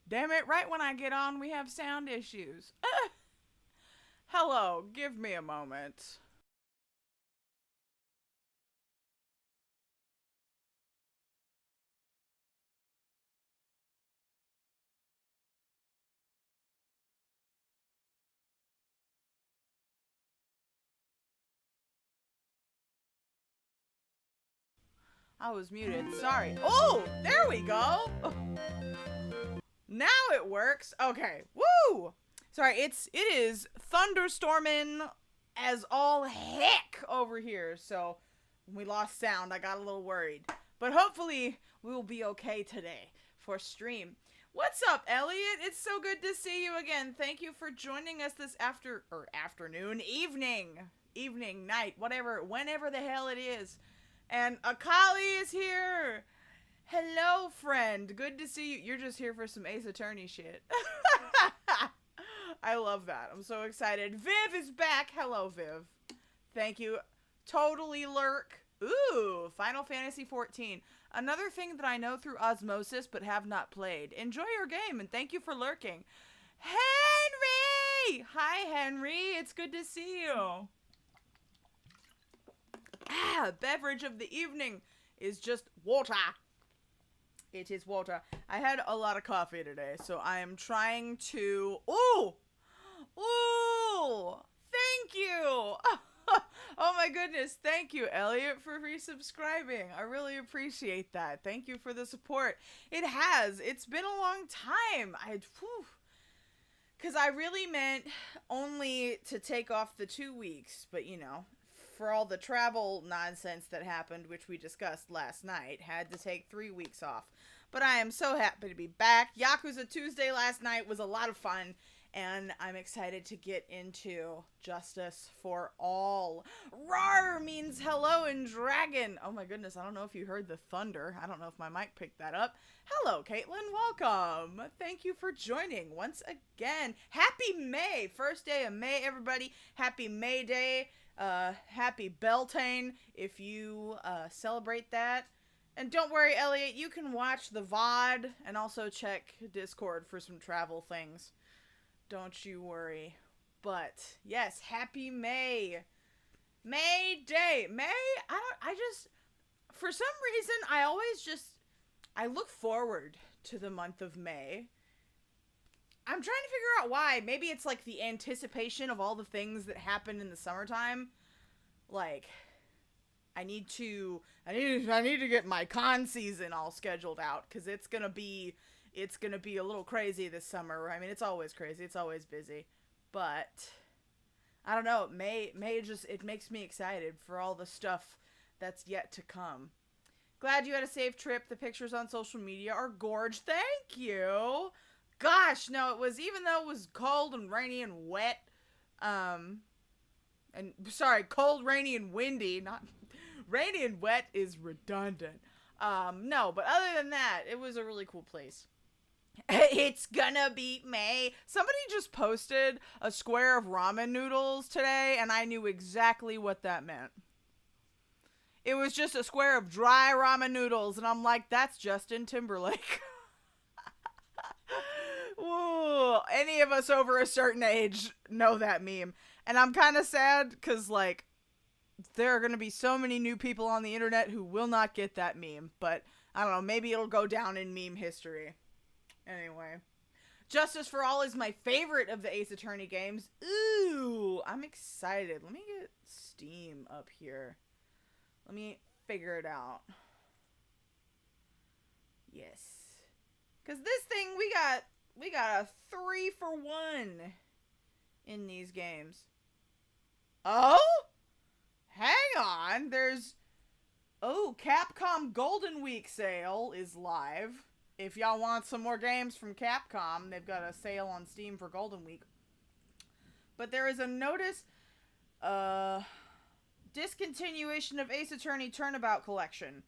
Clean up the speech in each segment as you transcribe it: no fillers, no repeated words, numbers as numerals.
Damn it, right when I get on, we have sound issues. Hello, give me a moment. I was muted, sorry. Oh, there we go. Now it works. Okay, woo! Sorry, it is thunderstorming as all heck over here, so when we lost sound, I got a little worried. But hopefully, we will be okay today for stream. What's up, Elliot? It's so good to see you again. Thank you for joining us this afternoon, evening, night, whatever, whenever the hell it is. And Akali is here. Hello, friend. Good to see you. You're just here for some Ace Attorney shit. I love that. I'm so excited. Viv is back. Hello, Viv. Thank you. Totally lurk. Ooh, Final Fantasy 14. Another thing that I know through osmosis but have not played. Enjoy your game and thank you for lurking. Henry! Hi, Henry. It's good to see you. Beverage of the evening is just water. It is water. I had a lot of coffee today, so I am trying to... Ooh! Ooh! Thank you! Oh my goodness, thank you, Elliot, for resubscribing. I really appreciate that. Thank you for the support. It's been a long time. Because I really meant only to take off the 2 weeks, but you know, for all the travel nonsense that happened, which we discussed last night, had to take 3 weeks off. But I am so happy to be back. Yakuza Tuesday last night was a lot of fun, and I'm excited to get into Justice for All. Rar means hello in dragon. Oh my goodness, I don't know if you heard the thunder. I don't know if my mic picked that up. Hello, Caitlin. Welcome. Thank you for joining once again. Happy May. First day of May, everybody. Happy May Day. Happy Beltane if you celebrate that. And don't worry, Elliot, you can watch the VOD and also check Discord for some travel things. Don't you worry. But, yes, happy May. May Day. May, for some reason, I look forward to the month of May. I'm trying to figure out why. Maybe it's like the anticipation of all the things that happen in the summertime. Like, I need to get my con season all scheduled out because it's gonna be a little crazy this summer. I mean, it's always crazy. It's always busy, but I don't know. May just it makes me excited for all the stuff that's yet to come. Glad you had a safe trip. The pictures on social media are gorge. Thank you. Gosh, no, even though it was cold and rainy and wet, cold, rainy, and windy, not, rainy and wet is redundant. No, but other than that, it was a really cool place. It's gonna be May. Somebody just posted a square of ramen noodles today, and I knew exactly what that meant. It was just a square of dry ramen noodles, and I'm like, that's Justin Timberlake. Ooh, any of us over a certain age know that meme. And I'm kind of sad because, like, there are going to be so many new people on the internet who will not get that meme. But, I don't know, maybe it'll go down in meme history. Anyway. Justice for All is my favorite of the Ace Attorney games. Ooh, I'm excited. Let me get Steam up here. Let me figure it out. Yes. Because this thing, we got a 3-for-1 in these games. Oh? Hang on. Capcom Golden Week sale is live. If y'all want some more games from Capcom, they've got a sale on Steam for Golden Week. But there is a notice, discontinuation of Ace Attorney Turnabout Collection.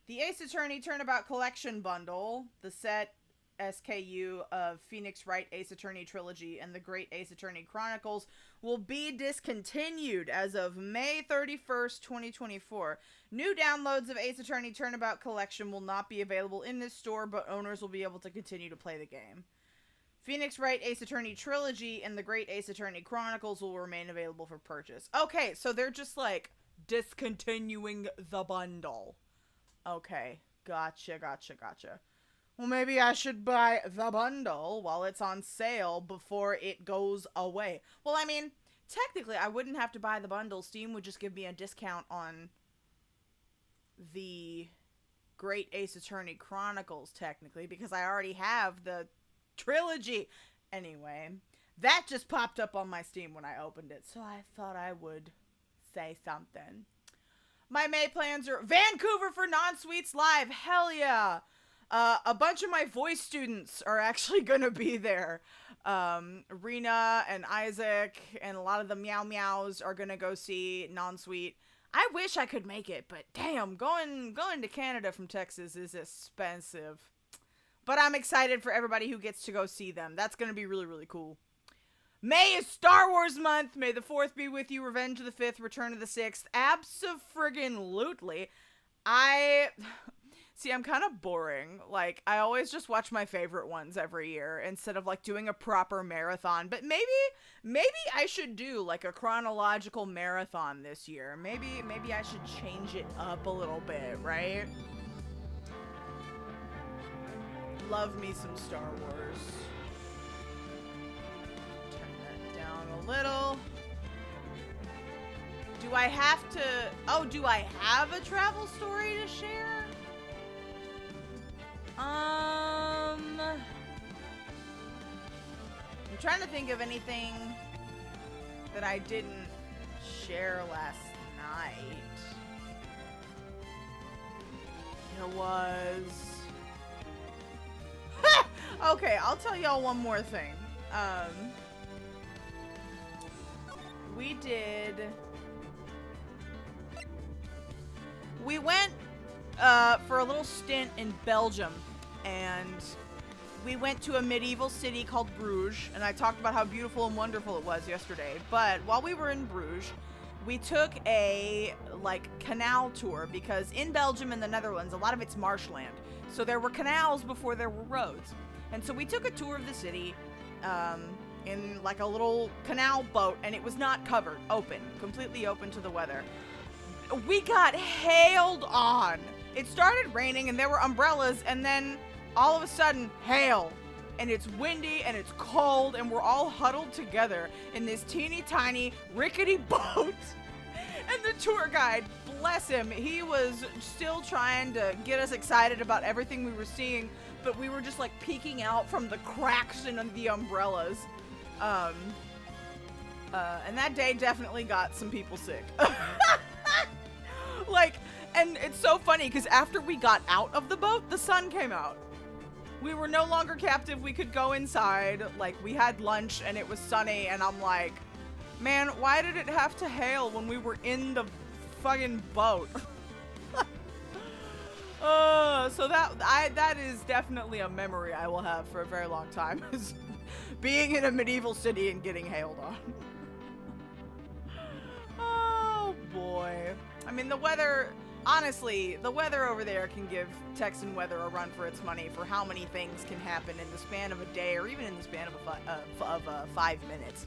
The Ace Attorney Turnabout Collection bundle, the set SKU of Phoneix Wright Ace Attorney Trilogy and the Great Ace Attorney Chronicles, will be discontinued as of May 31st, 2024. New downloads of Ace Attorney Turnabout Collection will not be available in this store, but owners will be able to continue to play the game. Phoneix, Wright, Ace Attorney Trilogy and the Great Ace Attorney Chronicles will remain available for purchase. Okay, so they're just like discontinuing the bundle. Okay, gotcha. Well, maybe I should buy the bundle while it's on sale before it goes away. Well, I mean, technically I wouldn't have to buy the bundle. Steam would just give me a discount on the Great Ace Attorney Chronicles, technically, because I already have the trilogy. Anyway, that just popped up on my Steam when I opened it, so I thought I would say something. My May plans are Vancouver for Non-Sweets Live. Hell yeah. A bunch of my voice students are actually gonna be there. Rena and Isaac and a lot of the Meow Meows are gonna go see Non-Sweet. I wish I could make it, but damn, going to Canada from Texas is expensive. But I'm excited for everybody who gets to go see them. That's going to be really, really cool. May is Star Wars month. May the 4th be with you. Revenge of the 5th, Return of the 6th. Abso-friggin-lutely. See, I'm kind of boring. Like, I always just watch my favorite ones every year instead of, like, doing a proper marathon. But maybe I should do, like, a chronological marathon this year. Maybe I should change it up a little bit, right? Love me some Star Wars. Turn that down a little. Do I have to... Oh, do I have a travel story to share? I'm trying to think of anything that I didn't share last night. There was... Okay, I'll tell y'all one more thing. We went for a little stint in Belgium, and we went to a medieval city called Bruges, and I talked about how beautiful and wonderful it was yesterday. But while we were in Bruges, we took a, like, canal tour, because in Belgium and the Netherlands, a lot of it's marshland. So there were canals before there were roads. And so we took a tour of the city in, like, a little canal boat, and it was not covered, open, completely open to the weather. We got hailed on. It started raining, and there were umbrellas, and then all of a sudden, hail. And it's windy, and it's cold, and we're all huddled together in this teeny tiny, rickety boat. And the tour guide, bless him, he was still trying to get us excited about everything we were seeing, but we were just, like, peeking out from the cracks in the umbrellas. And that day definitely got some people sick. Like, and it's so funny, because after we got out of the boat, the sun came out. We were no longer captive. We could go inside. Like, we had lunch, and it was sunny, and I'm like, man, why did it have to hail when we were in the fucking boat? So that is definitely a memory I will have for a very long time, is being in a medieval city and getting hailed on. Oh boy. I mean, the weather, honestly, the weather over there can give Texan weather a run for its money for how many things can happen in the span of a day, or even in the span of 5 minutes.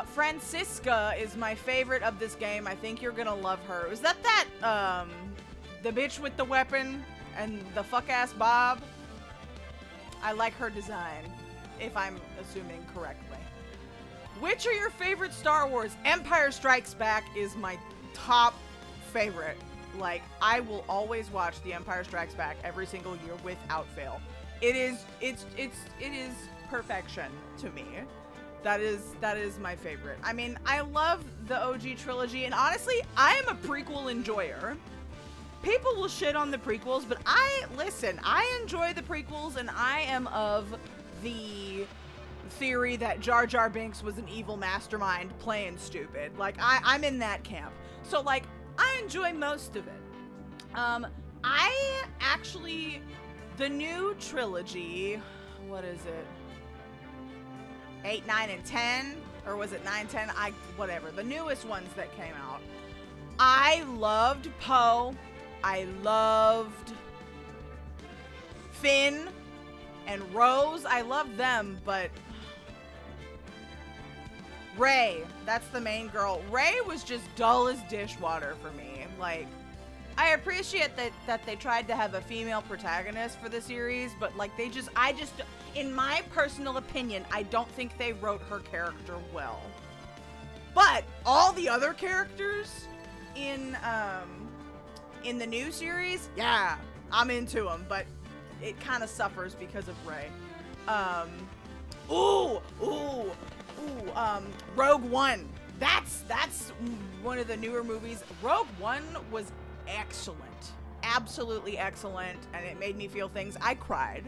Francisca is my favorite of this game. I think you're gonna love her. Was that the bitch with the weapon and the fuck-ass bob? I like her design, if I'm assuming correctly. Which are your favorite Star Wars? Empire Strikes Back is my top favorite. Like, I will always watch The Empire Strikes Back every single year without fail. It is perfection to me. That is my favorite. I mean, I love the OG trilogy, and honestly, I am a prequel enjoyer. People will shit on the prequels, but I enjoy the prequels, and I am of the theory that Jar Jar Binks was an evil mastermind playing stupid. Like, I'm in that camp. So, like, I enjoy most of it. I actually, the new trilogy, what is it? 8, 9, and 10? Or was it 9, 10? Whatever. The newest ones that came out. I loved Poe. I loved Finn. And Rose, I love them, but Ray, that's the main girl. Ray was just dull as dishwater for me. Like, I appreciate that they tried to have a female protagonist for the series, but like in my personal opinion, I don't think they wrote her character well. But all the other characters in the new series, yeah, I'm into them, but it kind of suffers because of Ray. Rogue One. That's one of the newer movies. Rogue One was excellent. Absolutely excellent, and it made me feel things. I cried.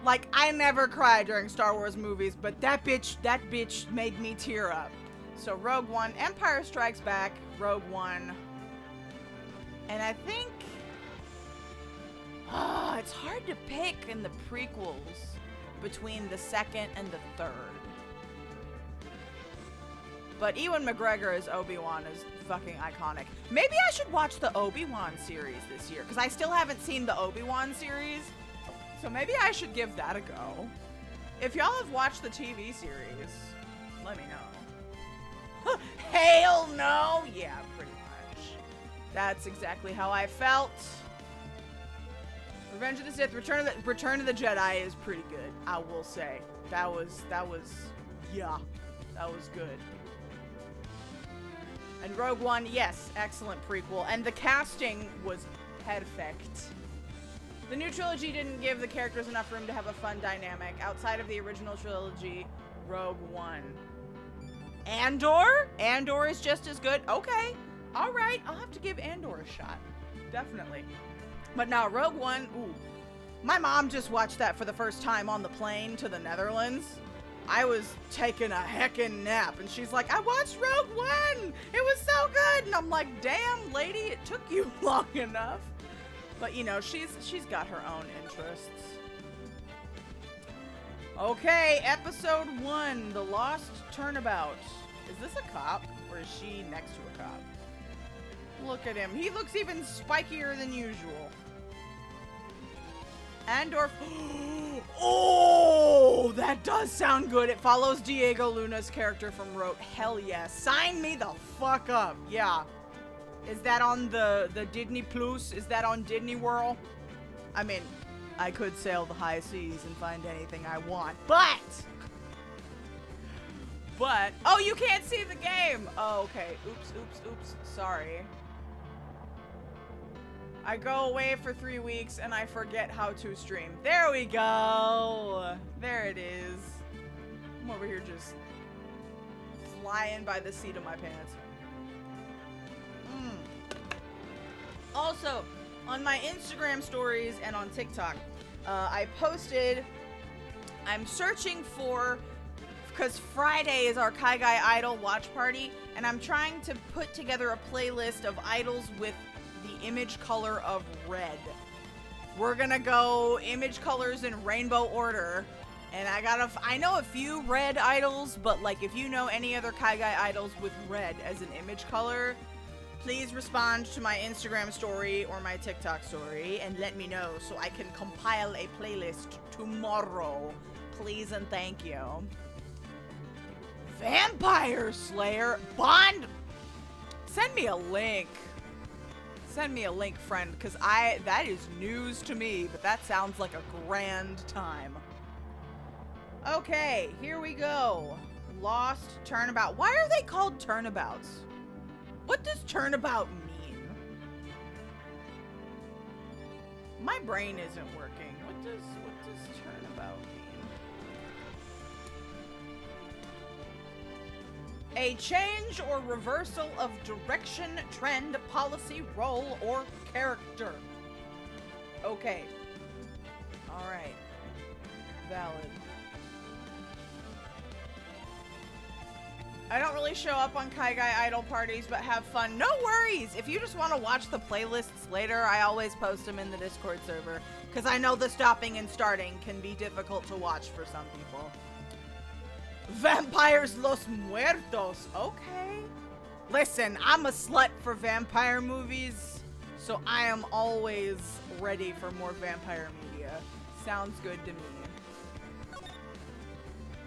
Like, I never cry during Star Wars movies, but that bitch made me tear up. So Rogue One, Empire Strikes Back, Rogue One. And I think it's hard to pick in the prequels between the second and the third. But Ewan McGregor as Obi-Wan is fucking iconic. Maybe I should watch the Obi-Wan series this year, because I still haven't seen the Obi-Wan series. So maybe I should give that a go. If y'all have watched the TV series, let me know. Hell no! Yeah, pretty much. That's exactly how I felt. Revenge of the Sith, Return of the Jedi is pretty good, I will say. That was good. And Rogue One, yes, excellent prequel. And the casting was perfect. The new trilogy didn't give the characters enough room to have a fun dynamic. Outside of the original trilogy, Rogue One. Andor? Andor is just as good. Okay. Alright, I'll have to give Andor a shot. Definitely. But now, Rogue One, ooh. My mom just watched that for the first time on the plane to the Netherlands. I was taking a heckin' nap, and she's like, I watched Rogue One! It was so good! And I'm like, damn, lady, it took you long enough. But, you know, she's got her own interests. Okay, episode 1, The Lost Turnabout. Is this a cop, or is she next to a cop? Look at him. He looks even spikier than usual. Andor. Oh, that does sound good. It follows Diego Luna's character from Rogue. Hell yes. Sign me the fuck up. Yeah. Is that on the Disney Plus? Is that on Disney World? I mean, I could sail the high seas and find anything I want, but oh, you can't see the game. Oh, okay. Oops. Sorry. I go away for 3 weeks and I forget how to stream. There we go. There it is. I'm over here just flying by the seat of my pants. Also, on my Instagram stories and on TikTok, I posted, I'm searching for, because Friday is our Kai Guy Idol watch party, and I'm trying to put together a playlist of idols with the image color of red. We're gonna go image colors in rainbow order, and I know a few red idols, but like if you know any other Kai Guy idols with red as an image color, please respond to my Instagram story or my TikTok story and let me know so I can compile a playlist tomorrow. Please and thank you. Vampire Slayer Bond. Send me a link. Send me a link, friend, because that is news to me, but that sounds like a grand time. Okay, here we go. Lost Turnabout. Why are they called turnabouts? What does turnabout mean? My brain isn't working. What does turnabout mean? A change or reversal of direction, trend, policy, role, or character. Okay. Alright. Valid. I don't really show up on Kai Guy Idol parties, but have fun. No worries! If you just want to watch the playlists later, I always post them in the Discord server, because I know the stopping and starting can be difficult to watch for some people. Vampires Los Muertos. Okay. Listen, I'm a slut for vampire movies, so I am always ready for more vampire media. Sounds good to me.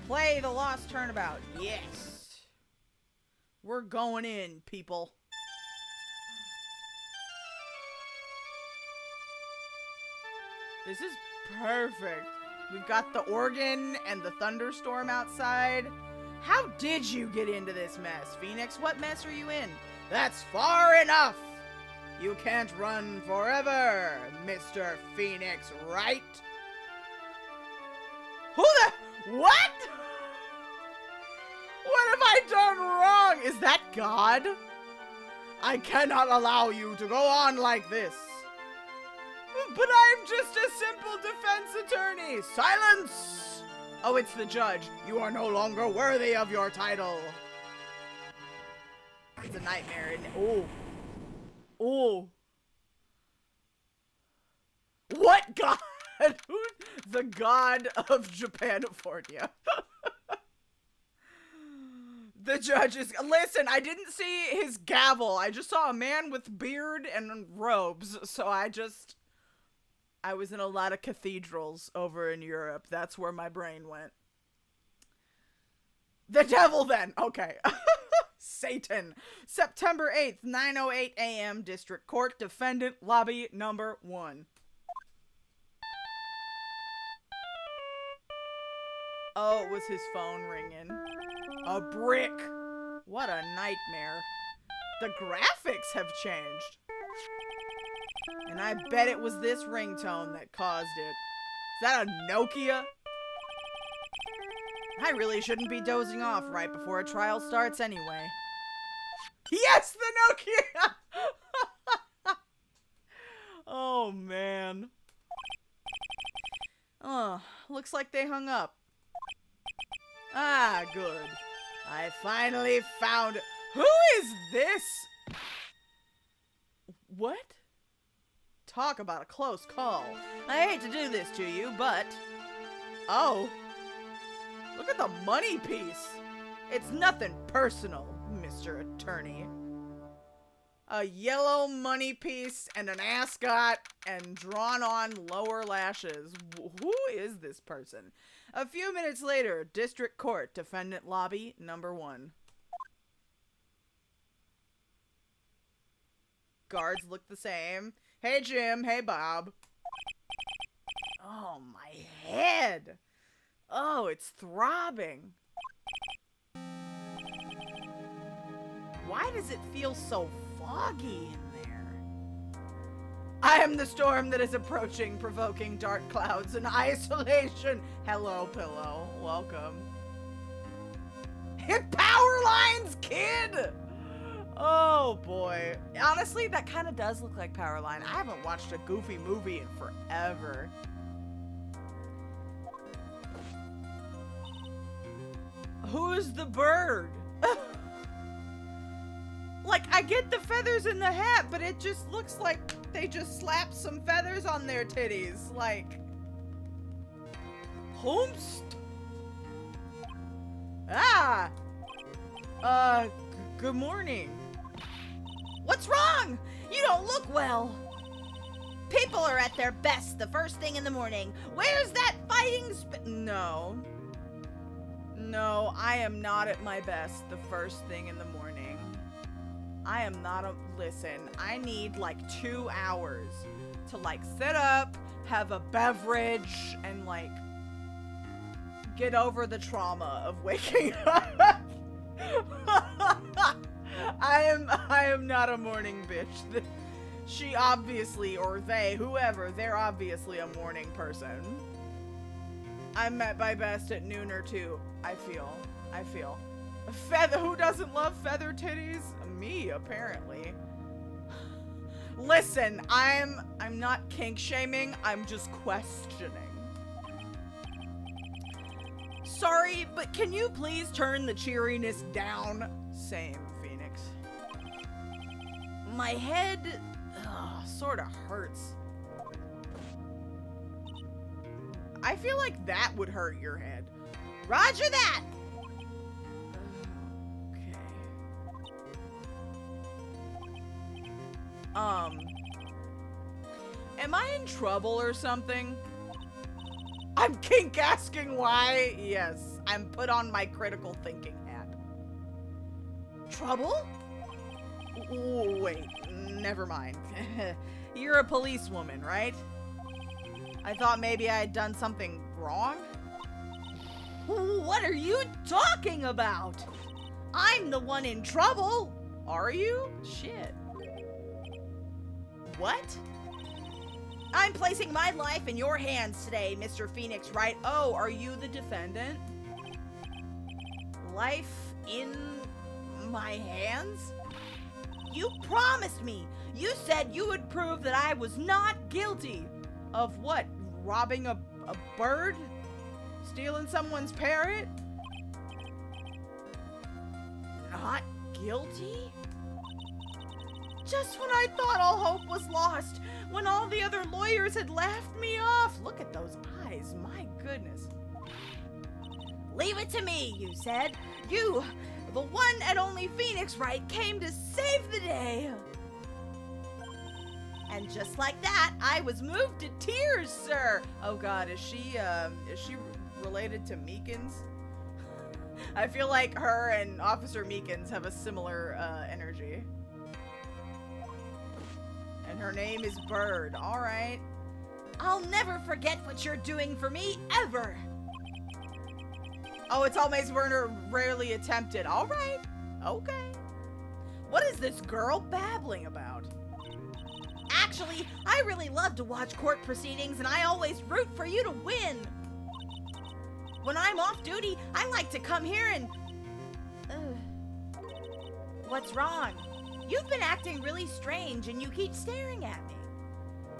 Play the Lost Turnabout. Yes. We're going in, people. This is perfect. We've got the organ and the thunderstorm outside. How did you get into this mess, Phoneix? What mess are you in? That's far enough! You can't run forever, Mr. Phoneix, Wright? Who the... What? What have I done wrong? Is that God? I cannot allow you to go on like this. But I'm just a simple defense attorney. Silence! Oh, it's the judge. You are no longer worthy of your title. It's a nightmare, isn't it? Oh. Oh. What God? The God of Japanifornia. The judge is... Listen, I didn't see his gavel. I just saw a man with beard and robes. So I was in a lot of cathedrals over in Europe. That's where my brain went. The devil then. Okay. Satan. September 8th, 9:08 a.m. District Court. Defendant Lobby number 1. Oh, it was his phone ringing. A brick. What a nightmare. The graphics have changed. And I bet it was this ringtone that caused it. Is that a Nokia? I really shouldn't be dozing off right before a trial starts anyway. Yes, the Nokia! Oh, man. Oh, looks like they hung up. Ah, good. I finally found... Who is this? What? Talk about a close call. I hate to do this to you, but... Oh. Look at the money piece. It's nothing personal, Mr. Attorney. A yellow money piece and an ascot and drawn on lower lashes. Who is this person? A few minutes later, District Court, Defendant Lobby number 1. Guards look the same. Hey, Jim. Hey, Bob. Oh, my head. Oh, it's throbbing. Why does it feel so foggy in there? I am the storm that is approaching, provoking dark clouds and isolation. Hello, pillow. Welcome. Hit power lines, kid! Oh, boy. Honestly, that kind of does look like Powerline. I haven't watched a Goofy movie in forever. Who's the bird? Like, I get the feathers in the hat, but it just looks like they just slapped some feathers on their titties. Like, Holmes? Ah! Good morning. What's wrong? You don't look well. People are at their best the first thing in the morning. Where's that fighting No. No, I am not at my best the first thing in the morning. I am not listen, I need like 2 hours to like sit up, have a beverage, and like get over the trauma of waking up. I am not a morning bitch. She obviously, or they, whoever, they're obviously a morning person. I'm at my best at noon or 2. I feel. Feather, who doesn't love feather titties? Me, apparently. Listen, I'm not kink shaming, I'm just questioning. Sorry, but can you please turn the cheeriness down? Same, Phoneix. My head sort of hurts. I feel like that would hurt your head. Roger that! Okay. Am I in trouble or something? I'm kink asking why. Yes, I'm put on my critical thinking hat. Trouble? Ooh, wait, never mind. You're a policewoman, right? I thought maybe I had done something wrong. What are you talking about? I'm the one in trouble. Are you? Shit. What? I'm placing my life in your hands today, Mr. Phoneix, Wright. Oh, are you the defendant? Life in my hands? You promised me. You said you would prove that I was not guilty. Of what? Robbing a bird? Stealing someone's parrot? Not guilty? Just when I thought all hope was lost, when all the other lawyers had laughed me off. Look at those eyes, my goodness. Leave it to me, you said. You, the one and only Phoneix, Wright, came to save the day. And just like that, I was moved to tears, sir. Oh God, is she related to Meekins? I feel like her and Officer Meekins have a similar energy. And her name is Bird. All right. I'll never forget what you're doing for me, ever. Oh, it's always Werner, rarely attempted. All right. Okay. What is this girl babbling about? Actually, I really love to watch court proceedings, and I always root for you to win. When I'm off duty, I like to come here and... What's wrong? You've been acting really strange, and you keep staring at me.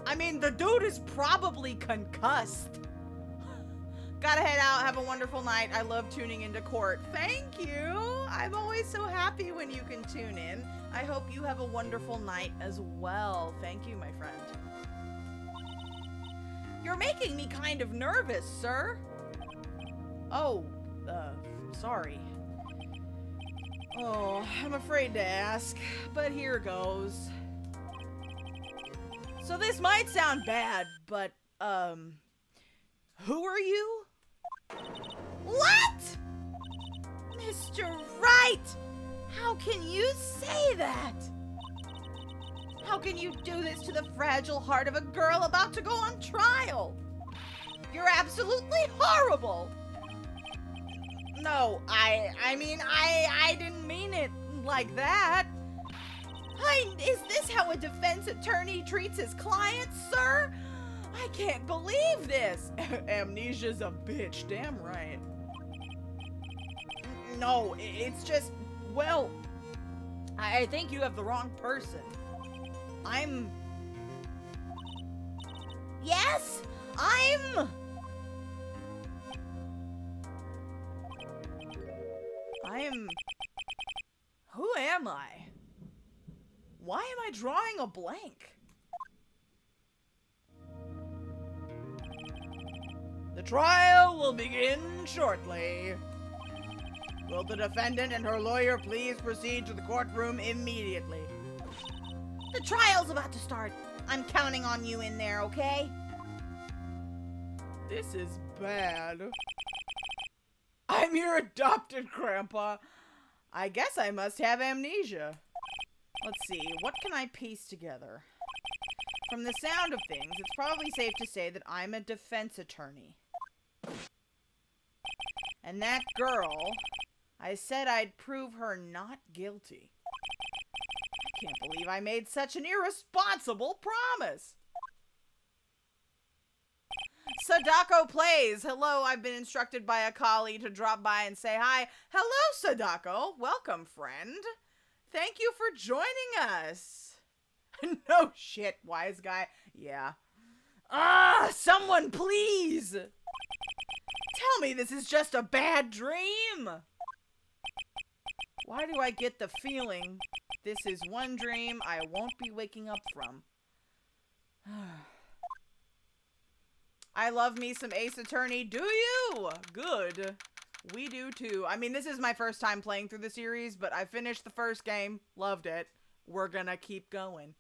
I mean, the dude is probably concussed. Gotta head out. Have a wonderful night. I love tuning into court. Thank you. I'm always so happy when you can tune in. I hope you have a wonderful night as well. Thank you, my friend. You're making me kind of nervous, sir. Oh, sorry. Oh, I'm afraid to ask, but here goes. So this might sound bad, but, who are you? What? Mr. Wright! How can you say that? How can you do this to the fragile heart of a girl about to go on trial? You're absolutely horrible! No, I mean, I didn't mean it like that. Is this how a defense attorney treats his clients, sir? I can't believe this. Amnesia's a bitch, damn right. No, it's just, well, I think you have the wrong person. Yes, who am I? Why am I drawing a blank? The trial will begin shortly. Will the defendant and her lawyer please proceed to the courtroom immediately? The trial's about to start. I'm counting on you in there, okay? This is bad. I'm your adopted grandpa. I guess I must have amnesia. Let's see, what can I piece together? From the sound of things, it's probably safe to say that I'm a defense attorney. And that girl, I said I'd prove her not guilty. I can't believe I made such an irresponsible promise. Sadako Plays. Hello, I've been instructed by a colleague to drop by and say hi. Hello, Sadako. Welcome, friend. Thank you for joining us. No shit, wise guy. Yeah. Someone please. Tell me this is just a bad dream. Why do I get the feeling this is one dream I won't be waking up from? I love me some Ace Attorney. Do you? Good. We do too. I mean, this is my first time playing through the series, but I finished the first game. Loved it. We're gonna keep going.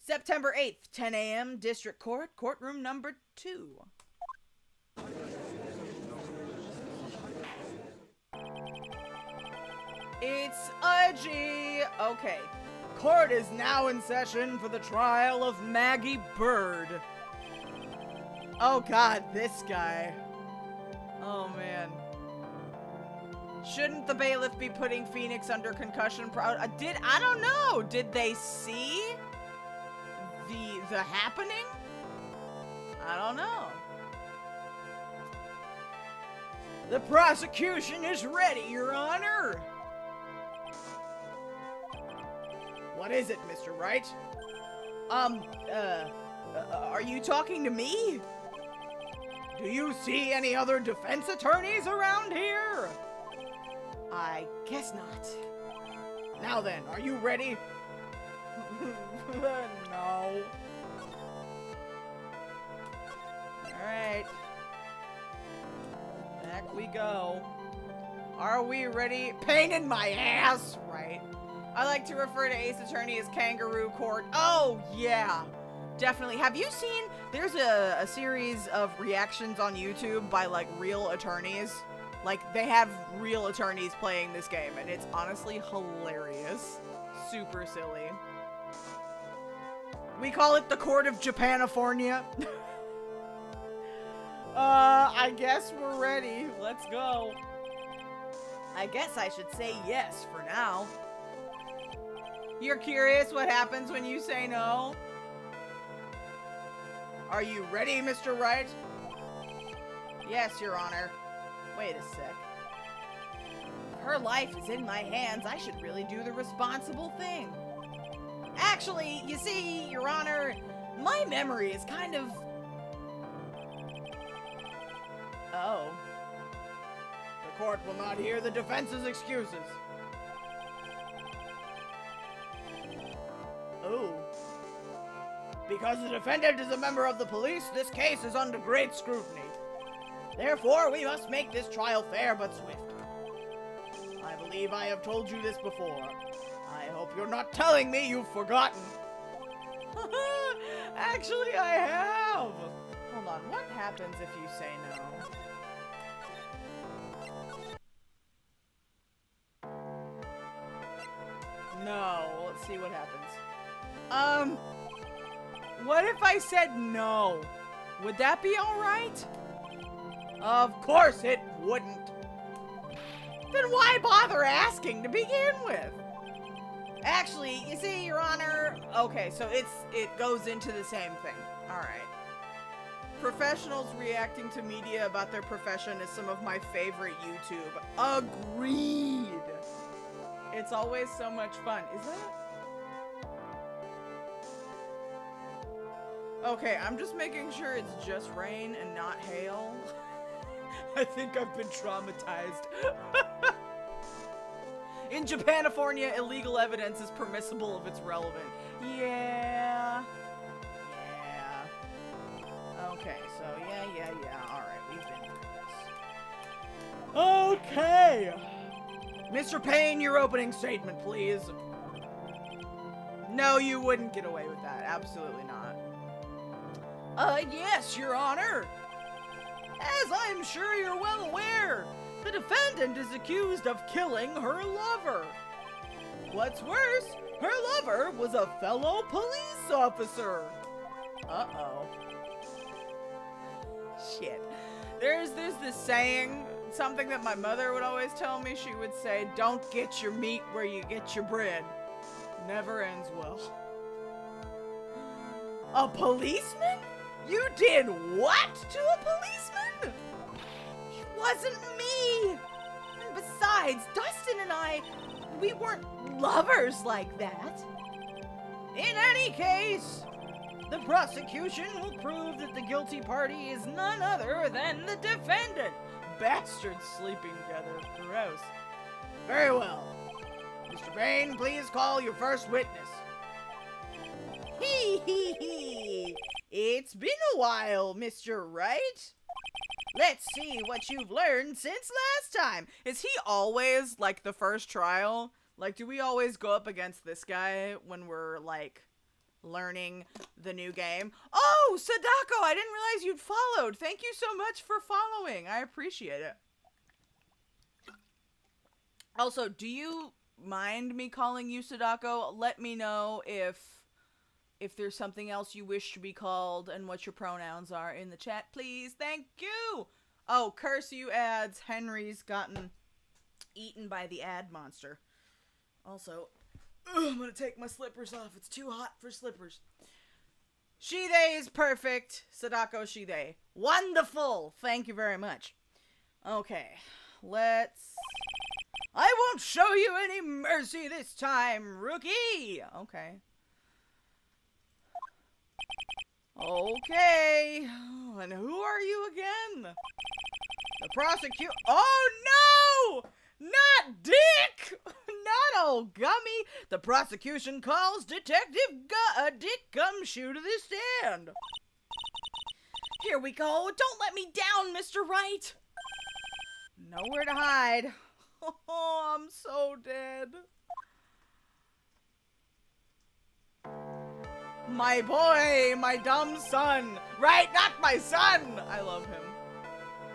September 8th, 10 a.m. District Court, courtroom number 2. It's a G. Okay. Court is now in session for the trial of Maggie Bird. Oh god, this guy. Oh man. Shouldn't the bailiff be putting Phoneix under concussion? I don't know. Did they see the happening? I don't know. The prosecution is ready, Your Honor. What is it, Mr. Wright? Are you talking to me? Do you see any other defense attorneys around here? I guess not. Now then, are you ready? No. Alright. Back we go. Are we ready? Pain in my ass! Right. I like to refer to Ace Attorney as Kangaroo Court. Oh, yeah. Definitely. Have you seen, there's a series of reactions on YouTube by, like, real attorneys. Like, they have real attorneys playing this game, and it's honestly hilarious. Super silly. We call it the Court of Japanifornia. I guess we're ready. Let's go. I guess I should say yes for now. You're curious what happens when you say no? Are you ready, Mr. Wright? Yes, Your Honor. Wait a sec. If her life is in my hands, I should really do the responsible thing. Actually, you see, Your Honor, my memory is kind of... Oh. The court will not hear the defense's excuses. Oh. Because the defendant is a member of the police, this case is under great scrutiny. Therefore, we must make this trial fair but swift. I believe I have told you this before. I hope you're not telling me you've forgotten. Actually, I have. Hold on, what happens if you say no? No, let's see what happens. What if I said no? Would that be alright? Of course it wouldn't. Then why bother asking to begin with? Actually, you see, Your Honor... Okay, so it goes into the same thing. Alright. Professionals reacting to media about their profession is some of my favorite YouTube. Agreed! It's always so much fun. Is that... Okay, I'm just making sure it's just rain and not hail. I think I've been traumatized. In Japanifornia, illegal evidence is permissible if it's relevant. Yeah. Yeah. Okay, so yeah. Alright, we've been through this. Okay. Mr. Payne, your opening statement, please. No, you wouldn't get away with that. Absolutely not. Yes, Your Honor. As I'm sure you're well aware, the defendant is accused of killing her lover. What's worse, her lover was a fellow police officer. Uh-oh. Shit. There's this saying, something that my mother would always tell me. She would say, don't get your meat where you get your bread. Never ends well. A policeman? You did what to a policeman? It wasn't me. And besides, Dustin and I, we weren't lovers like that. In any case, the prosecution will prove that the guilty party is none other than the defendant. Bastards sleeping together. Gross. Very well. Mr. Payne, please call your first witness. Hee. It's been a while, Mr. Wright. Let's see what you've learned since last time. Is he always, like, the first trial? Like, do we always go up against this guy when we're, like learning the new game. Oh, Sadako, I didn't realize you'd followed. Thank you so much for following. I appreciate it. Also, do you mind me calling you Sadako? Let me know if there's something else you wish to be called and what your pronouns are in the chat, please. Thank you. Oh, curse you ads. Henry's gotten eaten by the ad monster. Also, I'm gonna take my slippers off. It's too hot for slippers. Shide is perfect. Sadako Shide. Wonderful. Thank you very much. Okay, let's... I won't show you any mercy this time, rookie! Okay. Okay. And who are you again? The prosecutor... Oh, no! Not Dick! Not old Gummy! The prosecution calls Detective Dick Gumshoe to the stand. Here we go. Don't let me down, Mr. Wright. Nowhere to hide. Oh, I'm so dead. My boy, my dumb son. Right, not my son. I love him.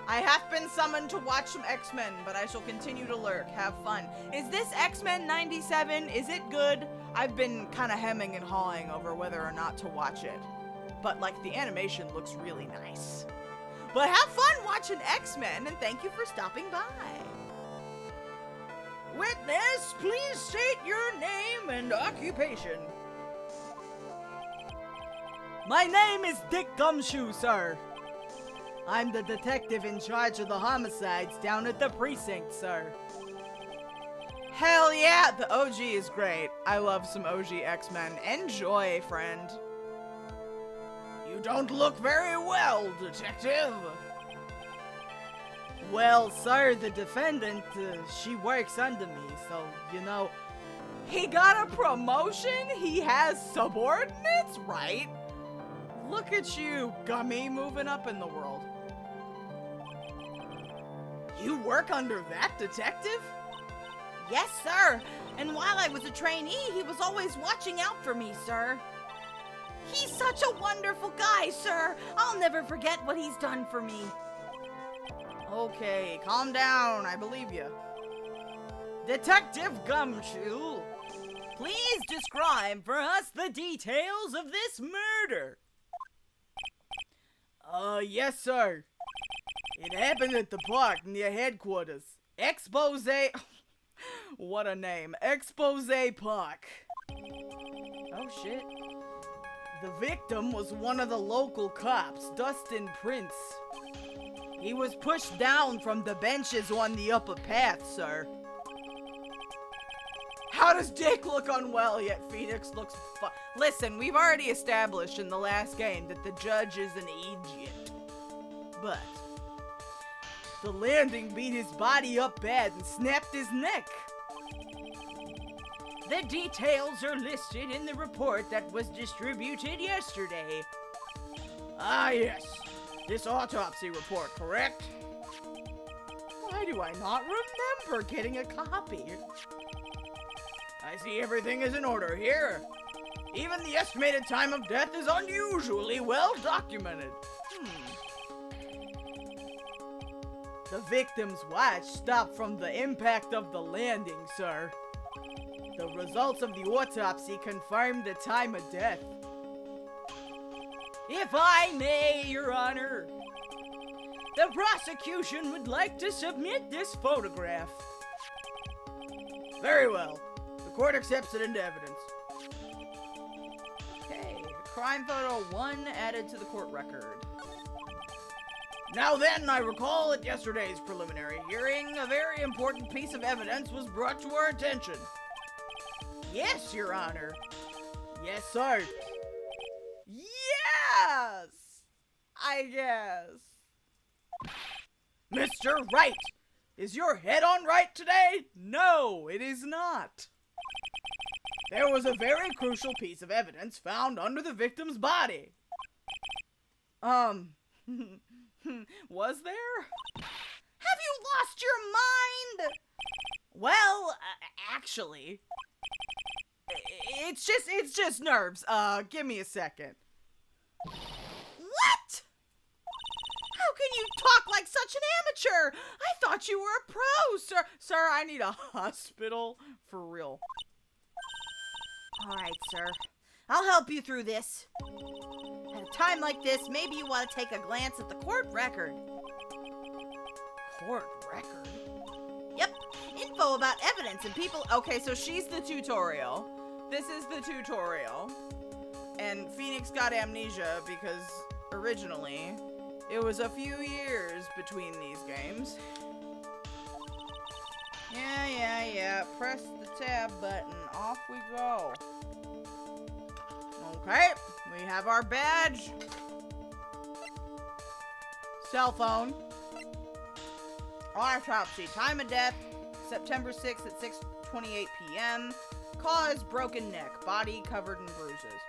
I have been summoned to watch some X-Men, but I shall continue to lurk. Have fun. Is this X-Men 97? Is it good? I've been kind of hemming and hawing over whether or not to watch it. But, like, the animation looks really nice. But have fun watching X-Men, and thank you for stopping by. Witness, please state your name and occupation. My name is Dick Gumshoe, sir. I'm the detective in charge of the homicides down at the precinct, sir. Hell yeah, the OG is great. I love some OG X-Men. Enjoy, friend. You don't look very well, detective. Well, sir, the defendant, she works under me, so, you know. He got a promotion? He has subordinates, right? Look at you, Gummy, moving up in the world. You work under that detective? Yes, sir. And while I was a trainee, he was always watching out for me, sir. He's such a wonderful guy, sir. I'll never forget what he's done for me. Okay, calm down. I believe you. Detective Gumshoe, please describe for us the details of this murder. Yes, sir. It happened at the park near headquarters. Expose... What a name. Expose Park. Oh, shit. The victim was one of the local cops, Dustin Prince. He was pushed down from the benches on the upper path, sir. How does Dick look unwell, yet Phoneix looks Listen, we've already established in the last game that the judge is an idiot. But the landing beat his body up bad and snapped his neck. The details are listed in the report that was distributed yesterday. Ah, yes. This autopsy report, correct? Why do I not remember getting a copy? I see everything is in order here. Even the estimated time of death is unusually well documented. The victim's watch stopped from the impact of the landing, sir. The results of the autopsy confirmed the time of death. If I may, Your Honor, the prosecution would like to submit this photograph. Very well. The court accepts it into evidence. Okay, crime photo 1 added to the court record. Now then, I recall at yesterday's preliminary hearing, a very important piece of evidence was brought to our attention. Yes, Your Honor. Yes, sir. Yes! I guess. Mr. Wright! Is your head on right today? No, it is not. There was a very crucial piece of evidence found under the victim's body. Was there? Have you lost your mind? Well, actually, It's just nerves. Give me a second. What? How can you talk like such an amateur? I thought you were a pro, sir. Sir, I need a hospital for real. All right, sir. I'll help you through this. At a time like this, maybe you want to take a glance at the court record. Court record? Yep. Info about evidence and people. Okay, so she's the tutorial. This is the tutorial. And Phoneix got amnesia because originally it was a few years between these games. Yeah. Press the tab button. Off we go. Okay, we have our badge. Cell phone. Autopsy. Time of death, September 6th at 6:28 p.m. Cause, broken neck. Body covered in bruises.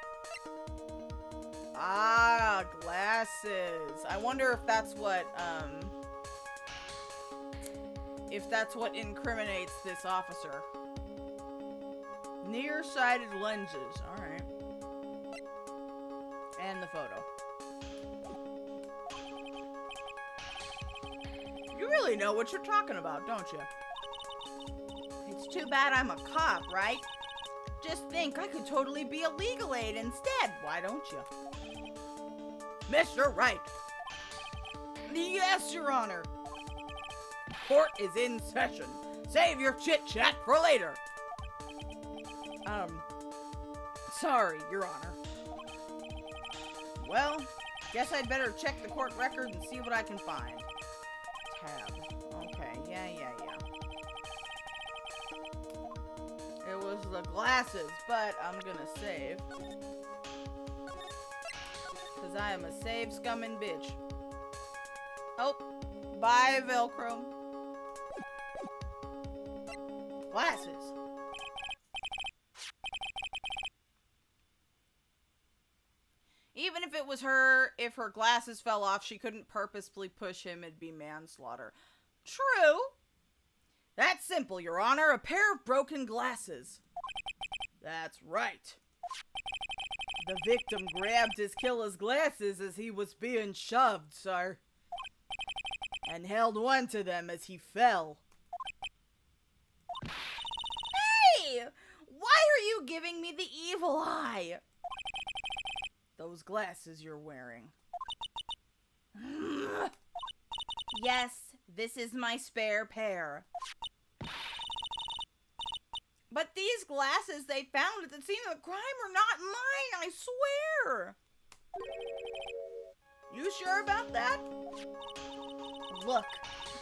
Ah, glasses. I wonder if that's what, incriminates this officer. Nearsighted lenses. Alright. And the photo. You really know what you're talking about, don't you? It's too bad I'm a cop, right? Just think, I could totally be a legal aid instead. Why don't you? Mr. Wright! Yes, Your Honor! Court is in session. Save your chit-chat for later. Sorry, Your Honor. Well, guess I'd better check the court record and see what I can find. Tab. Okay, yeah. It was the glasses, but I'm gonna save. Cause I am a save scumming bitch. Oh, bye Velcro. Glasses. Even if it was her, if her glasses fell off, she couldn't purposefully push him, it'd be manslaughter. True. That's simple, Your Honor. A pair of broken glasses. That's right. The victim grabbed his killer's glasses as he was being shoved, sir. And held on to them as he fell. Hey! Why are you giving me the evil eye? Those glasses you're wearing. Yes, this is my spare pair. But these glasses they found at the scene of the crime are not mine, I swear. You sure about that? Look,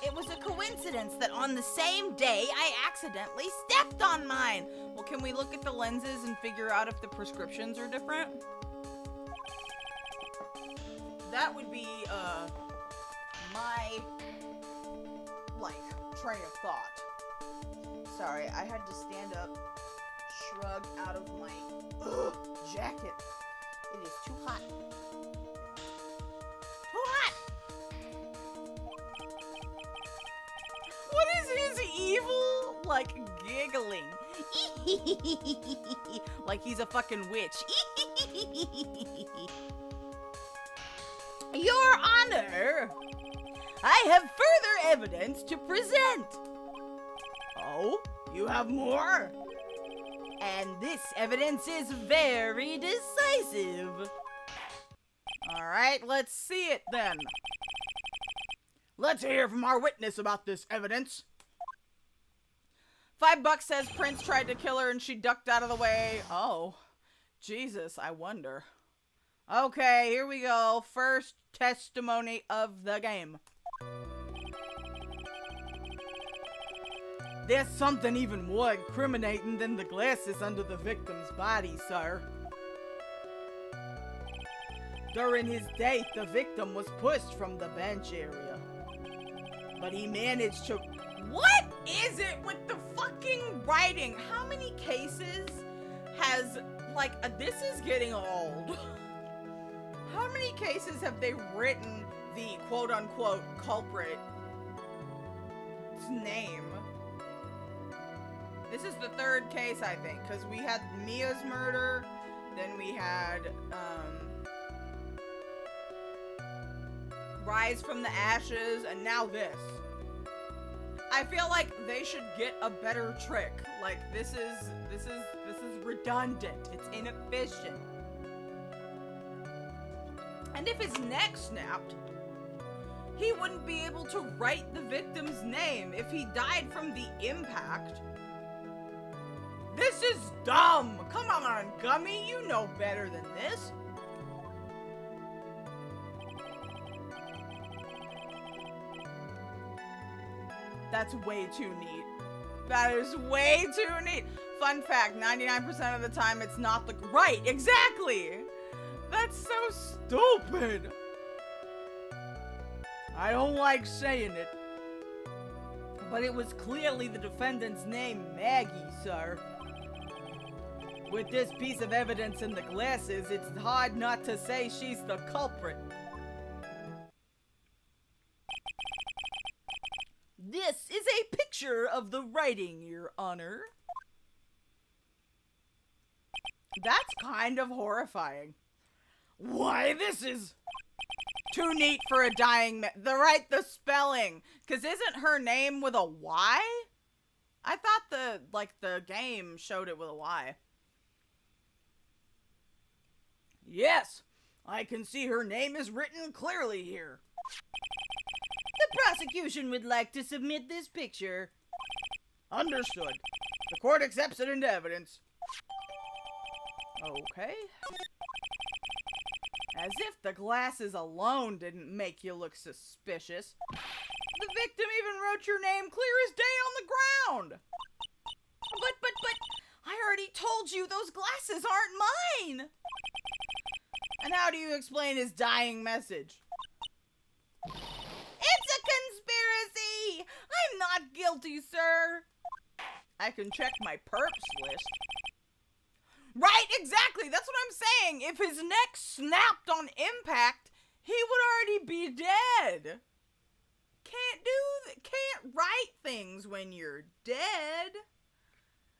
it was a coincidence that on the same day I accidentally stepped on mine. Well, can we look at the lenses and figure out if the prescriptions are different? That would be, my, train of thought. Sorry, I had to stand up, shrug out of my jacket. It is too hot. Too hot! What is his evil, giggling? Like he's a fucking witch. Your Honor, I have further evidence to present. Oh, you have more? And this evidence is very decisive. Alright, let's see it then. Let's hear from our witness about this evidence. $5 says Prince tried to kill her and she ducked out of the way. Oh, Jesus, I wonder. Okay, here we go. First testimony of the game. There's something even more incriminating than the glasses under the victim's body, sir. During his date, the victim was pushed from the bench area. But he managed to... What is it with the fucking writing? How many cases has, this is getting old. How many cases have they written the quote-unquote culprit's name? This is the third case, I think, because we had Mia's murder, then we had, Rise from the Ashes, and now this. I feel like they should get a better trick. Like, this is redundant. It's inefficient. And if his neck snapped, he wouldn't be able to write the victim's name if he died from the impact. This is dumb! Come on, Gummy, you know better than this. That's way too neat. That is way too neat. Fun fact, 99% of the time it's not the... Right, exactly! That's so stupid! I don't like saying it, but it was clearly the defendant's name, Maggie, sir. With this piece of evidence in the glasses, it's hard not to say she's the culprit. This is a picture of the writing, Your Honor. That's kind of horrifying. Why, this is too neat for a dying man. The spelling. Because isn't her name with a Y? I thought the game showed it with a Y. Yes, I can see her name is written clearly here. The prosecution would like to submit this picture. Understood. The court accepts it into evidence. Okay. As if the glasses alone didn't make you look suspicious. The victim even wrote your name clear as day on the ground. But, I already told you those glasses aren't mine. And how do you explain his dying message? It's a conspiracy! I'm not guilty, sir. I can check my perps list. Right, exactly. That's what I'm saying. If his neck snapped on impact, he would already be dead. Can't write things when you're dead.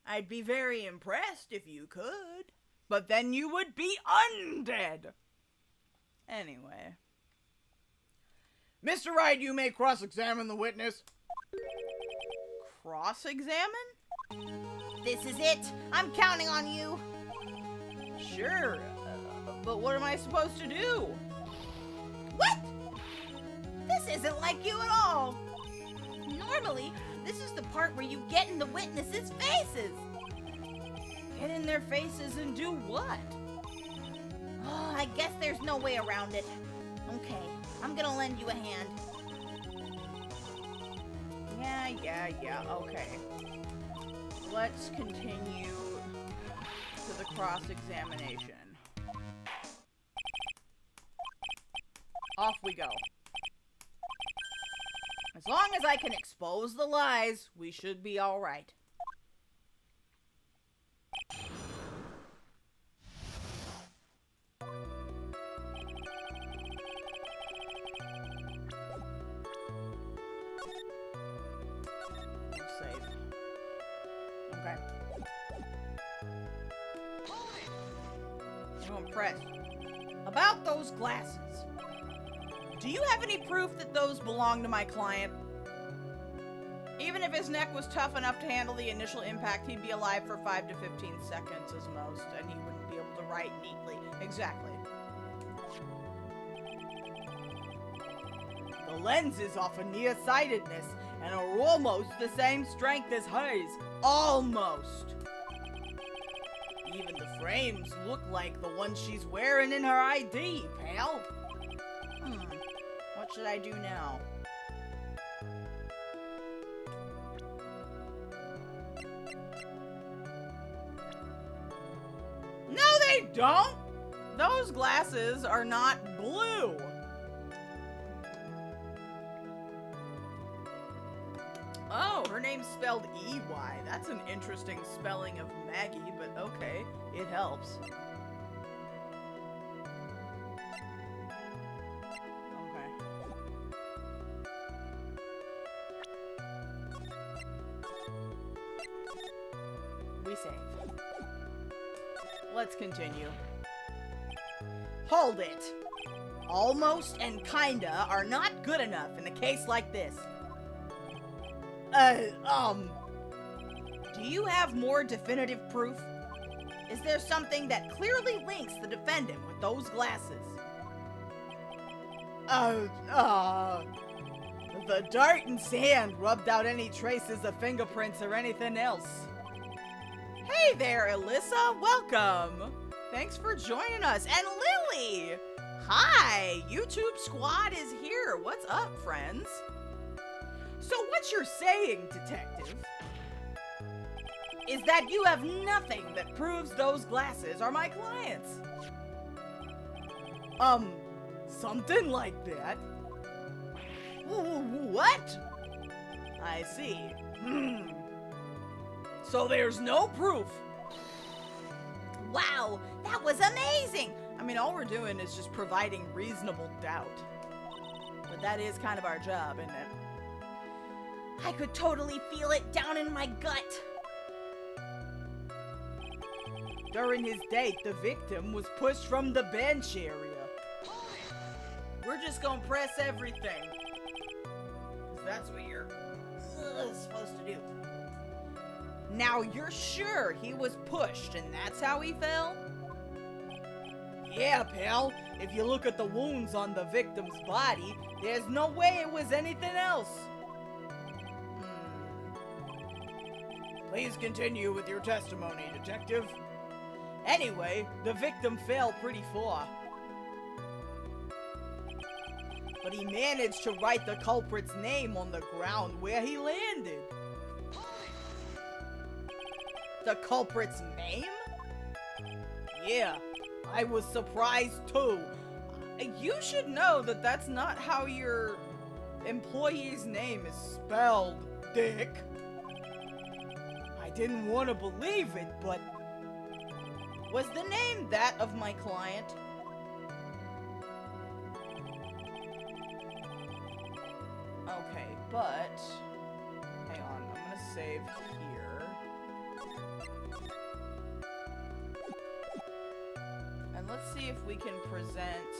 I'd be very impressed if you could. But then you would be undead. Anyway. Mr. Wright, you may cross-examine the witness. Cross-examine? This is it. I'm counting on you. Sure, but what am I supposed to do? What? This isn't like you at all. Normally, this is the part where you get in the witnesses' faces. Get in their faces and do what? Oh, I guess there's no way around it. Okay, I'm gonna lend you a hand. Yeah, okay. Let's continue to the cross-examination. Off we go. As long as I can expose the lies, we should be all right. Save. Okay. I'm impressed. About those glasses. Do you have any proof that those belong to my client? Even if his neck was tough enough to handle the initial impact, he'd be alive for 5 to 15 seconds as most, and he wouldn't be able to write neatly. Exactly. The lenses offer nearsightedness and are almost the same strength as hers. Almost. Even the frames look like the ones she's wearing in her ID, pal. What should I do now? No, they don't! Those glasses are not blue. Oh, her name's spelled E-Y. That's an interesting spelling of Maggie, but okay, it helps. Okay. we save. Let's continue. Hold it. Almost and kinda are not good enough in a case like this. Do you have more definitive proof? Is there something that clearly links the defendant with those glasses? The dirt and sand rubbed out any traces of fingerprints or anything else. Hey there, Alyssa. Welcome. Thanks for joining us. And Lily! Hi! YouTube Squad is here. What's up, friends? So what you're saying, detective, is that you have nothing that proves those glasses are my clients. Something like that? What? I see. So there's no proof. Wow, that was amazing! I mean, all we're doing is just providing reasonable doubt. But that is kind of our job, isn't it? I could totally feel it down in my gut. During his date, the victim was pushed from the bench area. We're just gonna press everything. 'Cause that's what you're supposed to do. Now, you're sure he was pushed and that's how he fell? Yeah, pal. If you look at the wounds on the victim's body, there's no way it was anything else. Please continue with your testimony, detective. Anyway, the victim fell pretty far. But he managed to write the culprit's name on the ground where he landed. The culprit's name? Yeah, I was surprised too. You should know that that's not how your employee's name is spelled, Dick. I didn't want to believe it, but was the name that of my client? Okay, but hang on, I'm gonna save here. And let's see if we can present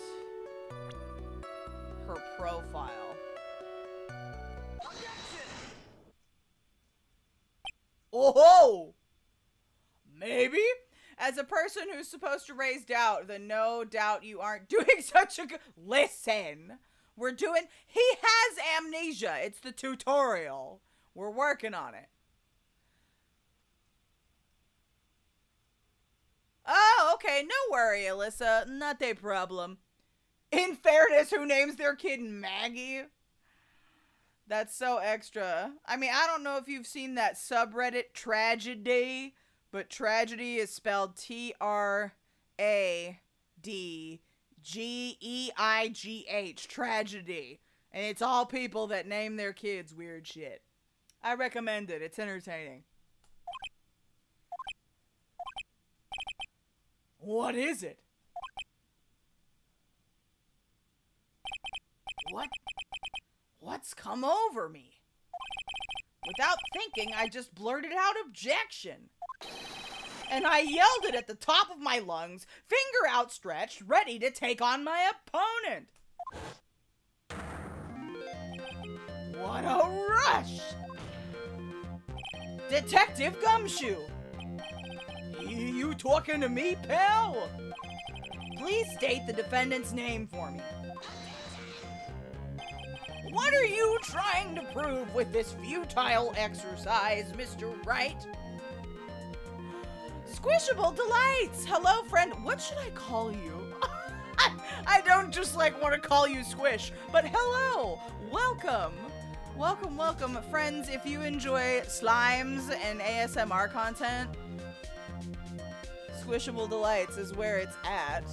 her profile. Oh! Maybe? As a person who's supposed to raise doubt, then no doubt you aren't doing such a good... Listen! We're doing... He has amnesia! It's the tutorial. We're working on it. Oh, okay. No worry, Alyssa. Not a problem. In fairness, who names their kid Maggie? That's so extra. I mean, I don't know if you've seen that subreddit Tragedy, but tragedy is spelled T-R-A-D-G-E-I-G-H. Tragedy. And it's all people that name their kids weird shit. I recommend it. It's entertaining. What is it? What's come over me? Without thinking, I just blurted out objection. And I yelled it at the top of my lungs, finger outstretched, ready to take on my opponent. What a rush! Detective Gumshoe! You talking to me, pal? Please state the defendant's name for me. What are you trying to prove with this futile exercise, Mr. Wright? Squishable Delights! Hello, friend. What should I call you? I don't just want to call you Squish, but hello! Welcome! Welcome, welcome. Friends, if you enjoy slimes and ASMR content, Squishable Delights is where it's at.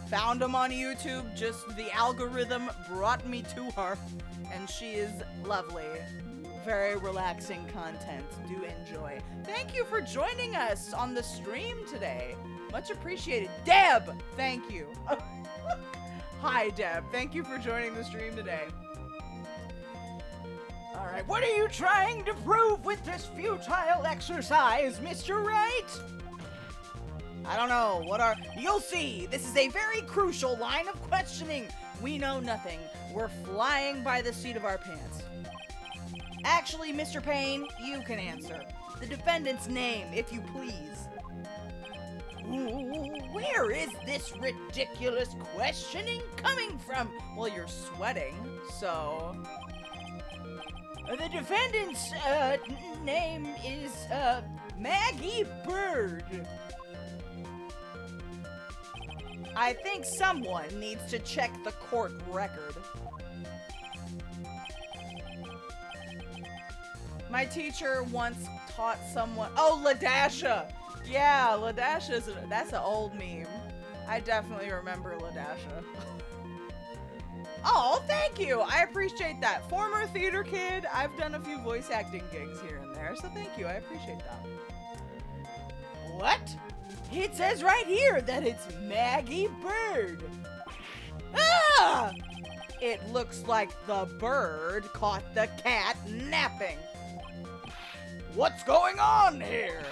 Found them on YouTube, just the algorithm brought me to her, and she is lovely. Very relaxing content. Do enjoy. Thank you for joining us on the stream today. Much appreciated. Deb, thank you. Hi, Deb. Thank you for joining the stream today. All Alright, what are you trying to prove with this futile exercise, Mr. Wright? I don't know. You'll see. This is a very crucial line of questioning. We know nothing. We're flying by the seat of our pants. Actually, Mr. Payne, you can answer. The defendant's name, if you please. Ooh, where is this ridiculous questioning coming from? Well, you're sweating, so... The defendant's name is Maggie Bird. I think someone needs to check the court record. My teacher once taught someone... Oh, Ladasha! Yeah, Ladasha's... That's an old meme. I definitely remember Ladasha. Oh, thank you! I appreciate that. Former theater kid, I've done a few voice acting gigs here and there, so thank you, I appreciate that. What? It says right here that it's Maggie Bird. Ah! It looks like the bird caught the cat napping. What's going on here?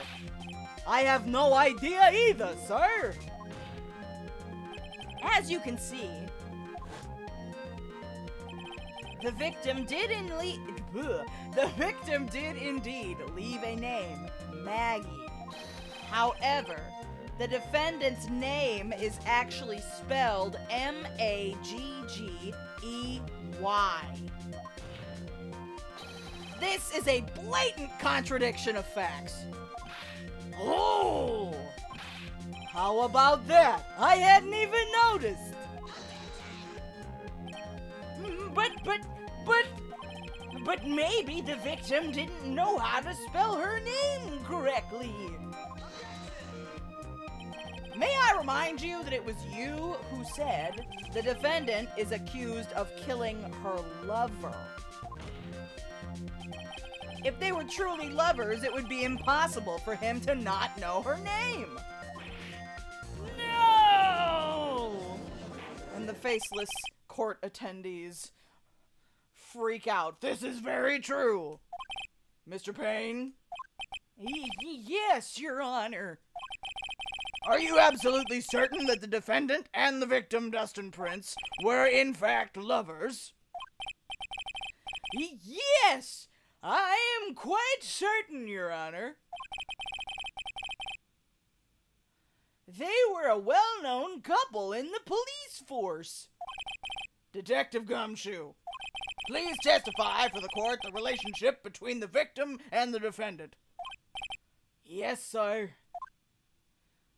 I have no idea either, sir. As you can see, the victim did indeed leave a name, Maggie. However, the defendant's name is actually spelled Maggey. This is a blatant contradiction of facts. Oh! How about that? I hadn't even noticed. But maybe the victim didn't know how to spell her name correctly. May I remind you that it was you who said the defendant is accused of killing her lover. If they were truly lovers, it would be impossible for him to not know her name. No! And the faceless court attendees freak out. This is very true. Mr. Payne? Yes, Your Honor. Are you absolutely certain that the defendant and the victim, Dustin Prince, were in fact lovers? Yes, I am quite certain, Your Honor. They were a well-known couple in the police force. Detective Gumshoe, please testify for the court the relationship between the victim and the defendant. Yes, sir.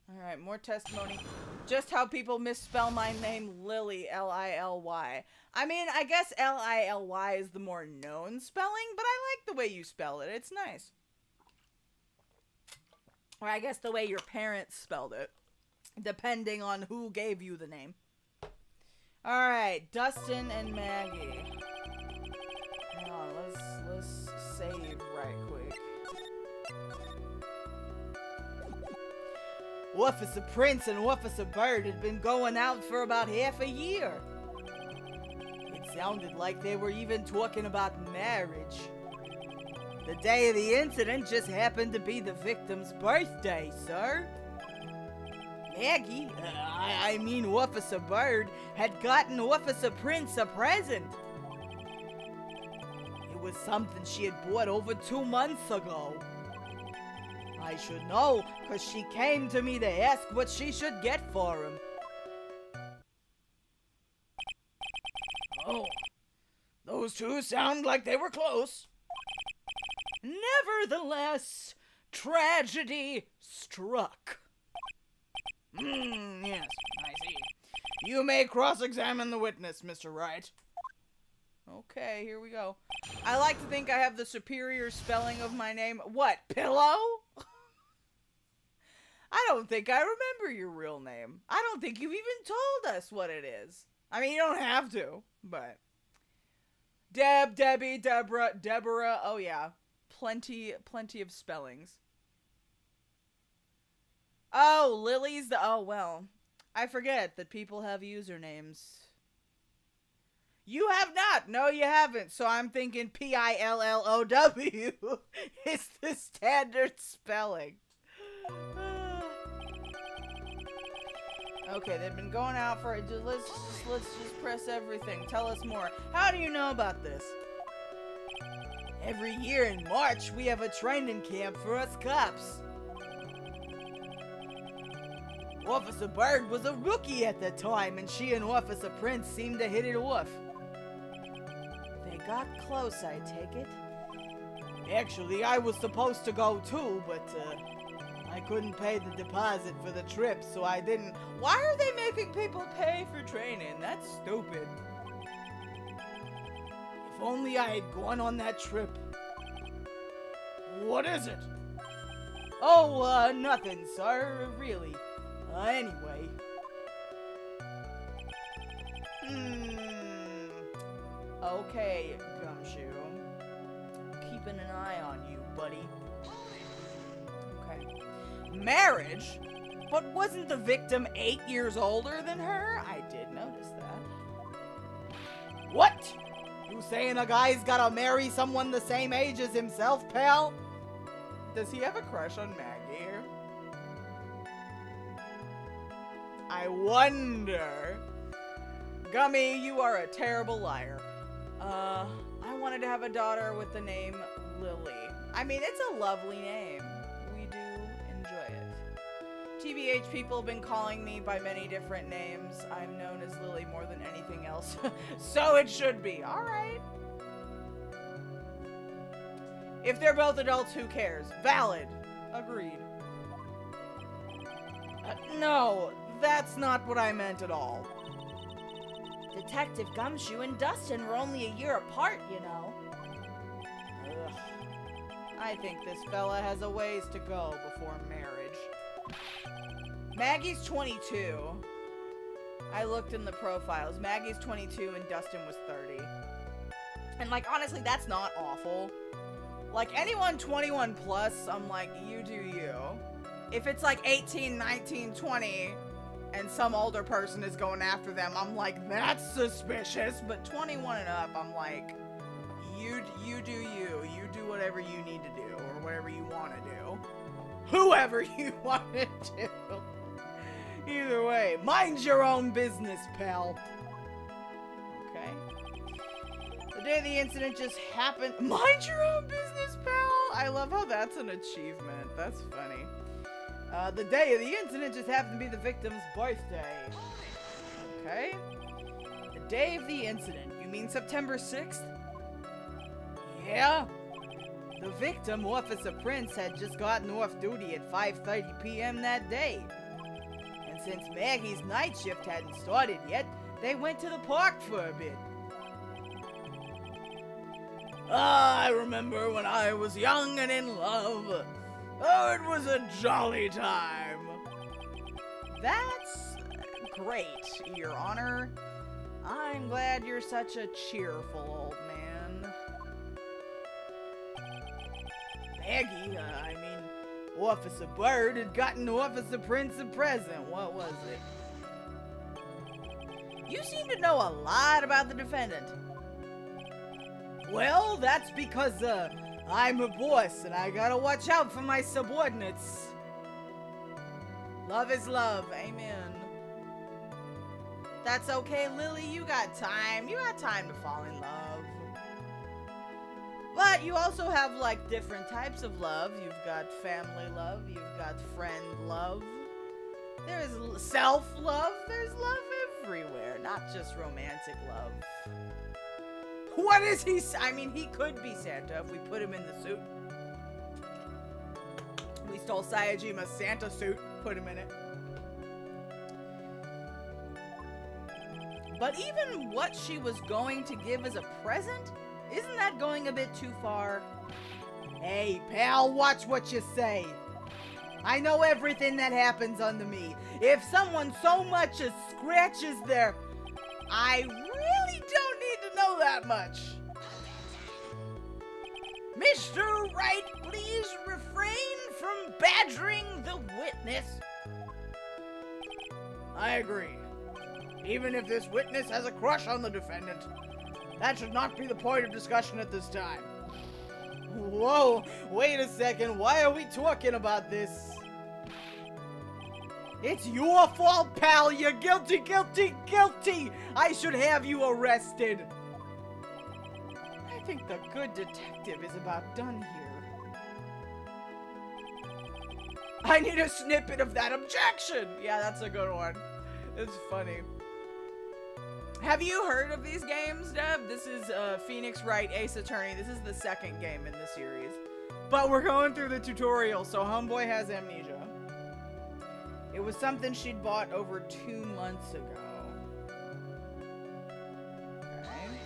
Alright, more testimony. Just how people misspell my name, Lily, L-I-L-Y. I mean, I guess L-I-L-Y is the more known spelling, but I like the way you spell it. It's nice. Or I guess the way your parents spelled it, depending on who gave you the name. Alright, Dustin and Maggie. Hang on, let's save right quick. Officer Prince and Officer Bird had been going out for about half a year. It sounded like they were even talking about marriage. The day of the incident just happened to be the victim's birthday, sir. Maggie, I mean Officer Bird, had gotten Officer Prince a present. It was something she had bought over 2 months ago. I should know, because she came to me to ask what she should get for him. Oh, those two sound like they were close. Nevertheless, tragedy struck. Yes, I see. You may cross-examine the witness, Mr. Wright. Okay, here we go. I like to think I have the superior spelling of my name. What, Pillow? I don't think I remember your real name. I don't think you've even told us what it is. I mean, you don't have to, but... Deb, Debbie, Deborah, Deborah. Oh, yeah. Plenty of spellings. Oh, Lily's the... Oh, well. I forget that people have usernames. You have not. No, you haven't. So I'm thinking Pillow is the standard spelling. Okay, they've been going out for it. Let's just press everything. Tell us more. How do you know about this? Every year in March, we have a training camp for us cops. Officer Bird was a rookie at the time, and she and Officer Prince seemed to hit it off. They got close, I take it? Actually, I was supposed to go too, but I couldn't pay the deposit for the trip, so I didn't. Why are they making people pay for training? That's stupid. If only I had gone on that trip. What is it? Oh, nothing, sir, really. Anyway. Okay, Gumshoe. Keeping an eye on you, buddy. Okay. Marriage? But wasn't the victim 8 years older than her? I did notice that. What? You saying a guy's gotta marry someone the same age as himself, pal? Does he have a crush on Maggie? I wonder. Gummy, you are a terrible liar. I wanted to have a daughter with the name Lily. I mean, it's a lovely name. We do enjoy it. TBH, people have been calling me by many different names. I'm known as Lily more than anything else. So it should be. Alright. If they're both adults, who cares? Valid. Agreed. No, that's not what I meant at all. Detective Gumshoe and Dustin were only a year apart, you know. Ugh. I think this fella has a ways to go before marriage. Maggie's 22. I looked in the profiles. Maggie's 22 and Dustin was 30. And, like, honestly, that's not awful. Like, anyone 21 plus, I'm like, you do you. If it's like 18, 19, 20, and some older person is going after them, I'm like, that's suspicious. But 21 and up, I'm like, you do you. You do whatever you need to do, or whatever you want to do. Whoever you want to do. Either way, mind your own business, pal. Okay. The day of the incident just happened. Mind your own business, pal. I love how that's an achievement. That's funny. The day of the incident just happened to be the victim's birthday. Okay. The day of the incident. You mean September 6th? Yeah. The victim, Officer Prince, had just gotten off duty at 5:30 p.m. that day. And since Maggie's night shift hadn't started yet, they went to the park for a bit. I remember when I was young and in love. Oh, it was a jolly time. That's great, Your Honor. I'm glad you're such a cheerful old man. Maggie, Officer Bird had gotten Officer Prince a present. What was it? You seem to know a lot about the defendant. Well, that's because, I'm a boss, and I gotta watch out for my subordinates. Love is love. Amen. That's okay, Lily. You got time. You got time to fall in love. But you also have, like, different types of love. You've got family love. You've got friend love. There's self-love. There's love everywhere, not just romantic love. What is he? I mean, he could be Santa if we put him in the suit. We stole Sayajima's Santa suit, put him in it. But even what she was going to give as a present, isn't that going a bit too far? Hey, pal, watch what you say. I know everything that happens under me. If someone so much as scratches their... I really don't need to know that much. Mr. Wright, please refrain from badgering the witness. I agree. Even if this witness has a crush on the defendant, That should not be the point of discussion at this time. Whoa, wait a second, why are we talking about this? It's your fault, pal! You're guilty, guilty, guilty! I should have you arrested! I think the good detective is about done here. I need a snippet of that objection! Yeah, that's a good one. It's funny. Have you heard of these games, Deb? This is Phoneix, Wright, Ace Attorney. This is the second game in the series. But we're going through the tutorial, so Homeboy has amnesia. It was something she'd bought over 2 months ago. Okay.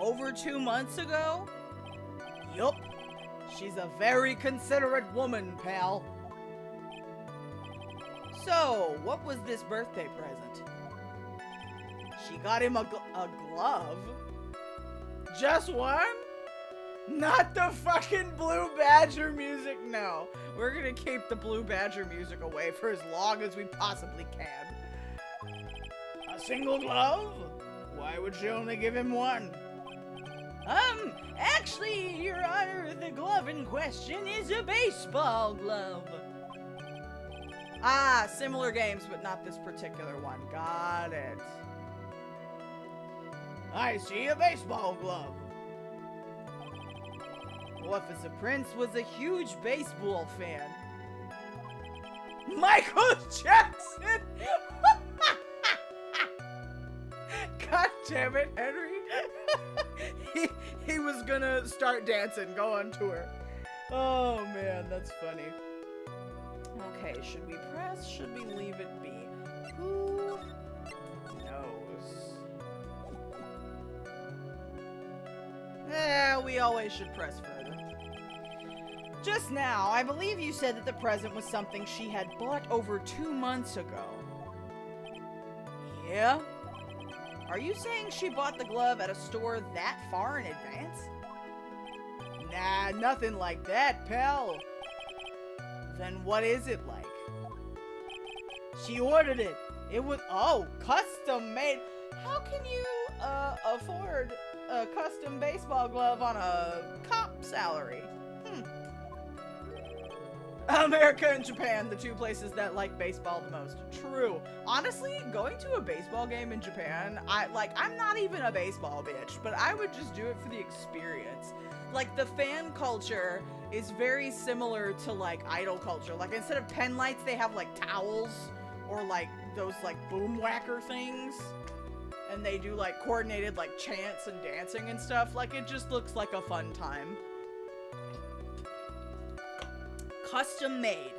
Over 2 months ago? Yup. She's a very considerate woman, pal. So, what was this birthday present? She got him a glove? Just one? Not the fucking Blue Badger music, no. We're gonna keep the Blue Badger music away for as long as we possibly can. A single glove? Why would she only give him one? Actually, Your Honor, the glove in question is a baseball glove. Ah, similar games, but not this particular one. Got it. I see a baseball glove. Officer Prince was a huge baseball fan. Michael Jackson! God damn it, Henry. he was gonna start dancing, go on tour. Oh man, that's funny. Okay, should we press? Should we leave it be? Who knows? We always should press further. Just now, I believe you said that the present was something she had bought over 2 months ago. Yeah? Are you saying she bought the glove at a store that far in advance? Nah, nothing like that, pal. Then what is it like? She ordered it. It was, oh, custom made. How can you afford a custom baseball glove on a cop salary? America and Japan, the two places that like baseball the most. True. Honestly, going to a baseball game in Japan, I'm not even a baseball bitch, but I would just do it for the experience. Like, the fan culture is very similar to, like, idol culture. Like, instead of pen lights, they have, like, towels or, like, those, like, boom whacker things. And they do, like, coordinated, like, chants and dancing and stuff. Like, it just looks like a fun time. Custom made.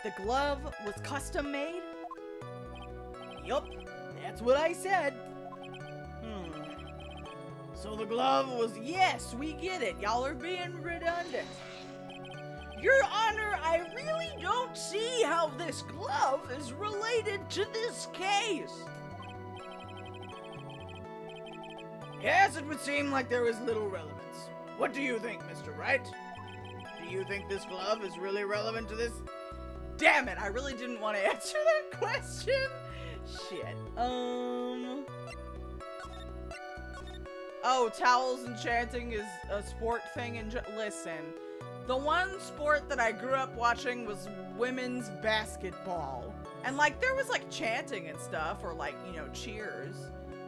The glove was custom made? Yup, that's what I said. So the glove was, yes, we get it. Y'all are being redundant. Your Honor, I really don't see how this glove is related to this case. Yes, it would seem like there is little relevance. What do you think, Mr. Wright? Do you think this glove is really relevant to this? Damn it, I really didn't want to answer that question. Shit. Oh, towels and chanting is a sport thing and listen. The one sport that I grew up watching was women's basketball. And like there was like chanting and stuff or like, you know, cheers.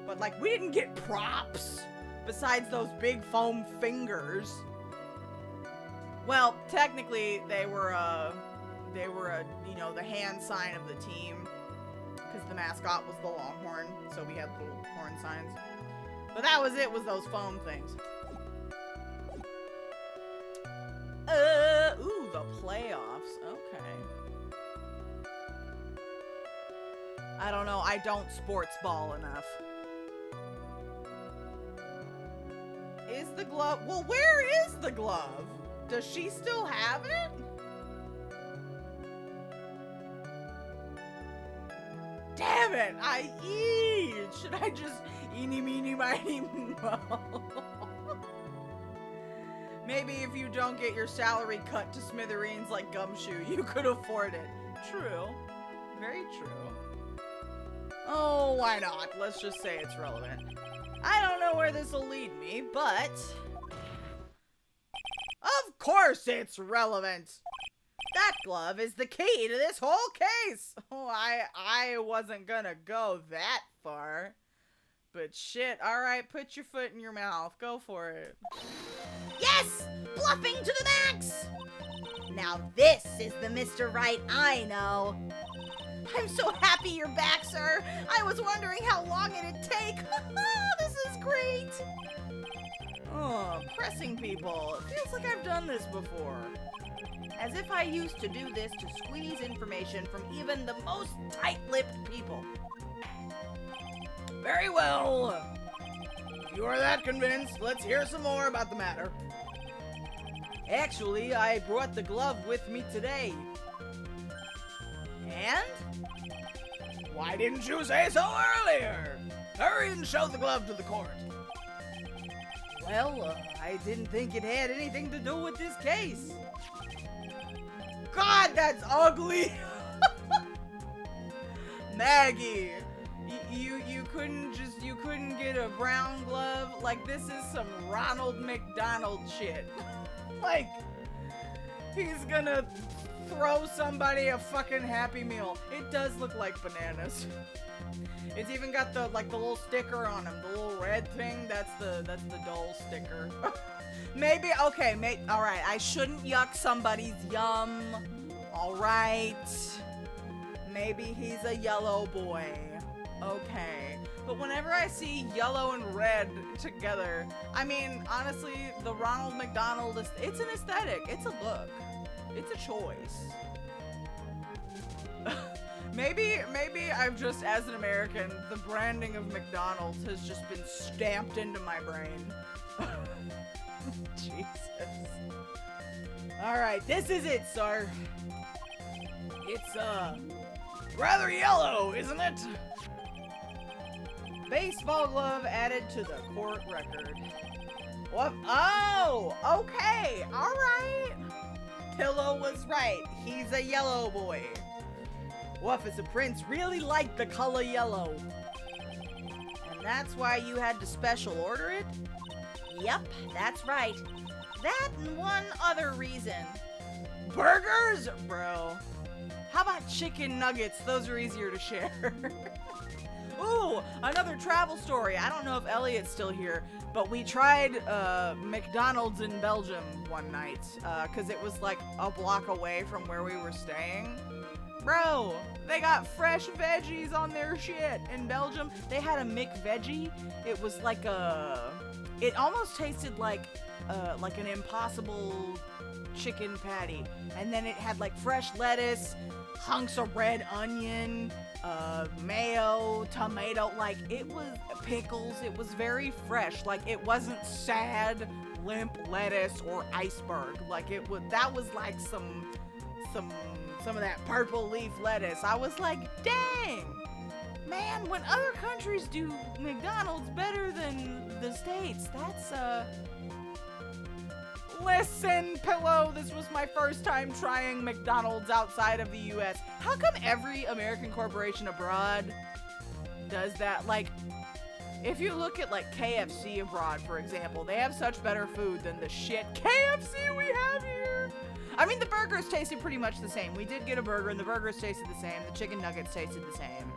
But like we didn't get props besides those big foam fingers. Well, technically they were you know, the hand sign of the team because the mascot was the Longhorn, so we had little horn signs. But that was it, was those foam things. Ooh, the playoffs. Okay. I don't know, I don't sports ball enough. Is the glove, well, where is the glove? Does she still have it? Damn it, should I just eeny, meeny, miny, mo? Maybe if you don't get your salary cut to smithereens like Gumshoe, you could afford it. True. Very true. Oh, why not? Let's just say it's relevant. I don't know where this will lead me, but of course it's relevant. That glove is the key to this whole case. Oh, I wasn't gonna go that far. But shit, alright, put your foot in your mouth. Go for it. Yes! Bluffing to the max! Now this is the Mr. Wright I know. I'm so happy you're back, sir. I was wondering how long it'd take. This is great. Oh, pressing people. It feels like I've done this before. As if I used to do this to squeeze information from even the most tight-lipped people. Very well. If you are that convinced, let's hear some more about the matter. Actually, I brought the glove with me today. And? Why didn't you say so earlier? Hurry and show the glove to the court. Well, I didn't think it had anything to do with this case. God, that's ugly. Maggie, you couldn't get a brown glove? Like, this is some Ronald McDonald shit. Like, he's gonna throw somebody a fucking Happy Meal. It does look like bananas. It's even got the little sticker on him, the little red thing. That's the doll sticker. Maybe, okay, alright, I shouldn't yuck somebody's yum. Alright. Maybe he's a yellow boy. Okay. But whenever I see yellow and red together, I mean, honestly, the Ronald McDonald, it's an aesthetic. It's a look. It's a choice. Maybe I've just, as an American, the branding of McDonald's has just been stamped into my brain. Jesus. Alright, this is it, sir. It's, rather yellow, isn't it? Baseball glove added to the court record. What? Oh, okay, alright. Pillow was right. He's a yellow boy. Woof, as a prince really liked the color yellow. And that's why you had to special order it? Yep, that's right. That and one other reason. Burgers? Bro. How about chicken nuggets? Those are easier to share. Ooh, another travel story. I don't know if Elliot's still here, but we tried McDonald's in Belgium one night because it was like a block away from where we were staying. Bro, they got fresh veggies on their shit. In Belgium, they had a McVeggie. It was like it almost tasted like an Impossible chicken patty. And then it had like fresh lettuce, hunks of red onion, mayo, tomato, like it was pickles. It was very fresh. Like it wasn't sad, limp lettuce or iceberg. Like that was like some of that purple leaf lettuce. I was like, dang, man, when other countries do McDonald's better than the States, that's Listen, Pillow, this was my first time trying McDonald's outside of the US. How come every American corporation abroad does that? Like, if you look at like KFC abroad, for example, they have such better food than the shit KFC we have here. I mean, the burgers tasted pretty much the same. We did get a burger and the burgers tasted the same. The chicken nuggets tasted the same.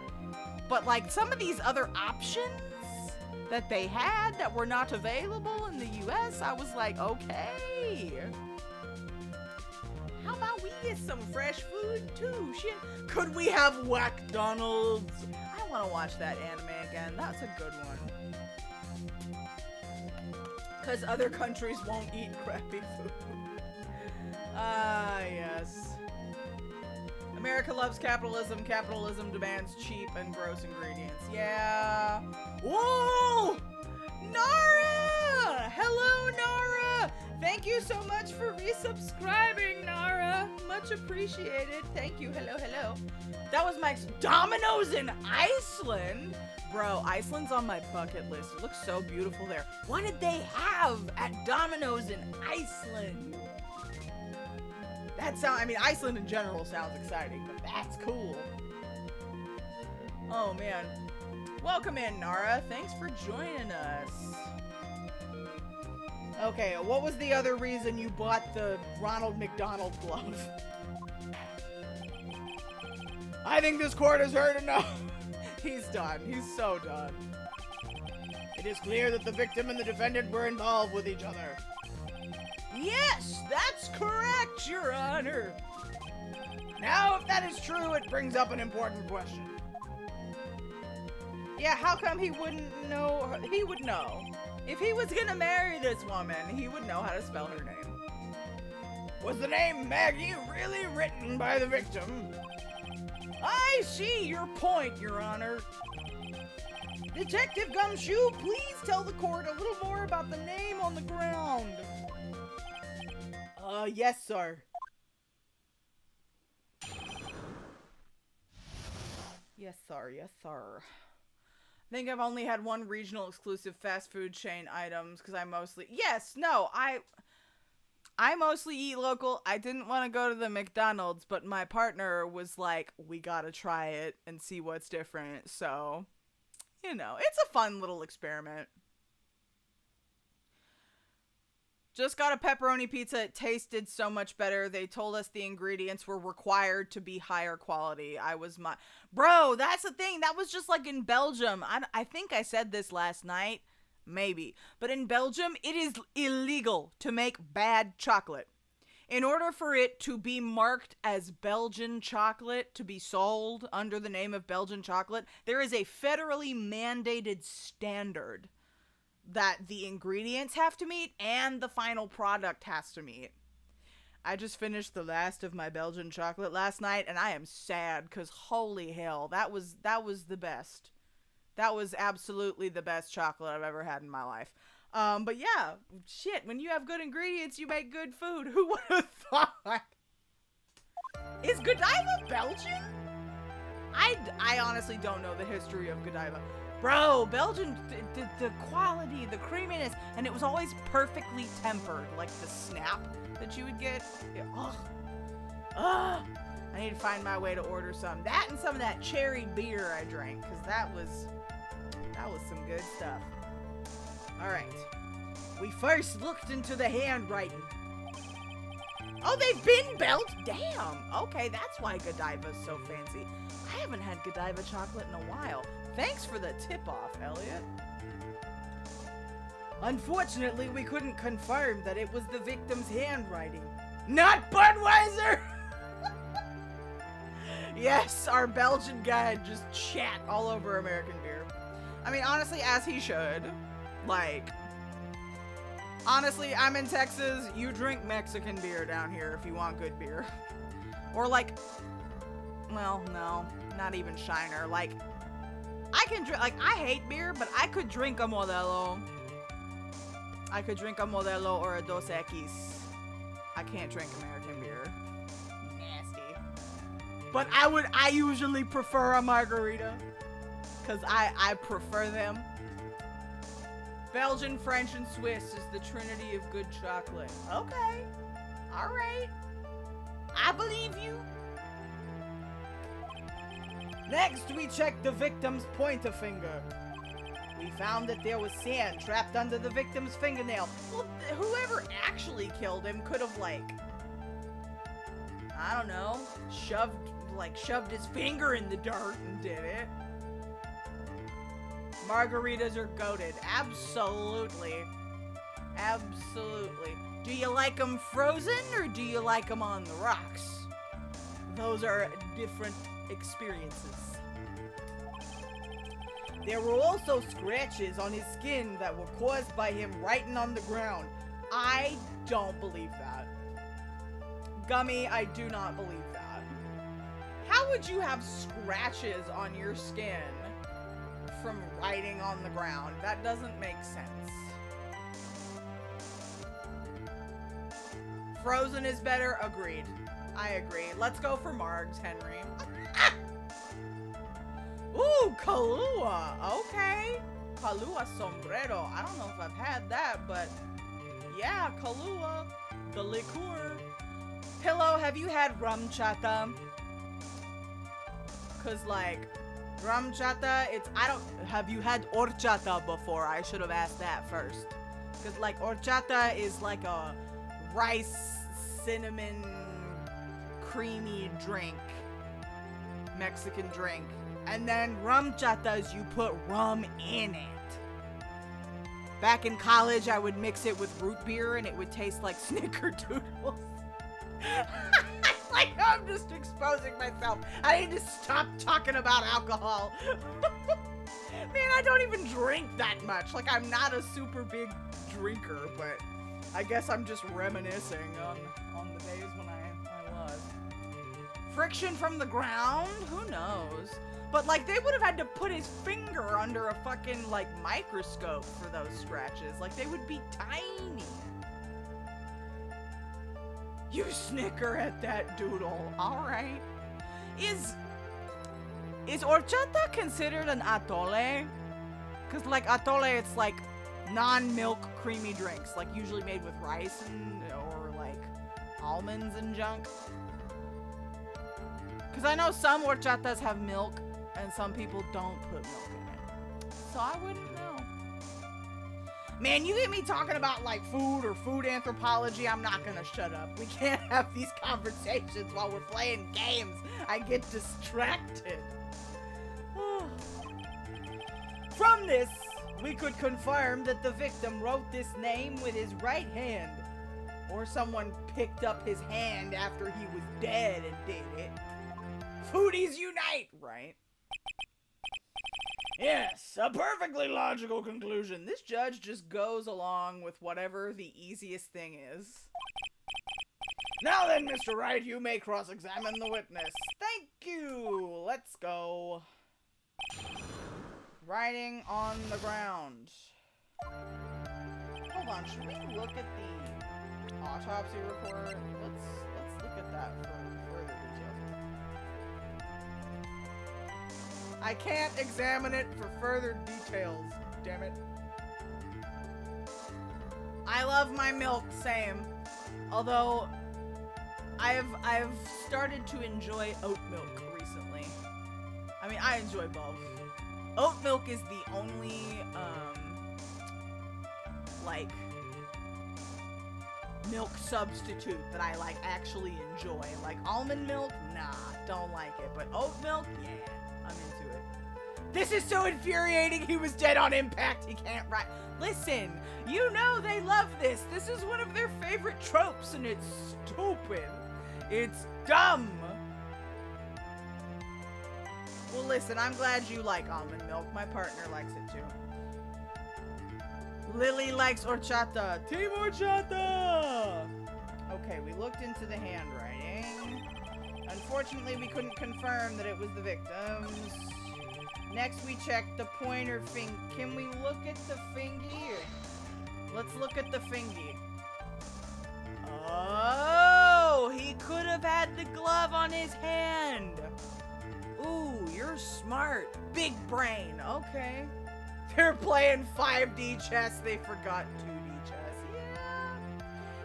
But like some of these other options that they had that were not available in the US, I was like, okay. How about we get some fresh food too? Shit. Could we have McDonald's? I want to watch that anime again. That's a good one. Because other countries won't eat crappy food. Ah, yes. America loves capitalism. Capitalism demands cheap and gross ingredients. Yeah. Whoa! Nara! Hello, Nara! Thank you so much for resubscribing, Nara. Much appreciated. Thank you. Hello, hello. That was my Domino's in Iceland. Bro, Iceland's on my bucket list. It looks so beautiful there. What did they have at Domino's in Iceland? I mean, Iceland in general sounds exciting, but that's cool. Oh, man. Welcome in, Nara. Thanks for joining us. Okay, what was the other reason you bought the Ronald McDonald glove? I think this court has heard enough. He's done. He's so done. It is clear that the victim and the defendant were involved with each other. Yes, that's correct, Your Honor. Now, if that is true, it brings up an important question. Yeah, how come he wouldn't know? He would know. If he was gonna marry this woman, he would know how to spell her name. Was the name Maggie really written by the victim? I see your point, Your Honor. Detective Gumshoe, please tell the court a little more about the name on the ground. Yes, sir. Yes, sir. Yes, sir. I think I've only had one regional exclusive fast food chain items because I mostly... Yes, no, I mostly eat local. I didn't want to go to the McDonald's, but my partner was like, we gotta try it and see what's different. So, you know, it's a fun little experiment. Just got a pepperoni pizza. It tasted so much better. They told us the ingredients were required to be higher quality. Bro, that's the thing. That was just like in Belgium. I think I said this last night. Maybe. But in Belgium, it is illegal to make bad chocolate. In order for it to be marked as Belgian chocolate, to be sold under the name of Belgian chocolate, there is a federally mandated standard that the ingredients have to meet and the final product has to meet. I just finished the last of my Belgian chocolate last night and I am sad because holy hell, that was the best. That was absolutely the best chocolate I've ever had in my life. But yeah, shit, when you have good ingredients, you make good food. Who would have thought? Is Godiva Belgian? I honestly don't know the history of Godiva. Bro, Belgian, the quality, the creaminess, and it was always perfectly tempered, like the snap that you would get. I need to find my way to order some. That and some of that cherry beer I drank, because that was some good stuff. All right. We first looked into the handwriting. Oh, they've been Belgian? Damn. Okay, that's why Godiva's so fancy. I haven't had Godiva chocolate in a while. Thanks for the tip-off, Elliot. Unfortunately, we couldn't confirm that it was the victim's handwriting. Not Budweiser! Yes, our Belgian guy just chat all over American beer. I mean, honestly, as he should. Like, honestly, I'm in Texas. You drink Mexican beer down here if you want good beer. Or like, well, no, not even Shiner. Like, I can drink, like, I hate beer, but I could drink a Modelo. I could drink a Modelo or a Dos Equis. I can't drink American beer. Nasty. But I usually prefer a margarita. Because I prefer them. Belgian, French, and Swiss is the trinity of good chocolate. Okay. Alright. I believe you. Next, we checked the victim's pointer finger. We found that there was sand trapped under the victim's fingernail. Well, whoever actually killed him could have, like, I don't know, shoved his finger in the dirt and did it. Margaritas are goated. Absolutely. Absolutely. Do you like them frozen or do you like them on the rocks? Those are different experiences. There were also scratches on his skin that were caused by him writing on the ground. I don't believe that. Gummy, I do not believe that. How would you have scratches on your skin from writing on the ground? That doesn't make sense. Frozen is better? Agreed. I agree. Let's go for Margs, Henry. Ooh, Kahlua. Okay. Kahlua sombrero. I don't know if I've had that, but yeah, Kahlua. The liqueur. Pillow, have you had rum chata? Cause like, Rum chata, have you had horchata before? I should have asked that first. Because, like, horchata is like a rice, cinnamon, creamy drink. Mexican drink. And then rum chata is you put rum in it. Back in college, I would mix it with root beer and it would taste like snickerdoodles. Like, I'm just exposing myself. I need to stop talking about alcohol. Man, I don't even drink that much. Like, I'm not a super big drinker, but I guess I'm just reminiscing on the days when I was. Friction from the ground? Who knows? But, like, they would have had to put his finger under a fucking, like, microscope for those scratches. Like, they would be tiny. You snicker at that doodle. Alright. Is horchata considered an atole? Because, like, atole, it's, like, non-milk creamy drinks. Like, usually made with rice or, like, almonds and junk. Because I know some horchatas have milk, and some people don't put milk in it. So I wouldn't know. Man, you get me talking about, like, food or food anthropology, I'm not gonna shut up. We can't have these conversations while we're playing games. I get distracted. From this, we could confirm that the victim wrote this name with his right hand. Or someone picked up his hand after he was dead and did it. Foodies unite, right? Yes, a perfectly logical conclusion. This judge just goes along with whatever the easiest thing is. Now then, Mr. Wright, you may cross-examine the witness. Thank you. Let's go. Writing on the ground. Hold on, should we look at the autopsy report? Let's look at that for further details. I can't examine it for further details, damn it. I love my milk, same. Although, I've started to enjoy oat milk recently. I mean, I enjoy both. Oat milk is the only, like, milk substitute that I, like, actually enjoy. Like, almond milk? Nah, don't like it. But oat milk? Yeah. I'm into it. This is so infuriating. He was dead on impact. He can't write. Listen, you know they love this. This is one of their favorite tropes, and it's stupid. It's dumb. Well, listen, I'm glad you like almond milk. My partner likes it too. Lily likes horchata. Team horchata! Okay, we looked into the handwriting. Unfortunately, we couldn't confirm that it was the victim's. Next, we checked the pointer finger. Can we look at the fingy? Let's look at the fingy. Oh, he could have had the glove on his hand. Ooh, you're smart. Big brain. Okay. They're playing 5D chess. They forgot 2D chess. Yeah.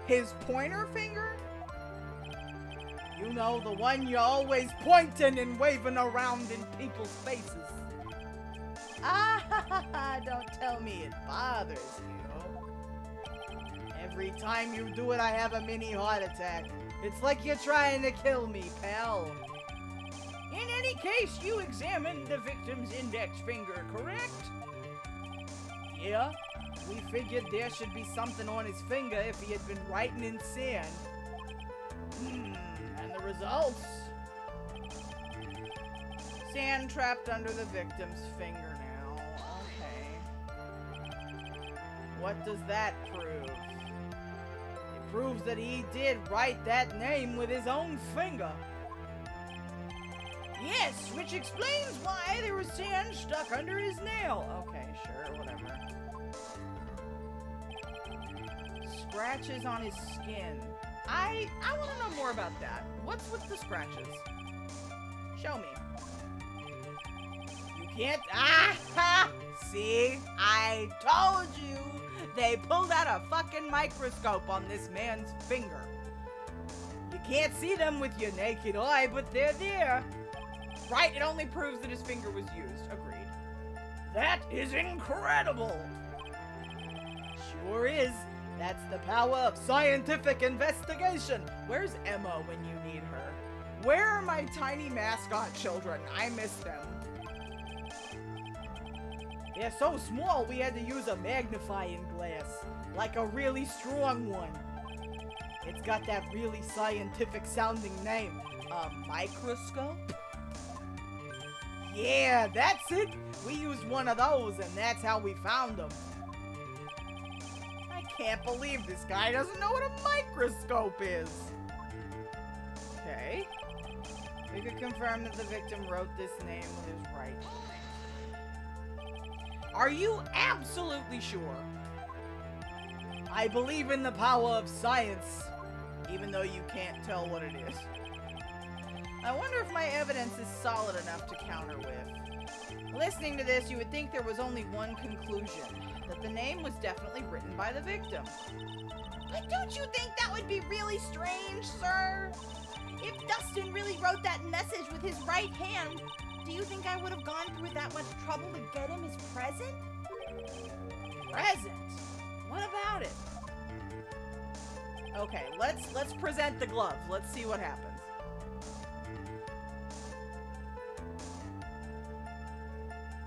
His pointer finger? You know, the one you're always pointing and waving around in people's faces. Ah, don't tell me it bothers you. Every time you do it, I have a mini heart attack. It's like you're trying to kill me, pal. In any case, you examined the victim's index finger, correct? Yeah, we figured there should be something on his finger if he had been writing in sand. And the results? Sand trapped under the victim's fingernail. Okay. What does that prove? It proves that he did write that name with his own finger. Yes, which explains why there was sand stuck under his nail. Okay, sure, whatever. Scratches on his skin. I want to know more about that. What's with the scratches? Show me. You can't. Ah! See? I told you. They pulled out a fucking microscope on this man's finger. You can't see them with your naked eye, but they're there. right. It only proves that his finger was used. Agreed. That is incredible. Sure is. That's the power of scientific investigation. Where's Emma when you need her? Where are my tiny mascot children? I miss them. They're so small we had to use a magnifying glass. Like a really strong one. It's got that really scientific sounding name. A microscope? Yeah, that's it. We used one of those and that's how we found them. I can't believe this guy doesn't know what a microscope is. Okay. We could confirm that the victim wrote this name with his right hand. Are you absolutely sure? I believe in the power of science. Even though you can't tell what it is. I wonder if my evidence is solid enough to counter with. Listening to this, you would think there was only one conclusion. That the name was definitely written by the victim. But don't you think that would be really strange, sir? If Dustin really wrote that message with his right hand, do you think I would have gone through that much trouble to get him his present? Present? What about it? Okay, let's present the glove. Let's see what happens.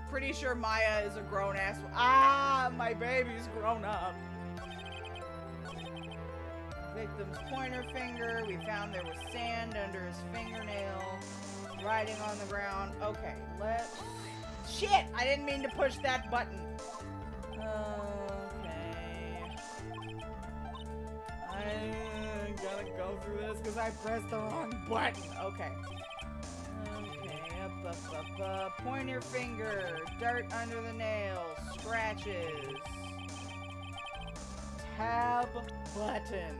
Pretty sure Maya is a grown-ass. Ah, my baby's grown up. Victim's pointer finger. We found there was sand under his fingernail. Writing on the ground. Okay, let's... Shit! I didn't mean to push that button. Okay. I gotta go through this because I pressed the wrong button. Okay. Up. Pointer finger. Dirt under the nail. Scratches. Tab button.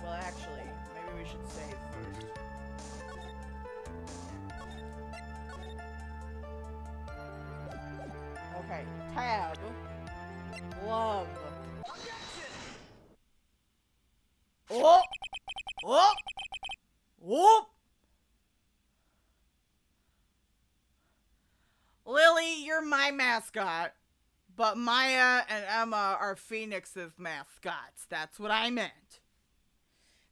Well, actually, maybe we should save first. Okay, tab. Glove. Oh! Oh! Whoop! Lily, you're my mascot. But Maya and Emma are Phoneix's mascots. That's what I meant.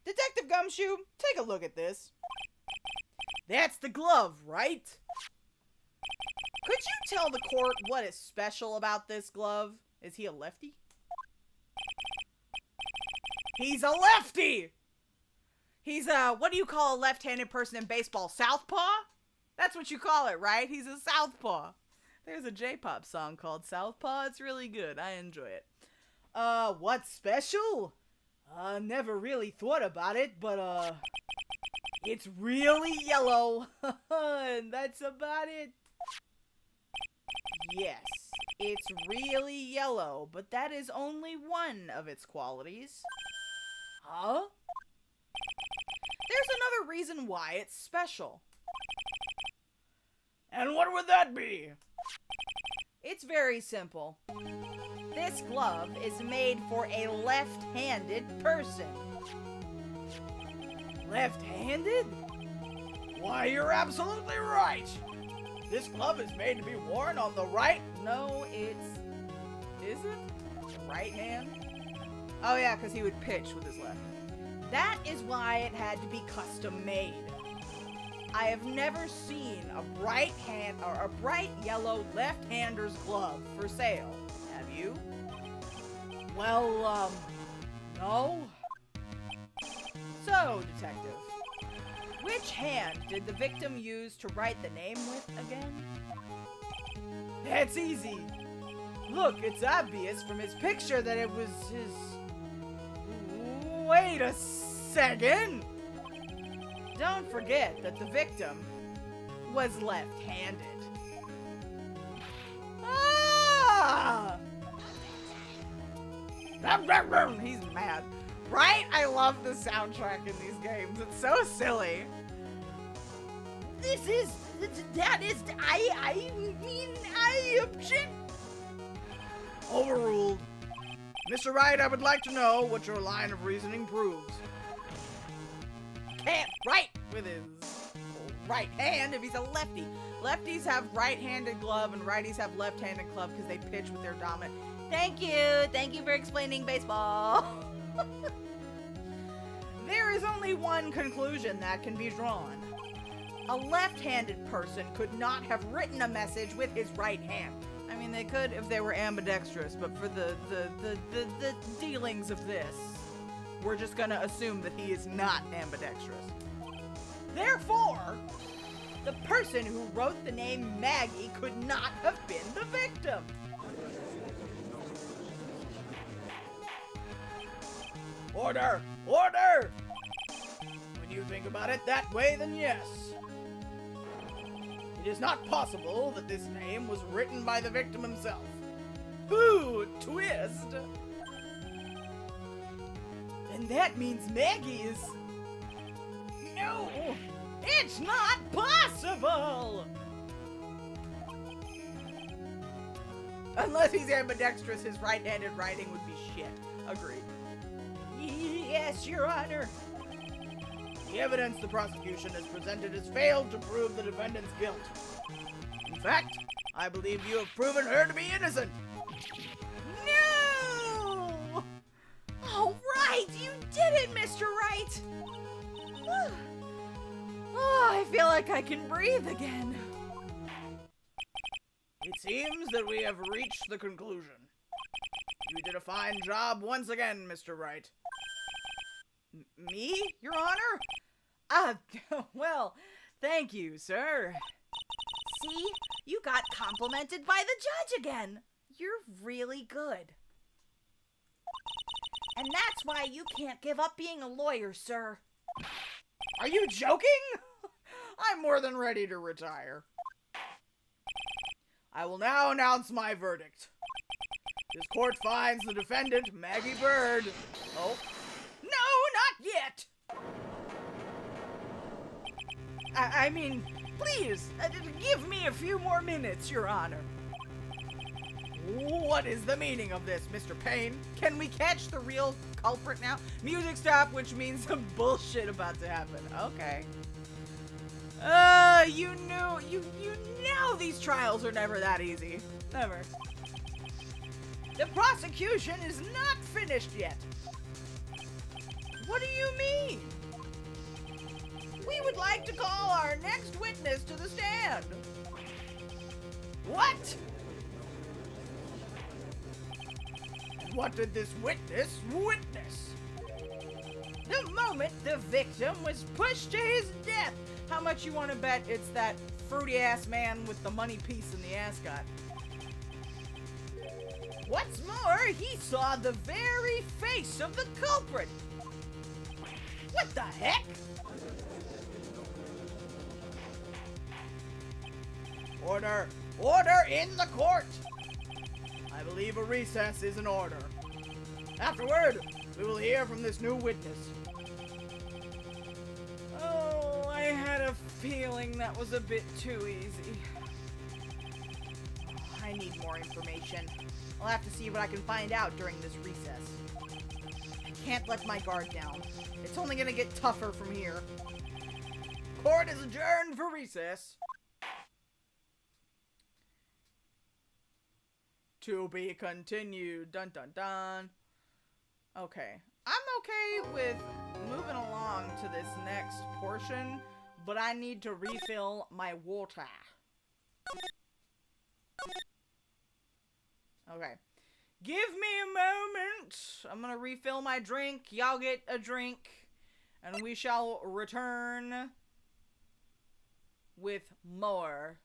Detective Gumshoe, take a look at this. That's the glove, right? Could you tell the court what is special about this glove? Is he a lefty? He's a lefty! He's a, what do you call a left-handed person in baseball? Southpaw? That's what you call it, right? He's a southpaw. There's a J-pop song called Southpaw. It's really good. I enjoy it. What's special? Never really thought about it, but, it's really yellow. And that's about it. Yes, it's really yellow, but that is only one of its qualities. Huh? There's another reason why it's special. And what would that be? It's very simple. This glove is made for a left-handed person. Left-handed? Why, you're absolutely right. This glove is made to be worn on the right... No, it's... Is it? Right hand? Oh yeah, because he would pitch with his left hand. That is why it had to be custom made. I have never seen a bright yellow left-hander's glove for sale. Have you? Well, no. So, detective, which hand did the victim use to write the name with again? That's easy. Look, it's obvious from his picture that it was his... Wait a second! Don't forget that the victim was left-handed. Ah! He's mad. Right? I love the soundtrack in these games. It's so silly. I object. Overruled. Mr. Wright, I would like to know what your line of reasoning proves. Can't write with his right hand if he's a lefty. Lefties have right-handed glove and righties have left-handed glove because they pitch with their dominant. Thank you for explaining baseball. There is only one conclusion that can be drawn. A left-handed person could not have written a message with his right hand. I mean, they could if they were ambidextrous, but for the dealings of this, we're just gonna assume that he is not ambidextrous. Therefore, the person who wrote the name Maggie could not have been the victim. Order! Order! When you think about it that way, then yes. It is not possible that this name was written by the victim himself. Ooh, twist! And that means Maggie is... No! It's not possible! Unless he's ambidextrous, his right-handed writing would be shit. Agreed. Yes, Your Honor. The evidence the prosecution has presented has failed to prove the defendant's guilt. In fact, I believe you have proven her to be innocent. No! All right, you did it, Mr. Wright. Oh, I feel like I can breathe again. It seems that we have reached the conclusion. You did a fine job once again, Mr. Wright. Me, Your Honor? Well, thank you, sir. See? You got complimented by the judge again. You're really good. And that's why you can't give up being a lawyer, sir. Are you joking? I'm more than ready to retire. I will now announce my verdict. This court finds the defendant, Maggie Bird. Oh. No, not yet! I mean, please, give me a few more minutes, Your Honor. What is the meaning of this, Mr. Payne? Can we catch the real culprit now? Music stop, which means some bullshit about to happen. Okay. You know these trials are never that easy. Never. The prosecution is not finished yet. What do you mean? We would like to call our next witness to the stand. What? What did this witness witness? The moment the victim was pushed to his death. How much you want to bet it's that fruity-ass man with the money piece in the ascot? What's more, he saw the very face of the culprit. What the heck? Order! Order in the court! I believe a recess is in order. Afterward, we will hear from this new witness. Oh, I had a feeling that was a bit too easy. I need more information. I'll have to see what I can find out during this recess. I can't let my guard down. It's only gonna get tougher from here. Court is adjourned for recess. To be continued. Dun dun dun. Okay. I'm okay with moving along to this next portion, but I need to refill my water. Okay. Give me a moment. I'm gonna refill my drink. Y'all get a drink. And we shall return with more.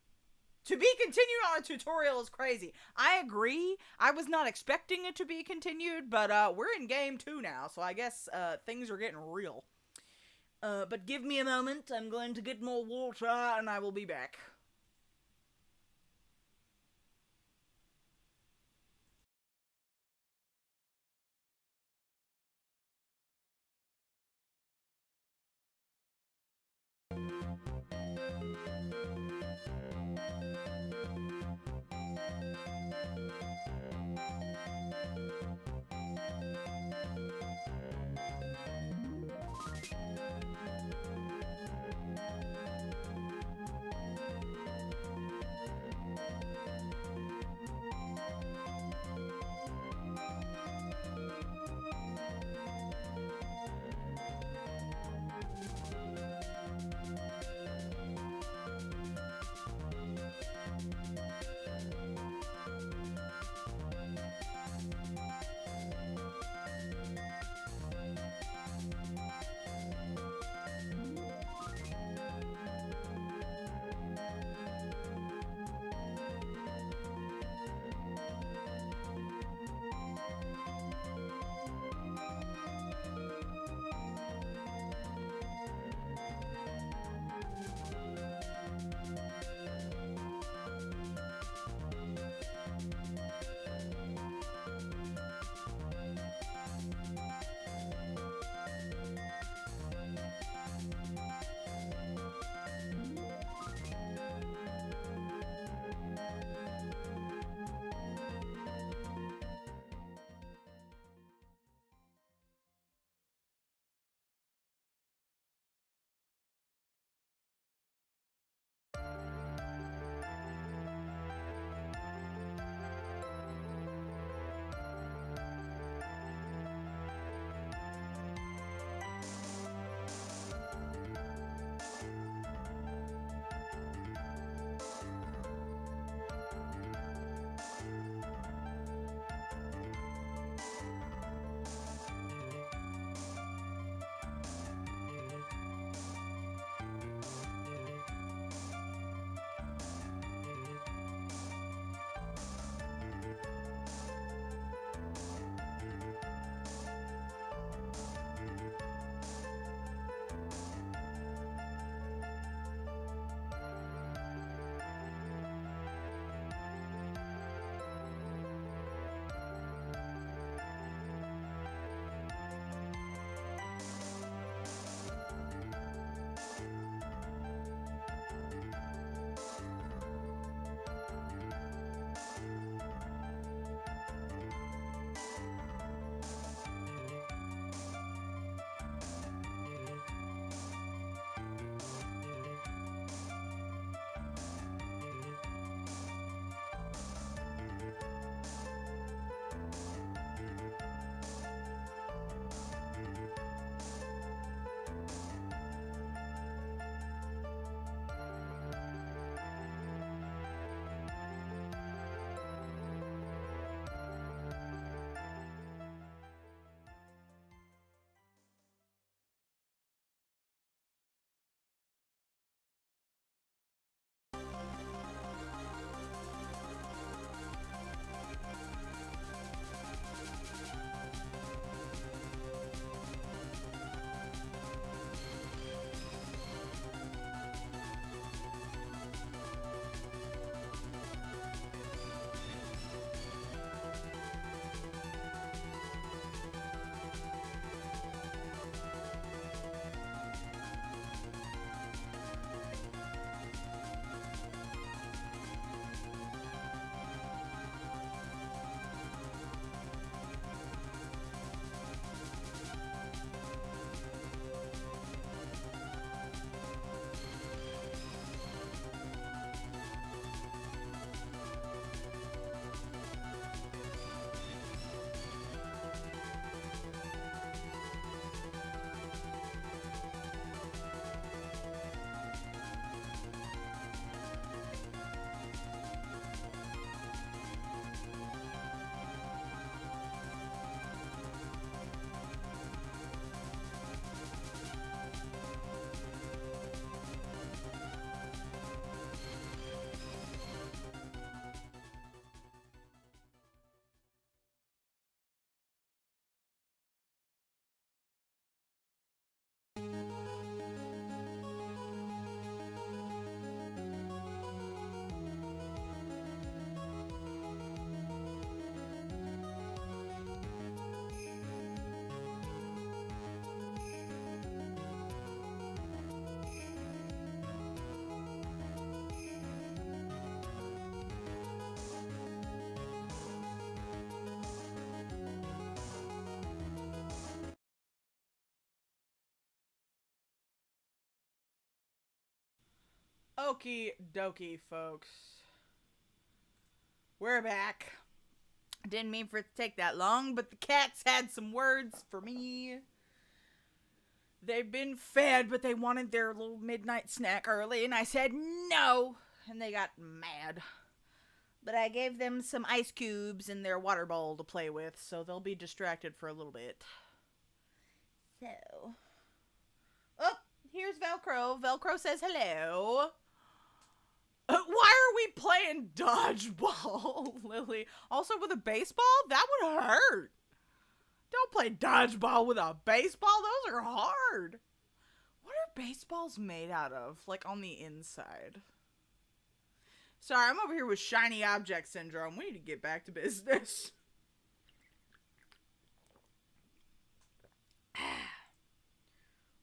To be continued on a tutorial is crazy. I agree. I was not expecting it to be continued, but we're in game 2 now, so I guess things are getting real. But give me a moment. I'm going to get more water, and I will be back. Okie dokie, folks. We're back. Didn't mean for it to take that long, but the cats had some words for me. They've been fed, but they wanted their little midnight snack early, and I said no, and they got mad. But I gave them some ice cubes in their water bowl to play with, so they'll be distracted for a little bit. So. Oh, here's Velcro. Velcro says hello. Why are we playing dodgeball, Lily? Also with a baseball? That would hurt. Don't play dodgeball with a baseball. Those are hard. What are baseballs made out of? Like on the inside. Sorry, I'm over here with shiny object syndrome. We need to get back to business.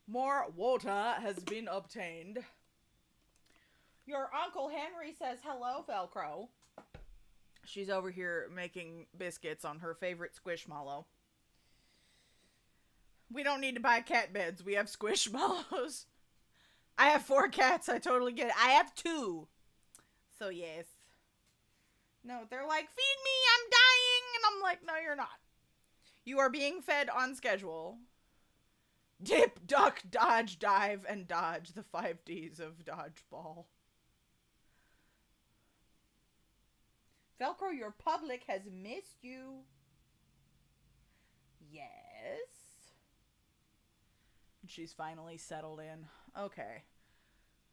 More water has been obtained. Your Uncle Henry says hello, Velcro. She's over here making biscuits on her favorite squishmallow. We don't need to buy cat beds. We have squishmallows. I have 4 cats. I totally get it. I have 2. So, yes. No, they're like, feed me, I'm dying. And I'm like, no, you're not. You are being fed on schedule. Dip, duck, dodge, dive, and dodge. The 5 Ds of dodgeball. Velcro, your public has missed you. Yes. She's finally settled in. Okay.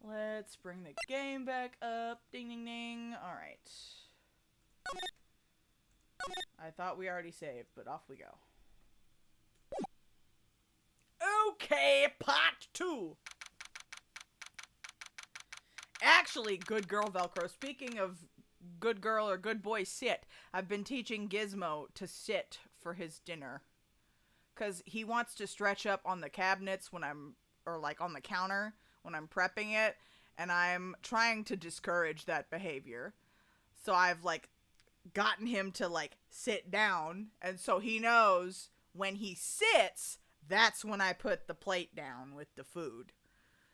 Let's bring the game back up. Ding, ding, ding. Alright. I thought we already saved, but off we go. Okay, part 2. Actually, good girl Velcro. Speaking of good girl or good boy sit, I've been teaching Gizmo to sit for his dinner. Because he wants to stretch up on the cabinets when I'm, or like on the counter when I'm prepping it. And I'm trying to discourage that behavior. So I've like gotten him to like sit down. And so he knows when he sits, that's when I put the plate down with the food.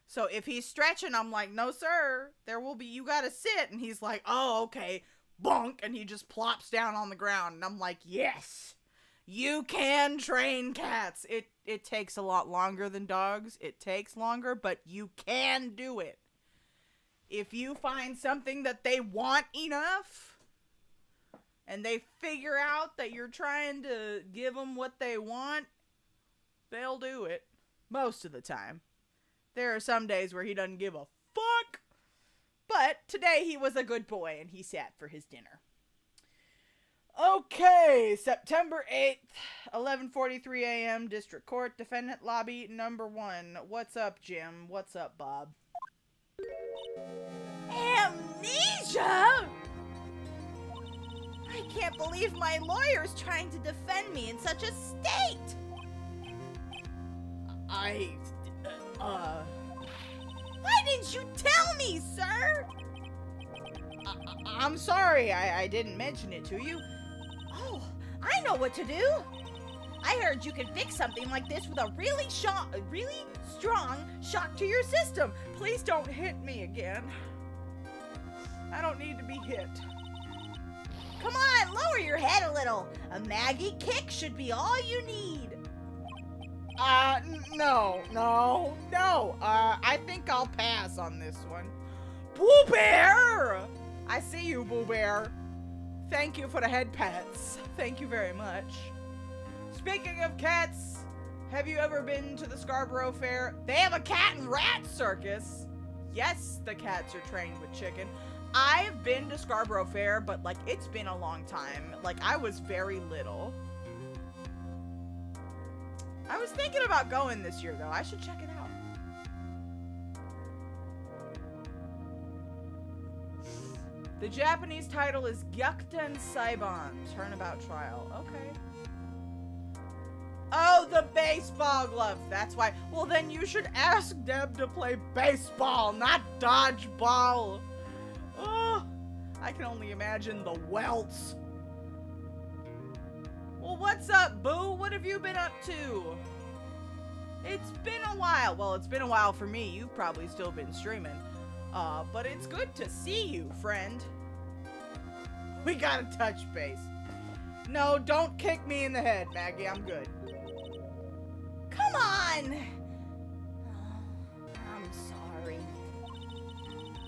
So if he's stretching, I'm like, no, sir, there will be, you gotta sit. And he's like, oh, okay, bonk. And he just plops down on the ground. And I'm like, yes, you can train cats. It takes a lot longer than dogs. It takes longer, but you can do it. If you find something that they want enough, and they figure out that you're trying to give them what they want, they'll do it. Most of the time. There are some days where he doesn't give a fuck. But today he was a good boy and he sat for his dinner. Okay, September 8th, 11:43 a.m. District Court, Defendant Lobby number 1. What's up, Jim? What's up, Bob? Amnesia? I can't believe my lawyer's trying to defend me in such a state. Why didn't you tell me, sir? I'm sorry, I didn't mention it to you. Oh, I know what to do. I heard you could fix something like this with a really strong shock to your system. Please don't hit me again. I don't need to be hit. Come on, lower your head a little. A Maggie kick should be all you need. No. I think I'll pass on this one. Boo Bear! I see you, Boo Bear. Thank you for the head pats. Thank you very much. Speaking of cats, have you ever been to the Scarborough Fair? They have a cat and rat circus. Yes, the cats are trained with chicken. I've been to Scarborough Fair, but like it's been a long time. Like I was very little. I was thinking about going this year, though. I should check it out. The Japanese title is Gyakuten Saiban, Turnabout Trial. Okay. Oh, the baseball glove. That's why. Well, then you should ask Deb to play baseball, not dodgeball. Oh, I can only imagine the welts. Well, what's up, Boo? What have you been up to? It's been a while. Well, it's been a while for me. You've probably still been streaming. But it's good to see you, friend. We gotta touch base. No, don't kick me in the head, Maggie. I'm good. Come on! Oh, I'm sorry.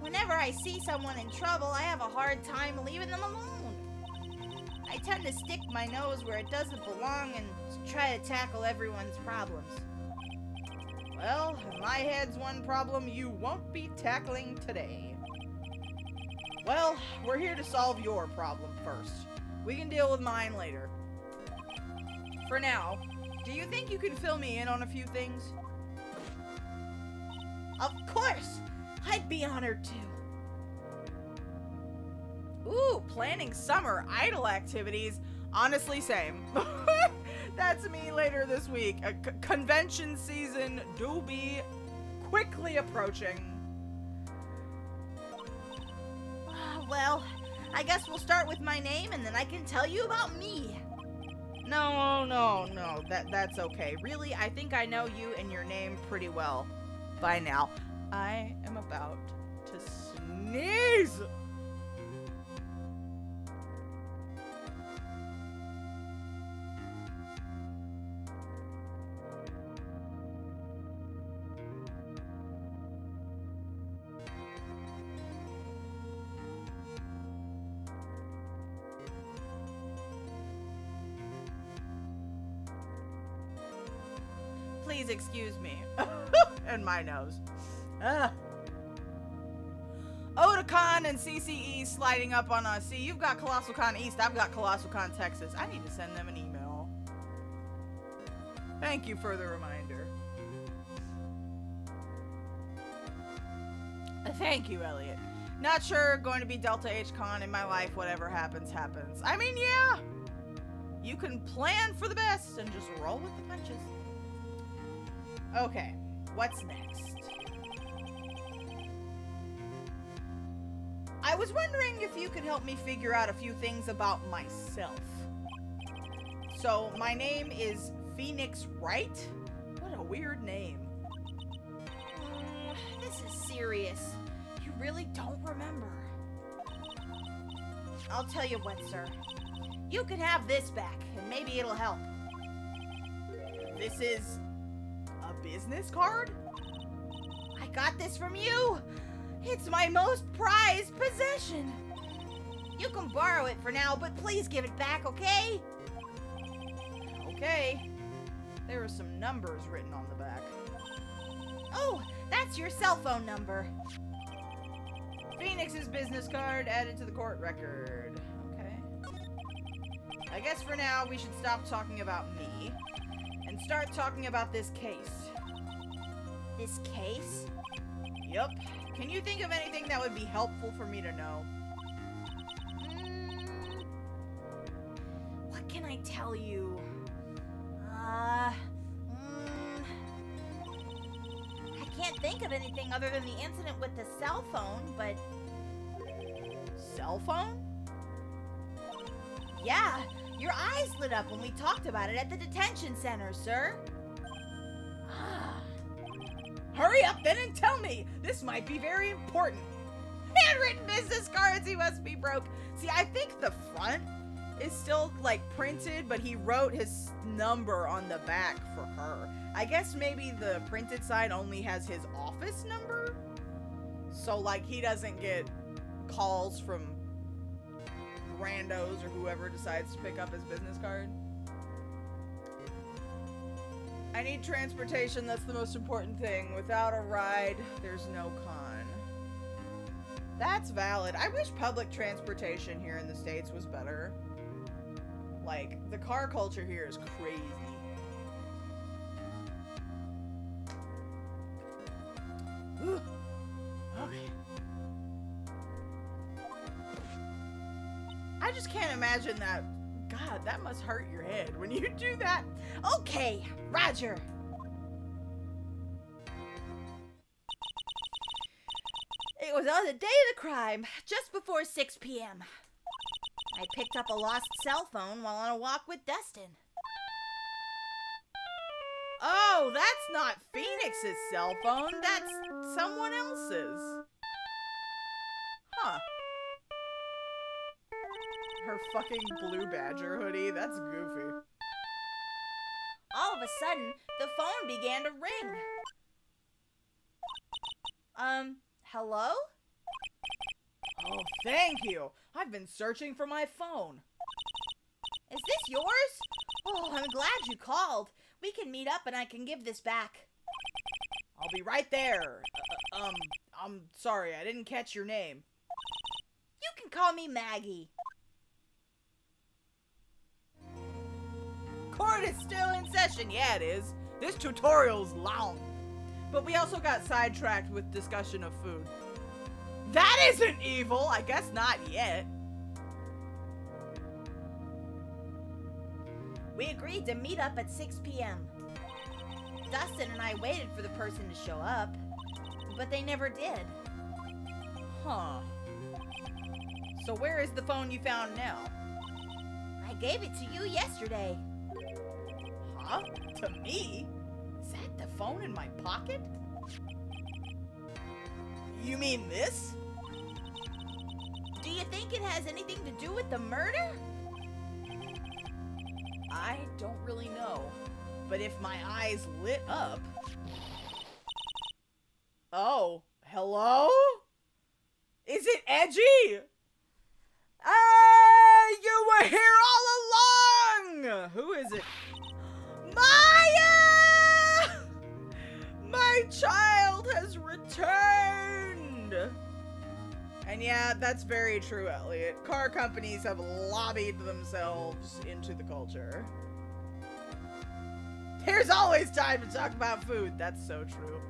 Whenever I see someone in trouble, I have a hard time leaving them alone. I tend to stick my nose where it doesn't belong and try to tackle everyone's problems. Well, my head's one problem you won't be tackling today. Well, we're here to solve your problem first. We can deal with mine later. For now, do you think you can fill me in on a few things? Of course! I'd be honored to. Ooh, planning summer idle activities. Honestly, same. That's me later this week. Convention season do be quickly approaching. Well, I guess we'll start with my name and then I can tell you about me. No. That's okay. Really, I think I know you and your name pretty well by now. I am about to sneeze. Please excuse me. And my nose. Otakon and CCE sliding up on us. See, you've got Colossal Con East, I've got Colossal Con Texas. I need to send them an email. Thank you for the reminder. Thank you, Elliot. Not sure, going to be Delta H Con in my life, whatever happens, happens. I mean, yeah. You can plan for the best and just roll with the punches. Okay, what's next? I was wondering if you could help me figure out a few things about myself. So, my name is Phoneix Wright? What a weird name. This is serious. You really don't remember. I'll tell you what, sir. You can have this back, and maybe it'll help. This is a business card? I got this from you. It's my most prized possession. You can borrow it for now, but please give it back, okay? Okay. There are some numbers written on the back. Oh, that's your cell phone number. Phoneix's business card added to the court record. Okay. I guess for now we should stop talking about me and start talking about this case. This case? Yup. Can you think of anything that would be helpful for me to know? What can I tell you? I can't think of anything other than the incident with the cell phone, but... Cell phone? Yeah, your eyes lit up when we talked about it at the detention center, sir. Hurry up then and tell me! This might be very important. Handwritten business cards, he must be broke. See, I think the front is still, like, printed, but he wrote his number on the back for her. I guess maybe the printed side only has his office number? So, like, he doesn't get calls from randos or whoever decides to pick up his business card. I need transportation, that's the most important thing. Without a ride, there's no con. That's valid. I wish public transportation here in the States was better. Like, the car culture here is crazy. Okay. I just can't imagine that. God, that must hurt your head when you do that. Okay, Roger. It was on the day of the crime, just before 6 p.m. I picked up a lost cell phone while on a walk with Dustin. Oh, that's not Phoneix's cell phone. That's someone else's. Her fucking blue badger hoodie. That's goofy. All of a sudden, the phone began to ring. Hello? Oh, thank you. I've been searching for my phone. Is this yours? Oh, I'm glad you called. We can meet up and I can give this back. I'll be right there. I'm sorry, I didn't catch your name. You can call me Maggie. Court is still in session. Yeah, it is. This tutorial's long. But we also got sidetracked with discussion of food. That isn't evil. I guess not yet. We agreed to meet up at 6 p.m. Dustin and I waited for the person to show up, but they never did. Huh. So where is the phone you found now? I gave it to you yesterday. Huh? To me? Is that the phone in my pocket? You mean this? Do you think it has anything to do with the murder? I don't really know. But if my eyes lit up... Oh, hello? Is it edgy? You were here all along! Who is it? Maya! My child has returned! And yeah, that's very true, Elliot. Car companies have lobbied themselves into the culture. There's always time to talk about food. That's so true.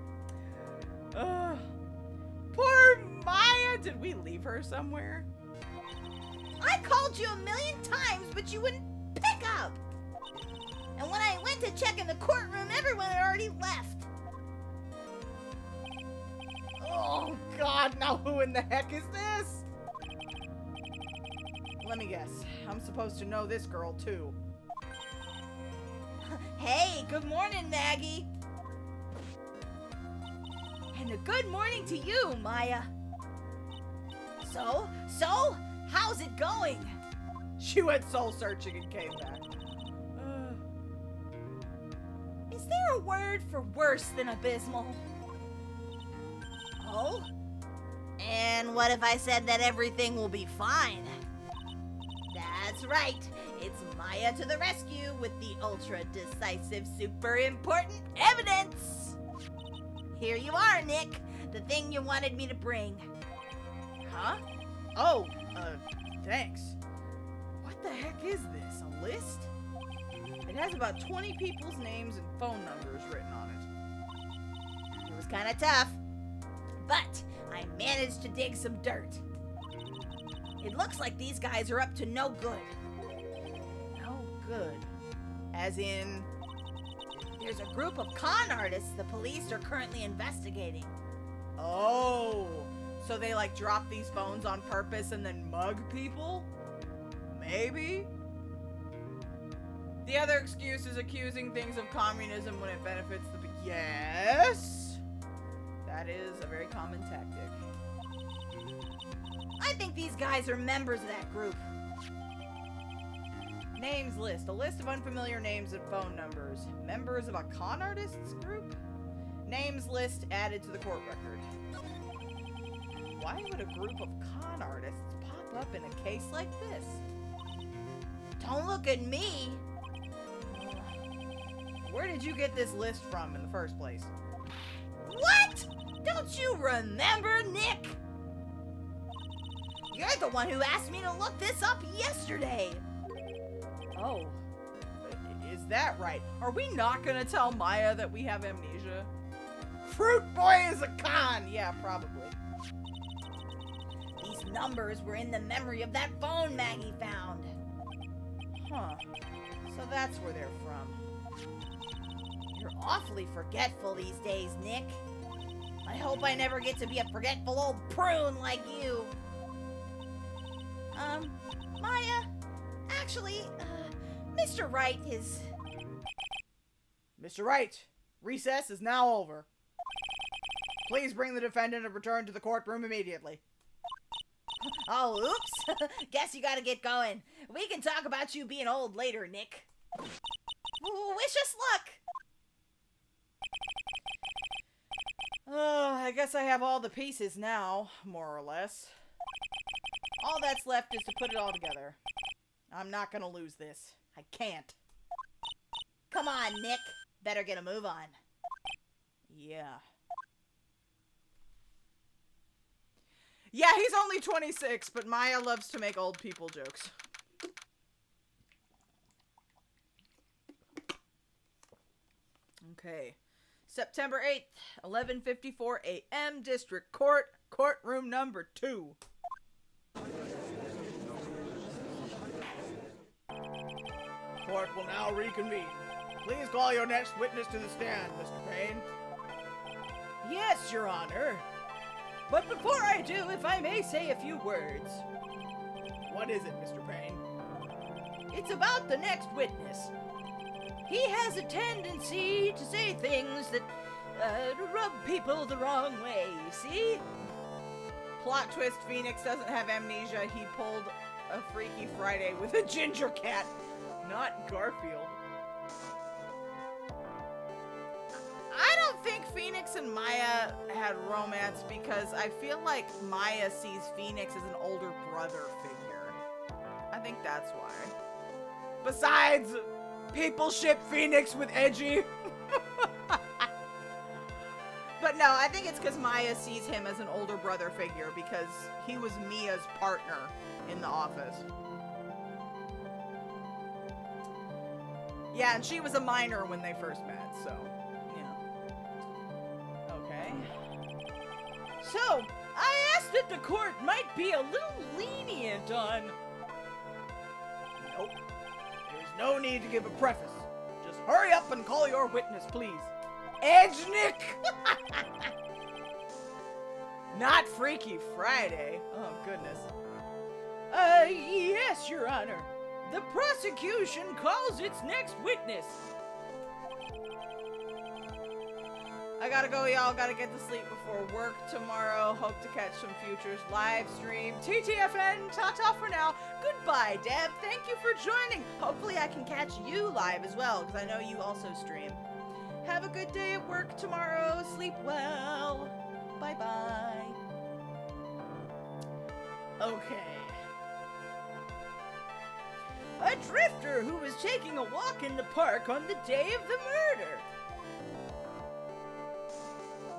Poor Maya. Did we leave her somewhere? I called you a million times, but you wouldn't pick up. And when I went to check in the courtroom, everyone had already left. Oh, God. Now who in the heck is this? Let me guess. I'm supposed to know this girl, too. Hey, good morning, Maggie. And a good morning to you, Maya. So, how's it going? She went soul searching and came back. Is there a word for worse than abysmal? Oh? And what if I said that everything will be fine? That's right. It's Maya to the rescue with the ultra-decisive, super-important evidence! Here you are, Nick. The thing you wanted me to bring. Huh? Oh, thanks. What the heck is this? A list? It has about 20 people's names and phone numbers written on it. It was kind of tough, but I managed to dig some dirt. It looks like these guys are up to no good. No good. As in... There's a group of con artists the police are currently investigating. Oh, so they like drop these phones on purpose and then mug people? Maybe? The other excuse is accusing things of communism when it benefits the... Yes! That is a very common tactic. I think these guys are members of that group. Names list. A list of unfamiliar names and phone numbers. Members of a con artists group? Names list added to the court record. Why would a group of con artists pop up in a case like this? Don't look at me. Where did you get this list from in the first place? What? Don't you remember, Nick? You're the one who asked me to look this up yesterday. Oh, is that right? Are we not gonna tell Maya that we have amnesia? Fruit Boy is a con! Yeah, probably. These numbers were in the memory of that phone Maggie found. Huh. So that's where they're from. You're awfully forgetful these days, Nick. I hope I never get to be a forgetful old prune like you. Maya, actually, Mr. Wright is... Mr. Wright, recess is now over. Please bring the defendant and return to the courtroom immediately. Oh, oops. Guess you gotta get going. We can talk about you being old later, Nick. Wish us luck. Oh, I guess I have all the pieces now, more or less. All that's left is to put it all together. I'm not gonna lose this. I can't. Come on, Nick. Better get a move on. Yeah. Yeah, he's only 26, but Maya loves to make old people jokes. Okay. September 8th, 11:54 a.m. District Court, courtroom number 2. Court will now reconvene. Please call your next witness to the stand, Mr. Payne. Yes, Your Honor. But before I do, if I may say a few words. What is it, Mr. Payne? It's about the next witness. He has a tendency to say things that rub people the wrong way, you see? Plot twist, Phoneix doesn't have amnesia. He pulled a Freaky Friday with a ginger cat, not Garfield. I don't think Phoneix and Maya had romance because I feel like Maya sees Phoneix as an older brother figure. I think that's why. Besides, people ship Phoneix with Edgy. But no, I think it's because Maya sees him as an older brother figure because he was Mia's partner in the office. Yeah, and she was a minor when they first met, so, yeah. Okay. So, I asked that the court might be a little lenient on... Nope. There's no need to give a preface. Just hurry up and call your witness, please. Edgenick! Not Freaky Friday. Oh, goodness. Yes, Your Honor. The prosecution calls its next witness. I gotta go, y'all. Gotta get to sleep before work tomorrow. Hope to catch some futures live stream. TTFN, ta-ta for now. Goodbye, Deb. Thank you for joining. Hopefully I can catch you live as well, because I know you also stream. Have a good day at work tomorrow. Sleep well. Bye-bye. Okay. A drifter who was taking a walk in the park on the day of the murder.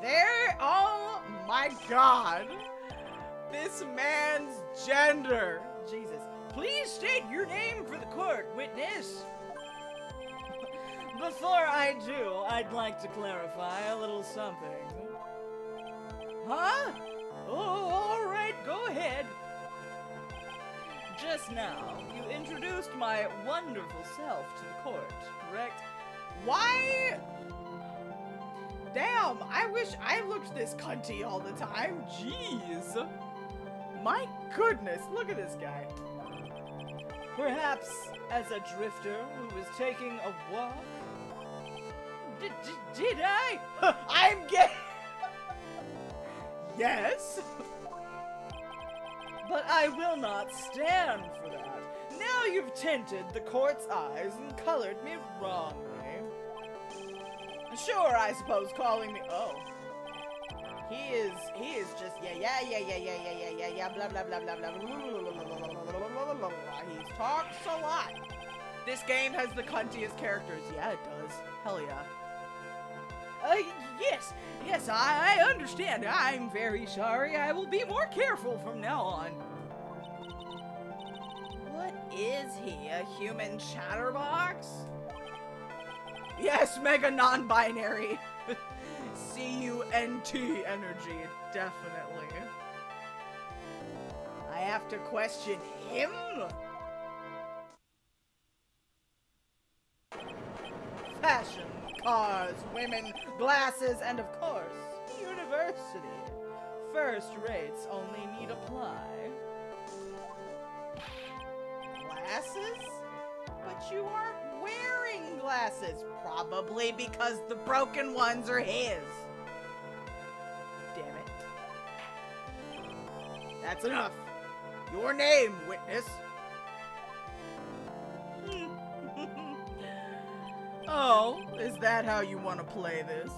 There, oh my god. This man's gender. Jesus. Please state your name for the court, witness. Before I do, I'd like to clarify a little something. Huh? Oh, all right, go ahead. Just now, you introduced my wonderful self to the court, correct? Why? Damn, I wish I looked this cunty all the time. Jeez. My goodness, look at this guy. Perhaps as a drifter who was taking a walk? Did I? I'm gay. Yes. But I will not stand for that. Now you've tinted the court's eyes and colored me wrongly. Sure, I suppose calling me. Oh. He is just yeah, blah blah blah blah blah. He talks a lot. This game has the cuntiest characters. Yeah, it does. Hell yeah. Yes, I understand. I'm very sorry. I will be more careful from now on. What is he? A human chatterbox? Yes, mega non-binary. CUNT energy, definitely. I have to question him? Fashion, cars, women, glasses, and of course, university. First rates only need apply. Glasses? But you aren't wearing glasses. Probably because the broken ones are his. Damn it. That's enough. Your name, witness. Oh, is that how you want to play this?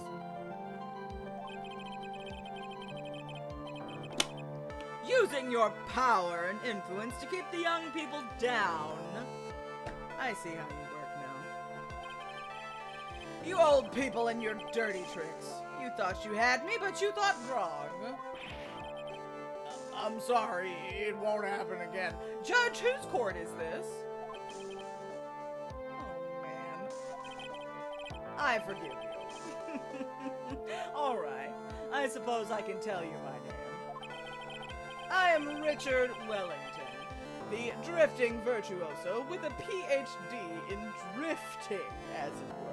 Using your power and influence to keep the young people down. I see how you work now. You old people and your dirty tricks. You thought you had me, but you thought wrong. I'm sorry, it won't happen again. Judge, whose court is this? Oh, man. I forgive you. Alright, I suppose I can tell you my name. I am Richard Wellington, the drifting virtuoso with a PhD in drifting, as it were.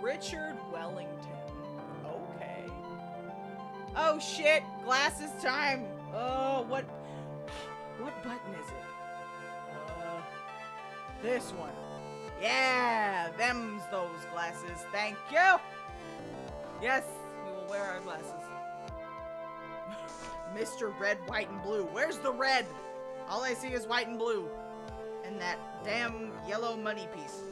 Richard Wellington. Okay. Oh shit, glasses time. Oh, what button is it? This one. Yeah, them's those glasses. Thank you. Yes, we will wear our glasses. Mr. Red, White, and Blue. Where's the red? All I see is white and blue. And that damn yellow money piece.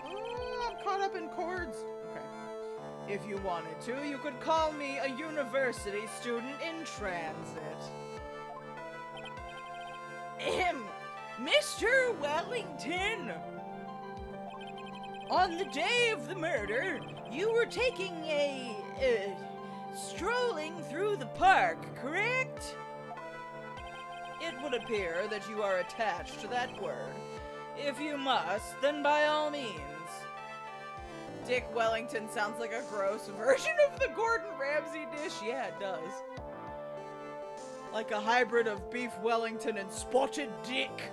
Oh, I'm caught up in chords. Okay. If you wanted to, you could call me a university student in transit. Mr. Wellington! On the day of the murder, you were taking strolling through the park, correct? It would appear that you are attached to that word. If you must, then by all means. Dick Wellington sounds like a gross version of the Gordon Ramsay dish. Yeah, it does. Like a hybrid of beef Wellington and spotted dick.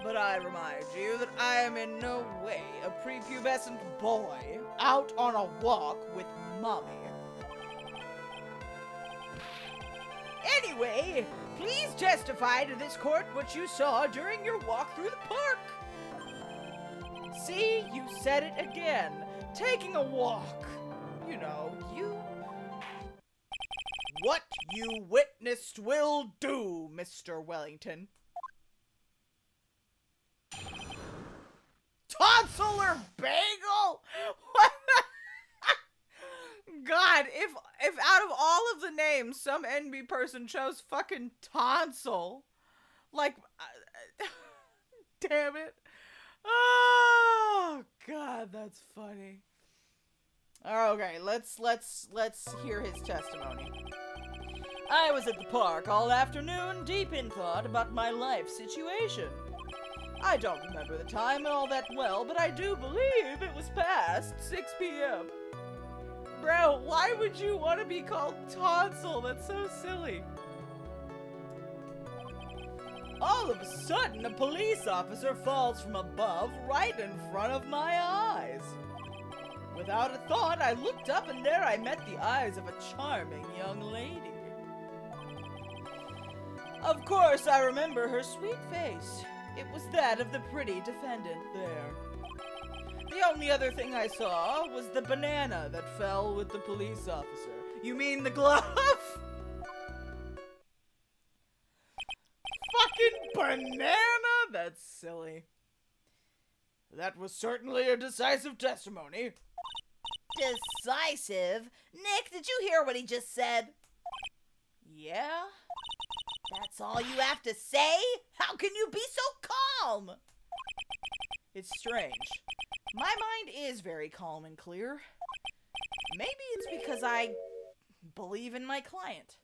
But I remind you that I am in no way a prepubescent boy out on a walk with mommy. Anyway, please testify to this court what you saw during your walk through the park. See, you said it again. Taking a walk. You know, what you witnessed will do, Mr. Wellington. Tonsillar bagel? What the... God, if out of all of the names some NB person chose fucking tonsil, like, damn it. Oh, God, that's funny. Okay, let's hear his testimony. I was at the park all afternoon, deep in thought about my life situation. I don't remember the time all that well, but I do believe it was past 6 p.m. Bro, why would you want to be called tonsil? That's so silly. All of a sudden, a police officer falls from above right in front of my eyes. Without a thought, I looked up and there I met the eyes of a charming young lady. Of course, I remember her sweet face. It was that of the pretty defendant there. The only other thing I saw was the banana that fell with the police officer. You mean the glove? Fucking banana? That's silly. That was certainly a decisive testimony. Decisive? Nick, did you hear what he just said? Yeah? That's all you have to say? How can you be so calm? It's strange. My mind is very calm and clear. Maybe it's because I believe in my client.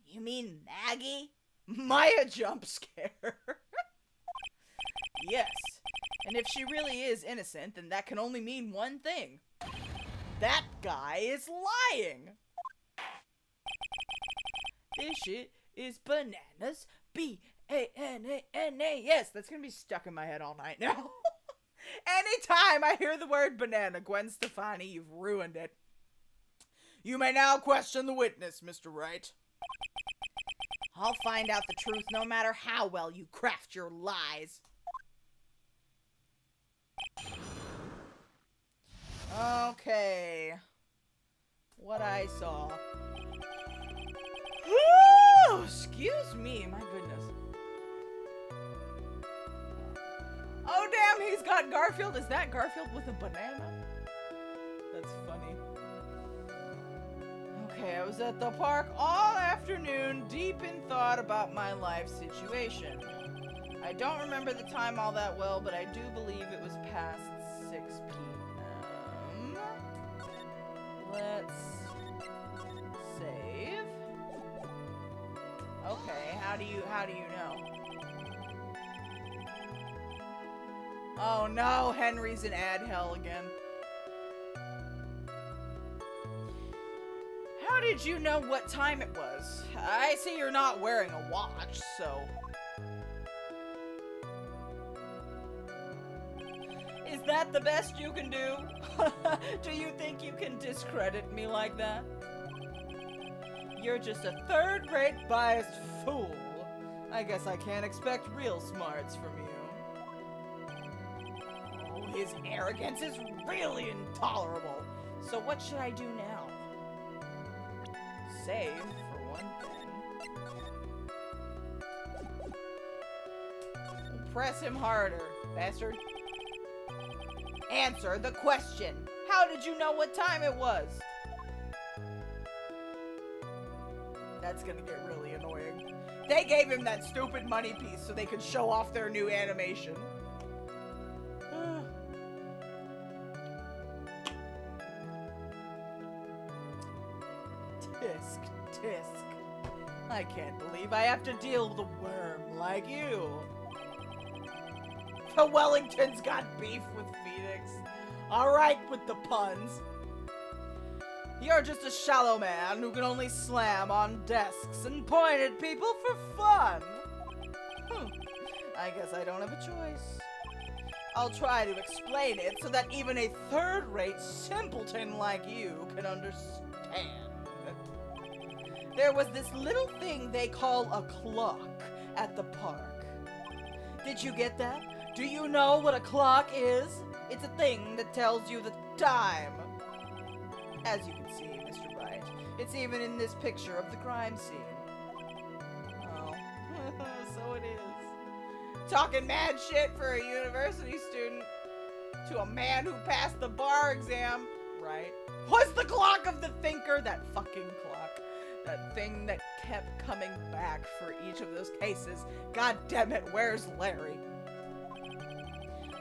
You mean Maggie? Maya jump scare. Yes. And if she really is innocent, then that can only mean one thing. That guy is lying. This shit is bananas. B-A-N-A-N-A. Yes, that's gonna be stuck in my head all night now. Anytime I hear the word banana, Gwen Stefani, you've ruined it. You may now question the witness, Mr. Wright. I'll find out the truth no matter how well you craft your lies. saw. Excuse me, my goodness. Oh damn, he's got Garfield. Is that Garfield with a banana? That's funny. Okay, I was at the park all afternoon, deep in thought about my life situation. I don't remember the time all that well, but I do believe it was past 6 p.m. Let's save. Okay, how do you know? Oh no, Henry's in ad hell again. How did you know what time it was? I see you're not wearing a watch, so... Is that the best you can do? Do you think you can discredit me like that? You're just a third-rate biased fool. I guess I can't expect real smarts from you. Oh, his arrogance is really intolerable. So what should I do now? Save, for one thing. Press him harder, bastard. Answer the question. How did you know what time it was? That's gonna get really annoying. They gave him that stupid money piece so they could show off their new animation. Tisk, tisk. I can't believe I have to deal with a worm like you. The Wellington's got beef with Phoneix. Alright with the puns. You're just a shallow man who can only slam on desks and point at people for fun. I guess I don't have a choice. I'll try to explain it so that even a third-rate simpleton like you can understand. There was this little thing they call a clock at the park. Did you get that? Do you know what a clock is? It's a thing that tells you the time. As you can see, Mr. Wright, it's even in this picture of the crime scene. Oh, so it is. Talking mad shit for a university student to a man who passed the bar exam, right? Was the clock of the thinker that fucking clock? That thing that kept coming back for each of those cases. God damn it, where's Larry?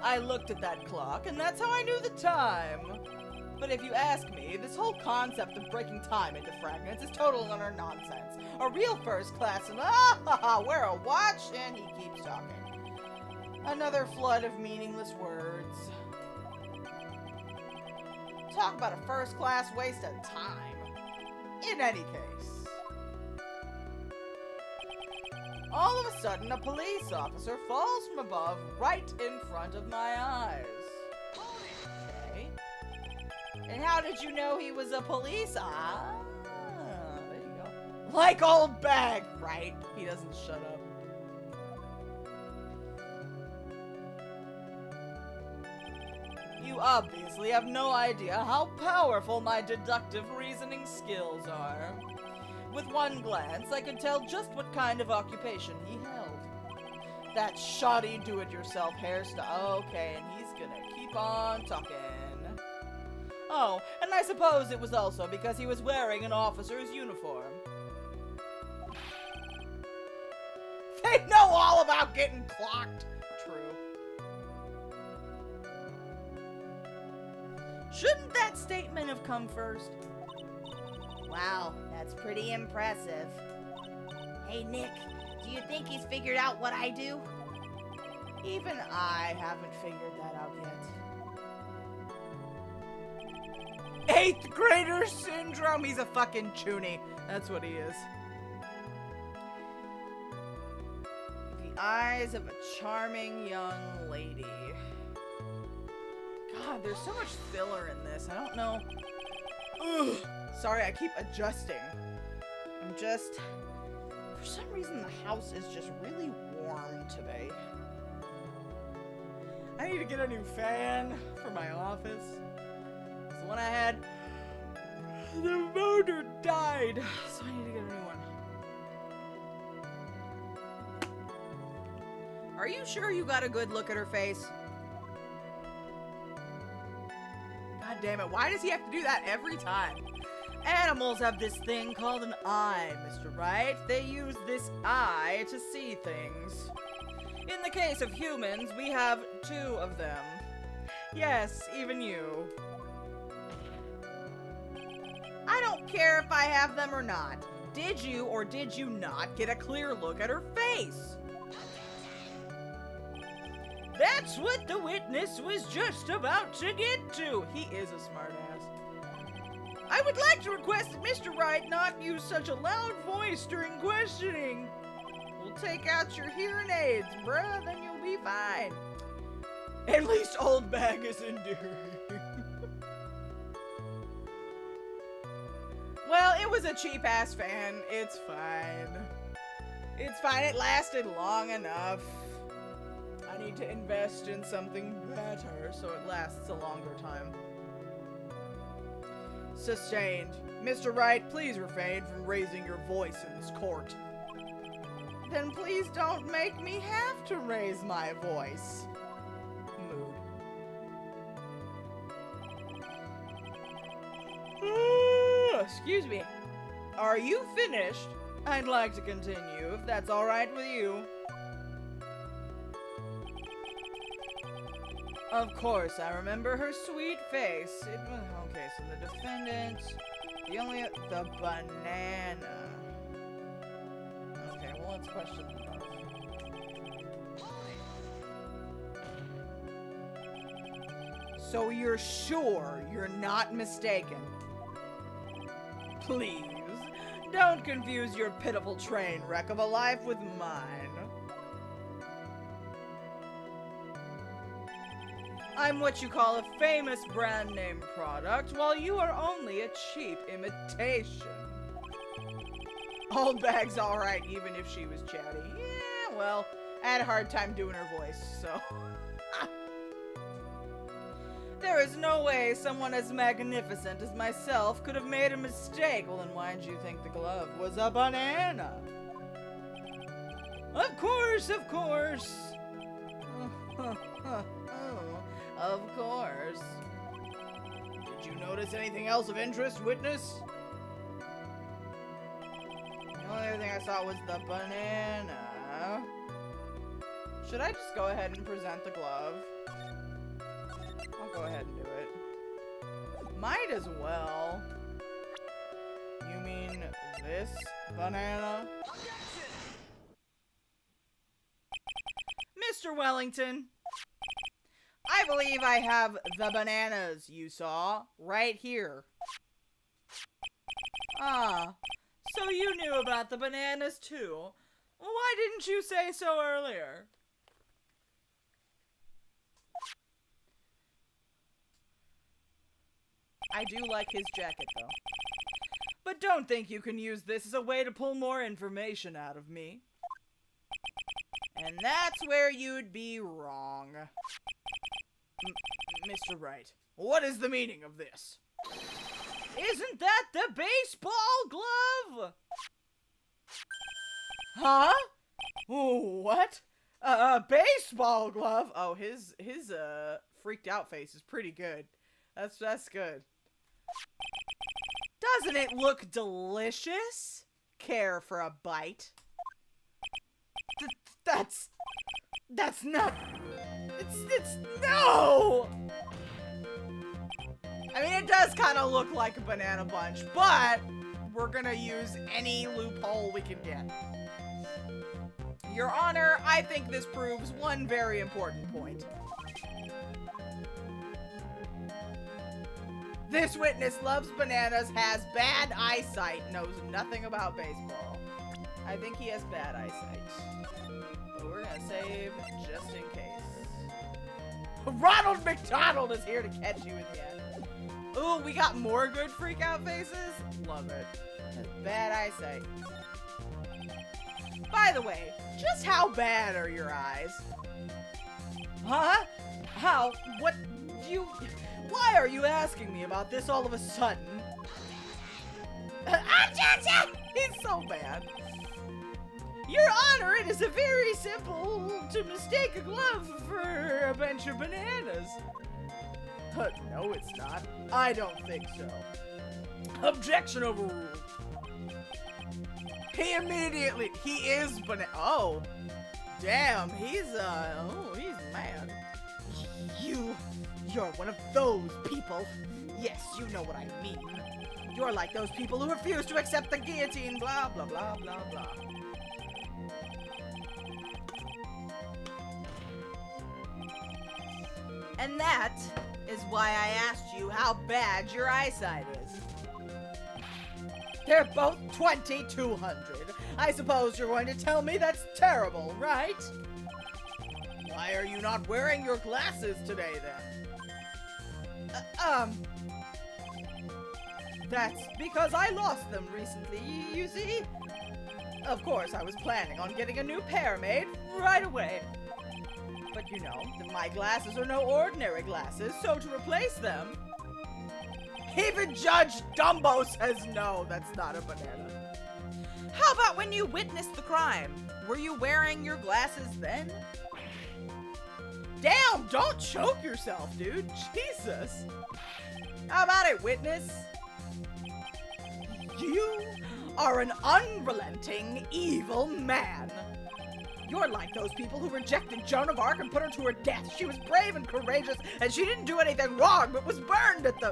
I looked at that clock, and that's how I knew the time. But if you ask me, this whole concept of breaking time into fragments is total and utter nonsense. A real first class and wear a watch, and he keeps talking. Another flood of meaningless words. Talk about a first class waste of time. In any case. All of a sudden, a police officer falls from above right in front of my eyes. Okay. And how did you know he was a police? There you go. Like old bag, right? He doesn't shut up. You obviously have no idea how powerful my deductive reasoning skills are. With one glance, I could tell just what kind of occupation he held. That shoddy do-it-yourself hairstyle. Okay, and he's gonna keep on talking. Oh, and I suppose it was also because he was wearing an officer's uniform. They know all about getting clocked. True. Shouldn't that statement have come first? Wow, that's pretty impressive. Hey, Nick, do you think he's figured out what I do? Even I haven't figured that out yet. 8th grader syndrome! He's a fucking chuny. That's what he is. The eyes of a charming young lady. God, there's so much filler in this. I don't know. Ugh. Sorry, I keep adjusting. I'm just... For some reason, the house is just really warm today. I need to get a new fan for my office. The one I had The motor died, so I need to get a new one. Are you sure you got a good look at her face? God damn it, why does he have to do that every time? Animals have this thing called an eye, Mr. Wright. They use this eye to see things. In the case of humans, we have 2 of them. Yes, even you. I don't care if I have them or not. Did you or did you not get a clear look at her face? That's what the witness was just about to get to. He is a smartass. I would like to request that Mr. Wright not use such a loud voice during questioning. We'll take out your hearing aids, bruh, then you'll be fine. At least Old Bag is enduring. Well, it was a cheap-ass fan. It's fine. It's fine. It lasted long enough. I need to invest in something better so it lasts a longer time. Sustained. Mr. Wright, please refrain from raising your voice in this court. Then please don't make me have to raise my voice. Mood. Excuse me. Are you finished? I'd like to continue, if that's alright with you. Of course, I remember her sweet face. It was okay. So the defendant, the banana. Okay, well let's question them both. So you're sure you're not mistaken? Please, don't confuse your pitiful train wreck of a life with mine. I'm what you call a famous brand name product, while you are only a cheap imitation. Old Bag's alright, even if she was chatty. Yeah, well, I had a hard time doing her voice, so... There is no way someone as magnificent as myself could have made a mistake. Well, then why did you think the glove was a banana? Of course, of course. Of course. Did you notice anything else of interest, witness? The only other thing I saw was the banana. Should I just go ahead and present the glove? I'll go ahead and do it. Might as well. You mean this banana? Mr. Wellington, I believe I have the bananas you saw right here. Ah, so you knew about the bananas too. Well, why didn't you say so earlier? I do like his jacket, though. But don't think you can use this as a way to pull more information out of me. And that's where you'd be wrong. Mr. Wright, what is the meaning of this? Isn't that the baseball glove? Huh? What? Baseball glove? Oh, his freaked out face is pretty good. That's good. Doesn't it look delicious? Care for a bite? That's not... It's no! I mean, it does kind of look like a banana bunch, but we're gonna use any loophole we can get. Your Honor, I think this proves one very important point. This witness loves bananas, has bad eyesight, knows nothing about baseball. I think he has bad eyesight. But we're gonna save just in case. Ronald McDonald is here to catch you again. Ooh, we got more good freak out faces? Love it. Bad eyesight. By the way, just how bad are your eyes? Huh? How? What? Why are you asking me about this all of a sudden? He's so bad. Your Honor, it is a very simple to mistake a glove for a bunch of bananas. No, it's not. I don't think so. Objection overruled. He is banana. Oh, damn, he's mad. You're one of those people. Yes, you know what I mean. You're like those people who refuse to accept the guillotine, blah, blah, blah, blah, blah. And that is why I asked you how bad your eyesight is. They're both 2200. I suppose you're going to tell me that's terrible, right? Why are you not wearing your glasses today, then? That's because I lost them recently, you see? Of course, I was planning on getting a new pair made right away. But you know, my glasses are no ordinary glasses, so to replace them... Even Judge Dumbo says no, that's not a banana. How about when you witnessed the crime? Were you wearing your glasses then? Damn, don't choke yourself, dude. Jesus. How about it, witness? You are an unrelenting, evil man. You're like those people who rejected Joan of Arc and put her to her death. She was brave and courageous, and she didn't do anything wrong, but was burned at the...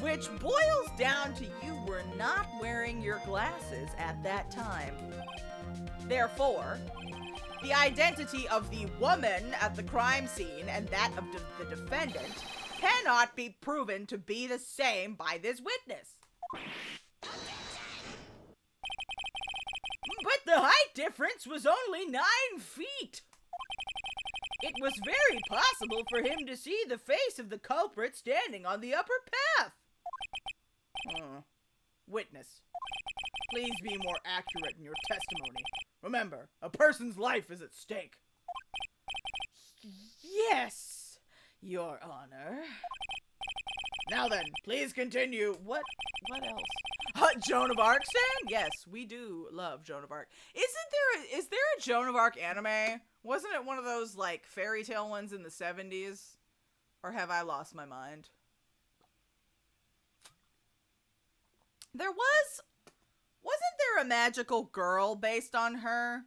Which boils down to you were not wearing your glasses at that time. Therefore, the identity of the woman at the crime scene and that of the defendant cannot be proven to be the same by this witness. But the height difference was only 9 feet. It was very possible for him to see the face of the culprit standing on the upper path. Witness, please be more accurate in your testimony. Remember, a person's life is at stake. Yes, Your Honor. Now then, please continue. What else? Joan of Arc stand? Yes, we do love Joan of Arc. Is there a Joan of Arc anime? Wasn't it one of those, like, fairy tale ones in the 70s? Or have I lost my mind? Wasn't there a magical girl based on her?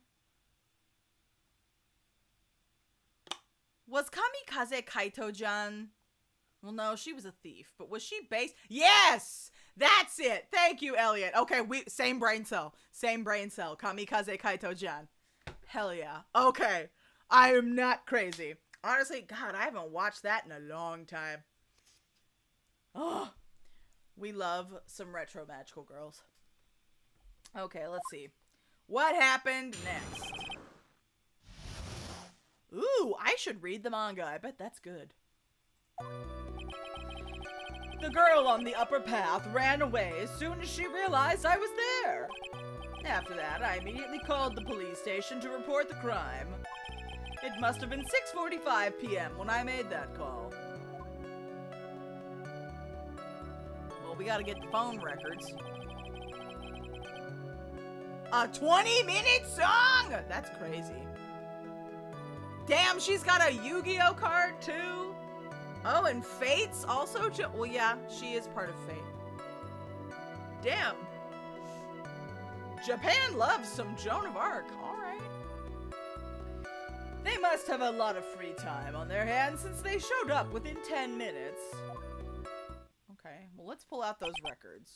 Was Kamikaze Kaito-jan? Well, no, she was a thief, but was she based? Yes! That's it! Thank you, Elliot. Okay, same brain cell. Same brain cell. Kamikaze Kaito-jan. Hell yeah. Okay. I am not crazy. Honestly, God, I haven't watched that in a long time. Oh, we love some retro magical girls. Okay, let's see. What happened next? Ooh, I should read the manga. I bet that's good. The girl on the upper path ran away as soon as she realized I was there. After that, I immediately called the police station to report the crime. It must have been 6:45 p.m. when I made that call. Well, we gotta get the phone records. A 20-minute song? That's crazy. Damn, she's got a Yu-Gi-Oh card too? Oh, and Fate's also... well, yeah, she is part of Fate. Damn. Japan loves some Joan of Arc. Alright. They must have a lot of free time on their hands since they showed up within 10 minutes. Okay, well, let's pull out those records.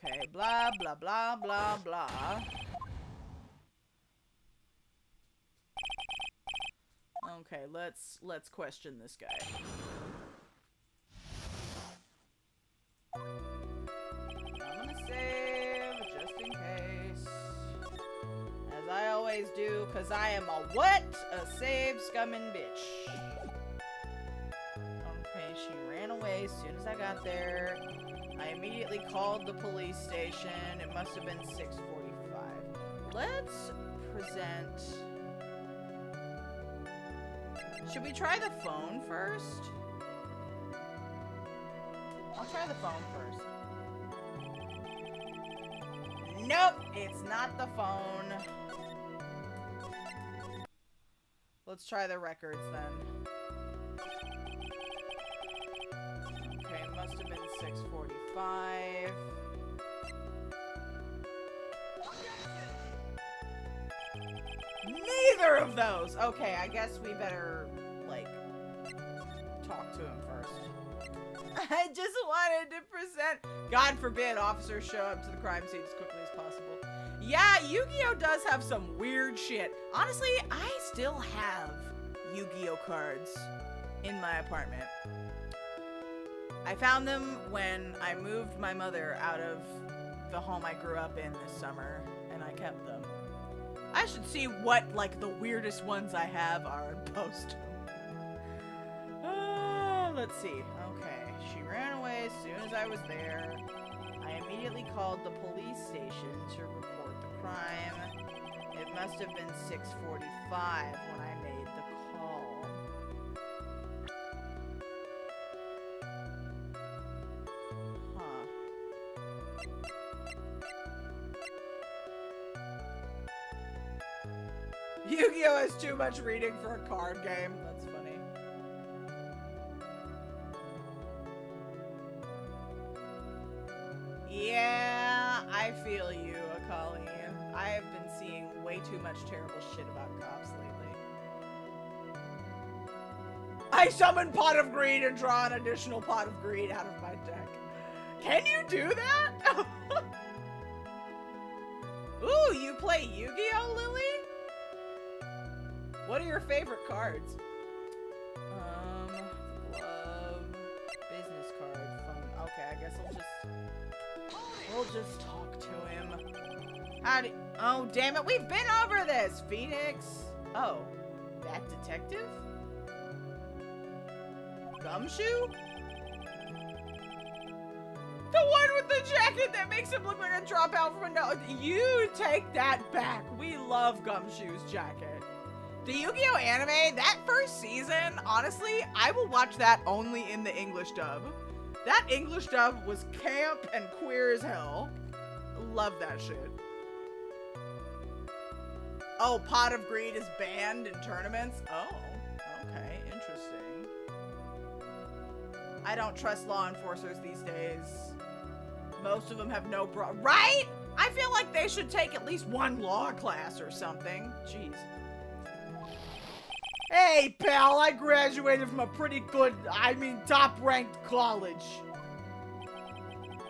Okay, blah, blah, blah, blah, blah. Okay, let's question this guy. I'm gonna save just in case. As I always do, cause I am a what? A save scumming bitch. Okay, she ran away as soon as I got there. I immediately called the police station. It must have been 6:45. Let's present... Should we try the phone first? I'll try the phone first. Nope, it's not the phone. Let's try the records then. Okay, it must have been 6:45. Neither of those! Okay, I guess we better, like, talk to him first. I just wanted to present... God forbid officers show up to the crime scene as quickly as possible. Yeah, Yu-Gi-Oh! Does have some weird shit. Honestly, I still have Yu-Gi-Oh! Cards in my apartment. I found them when I moved my mother out of the home I grew up in this summer, and I kept them. I should see what, like, the weirdest ones I have are and post them. Let's see. Okay, she ran away as soon as I was there. I immediately called the police station to report the crime. It must have been 6:45 when I made the call. Huh. Yu-Gi-Oh! Has too much reading for a card game. That's funny. Yeah, I feel you, Akali. I have been seeing way too much terrible shit about cops lately. I summon Pot of Greed and draw an additional Pot of Greed out of my deck. Can you do that? Ooh, you play Yu-Gi-Oh, Lily? What are your favorite cards? Glove, business card, phone. Okay, I guess we'll just talk to him. Oh, damn it, we've been over this, Phoneix. Oh, that detective? Gumshoe? The one with the jacket that makes him look like a dropout from a no. You take that back. We love Gumshoe's jacket. The Yu-Gi-Oh! Anime, that first season, honestly, I will watch that only in the English dub. That English dub was camp and queer as hell. Love that shit. Oh, Pot of Greed is banned in tournaments? Oh, okay, interesting. I don't trust law enforcers these days. Most of them have no right? I feel like they should take at least one law class or something. Jeez. Hey, pal, I graduated from a pretty good, top-ranked college.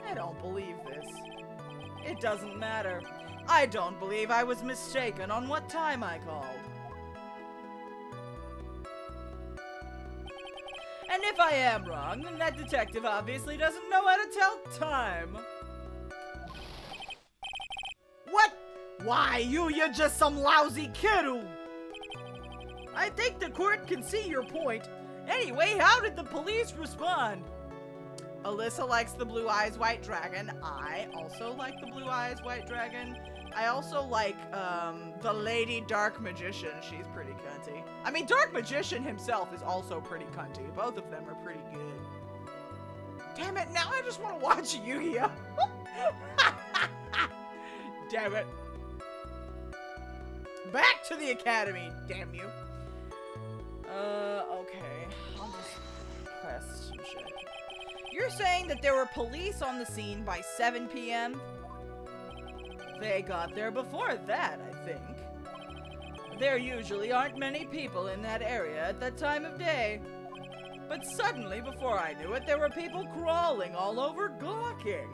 I don't believe this. It doesn't matter. I don't believe I was mistaken on what time I called. And if I am wrong, then that detective obviously doesn't know how to tell time. What? Why, you're just some lousy kiddo. I think the court can see your point. Anyway, how did the police respond? Alyssa likes the Blue Eyes White Dragon. I also like the Blue Eyes White Dragon. I also like, the Lady Dark Magician. She's pretty cunty. I mean, Dark Magician himself is also pretty cunty. Both of them are pretty good. Damn it, now I just want to watch Yu-Gi-Oh! Damn it. Back to the academy, damn you. Okay. I'll just press some shit. You're saying that there were police on the scene by 7 p.m.? They got there before that, I think. There usually aren't many people in that area at that time of day. But suddenly, before I knew it, there were people crawling all over gawking.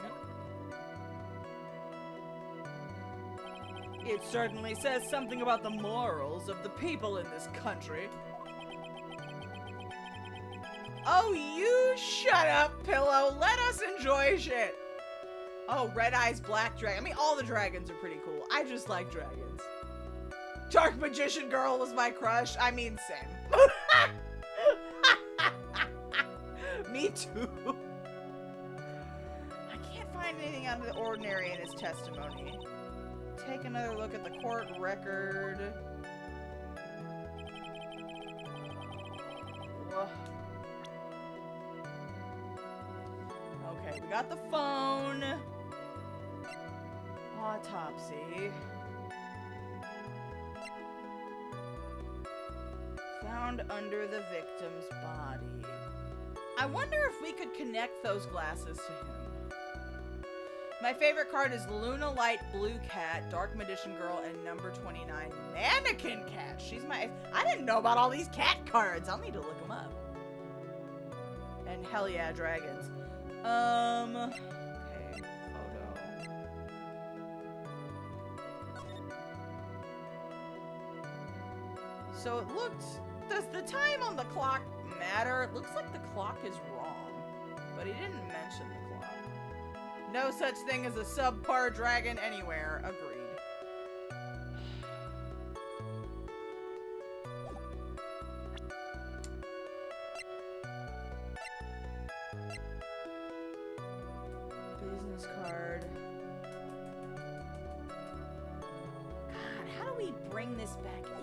It certainly says something about the morals of the people in this country. Oh, you shut up, Pillow. Let us enjoy shit. Oh, Red Eyes Black Dragon. I mean, all the dragons are pretty cool. I just like dragons. Dark Magician Girl was my crush. I mean, same. Me too. I can't find anything out of the ordinary in his testimony. Take another look at the court record. Ugh. Okay, we got the phone. Autopsy. Found under the victim's body. I wonder if we could connect those glasses to him. My favorite card is Luna Light Blue Cat, Dark Magician Girl, and number 29 Mannequin Cat. She's my... I didn't know about all these cat cards. I'll need to look them up. And hell yeah, dragons. Okay, photo. So it looked... Does the time on the clock matter? It looks like the clock is wrong, but he didn't mention the clock. No such thing as a subpar dragon anywhere. Agreed. Business card. God, how do we bring this back in?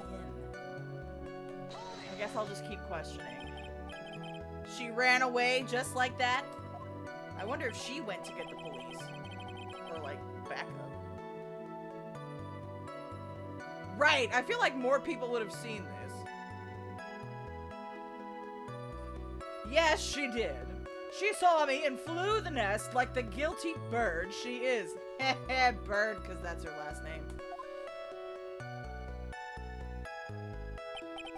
I guess I'll just keep questioning. She ran away just like that? I wonder if she went to get the police. Or, like, backup. Right! I feel like more people would have seen this. Yes, she did. She saw me and flew the nest like the guilty bird she is. Heh bird, because that's her last name.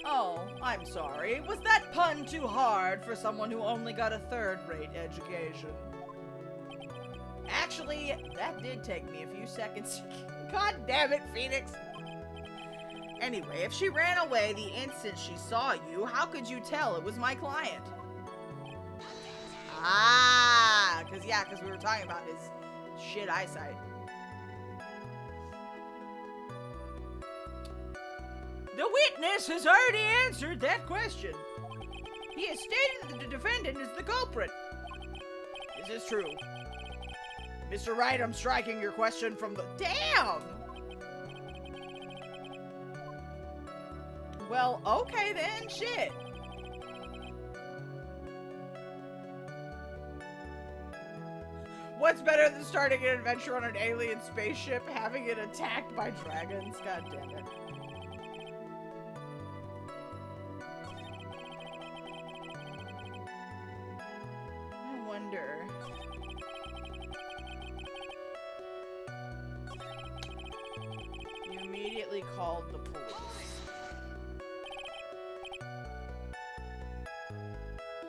Oh, I'm sorry. Was that pun too hard for someone who only got a third-rate education? Actually, that did take me a few seconds. God damn it, Phoneix! Anyway, if she ran away the instant she saw you, how could you tell it was my client? Ah, because we were talking about his shit eyesight. The witness has already answered that question. He has stated that the defendant is the culprit. Is this true? Mr. Wright, I'm striking your question from the... Damn! Well, okay then, shit. What's better than starting an adventure on an alien spaceship, having it attacked by dragons? God damn it. I wonder... You immediately called the police.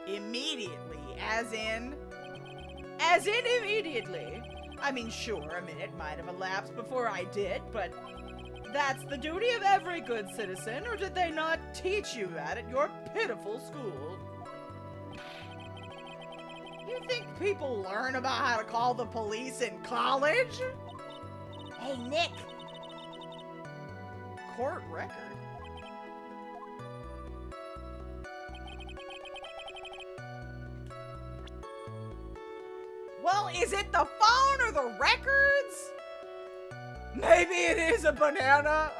Immediately, as in immediately. I mean, sure, a minute might have elapsed before I did, but that's the duty of every good citizen, or did they not teach you that at your pitiful school? You think people learn about how to call the police in college? Hey, Nick. Court record. Well, is it the phone or the records? Maybe it is a banana.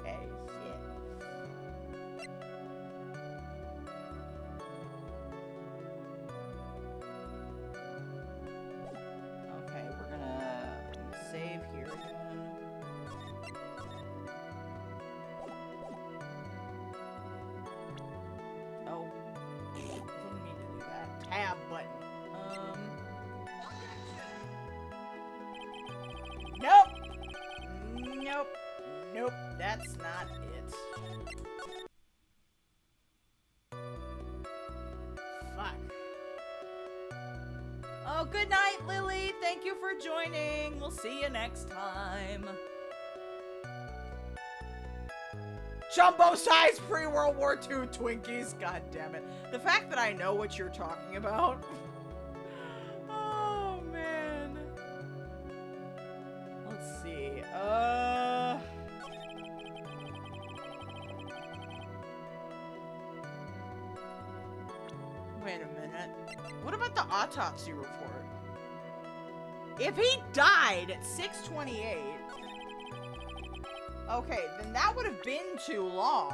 Okay, shit. Okay, we're gonna save here again. Oh, didn't mean to do that. Tab button. Nope. Nope. Nope. That's not it. Fuck. Oh, good night, Lily. Thank you for joining. We'll see you next time. Jumbo-sized pre-World War II Twinkies. God damn it. The fact that I know what you're talking about. Oh, man. Let's see. Wait a minute. What about the autopsy report? If he died at 6:28... Okay, then that would have been too long.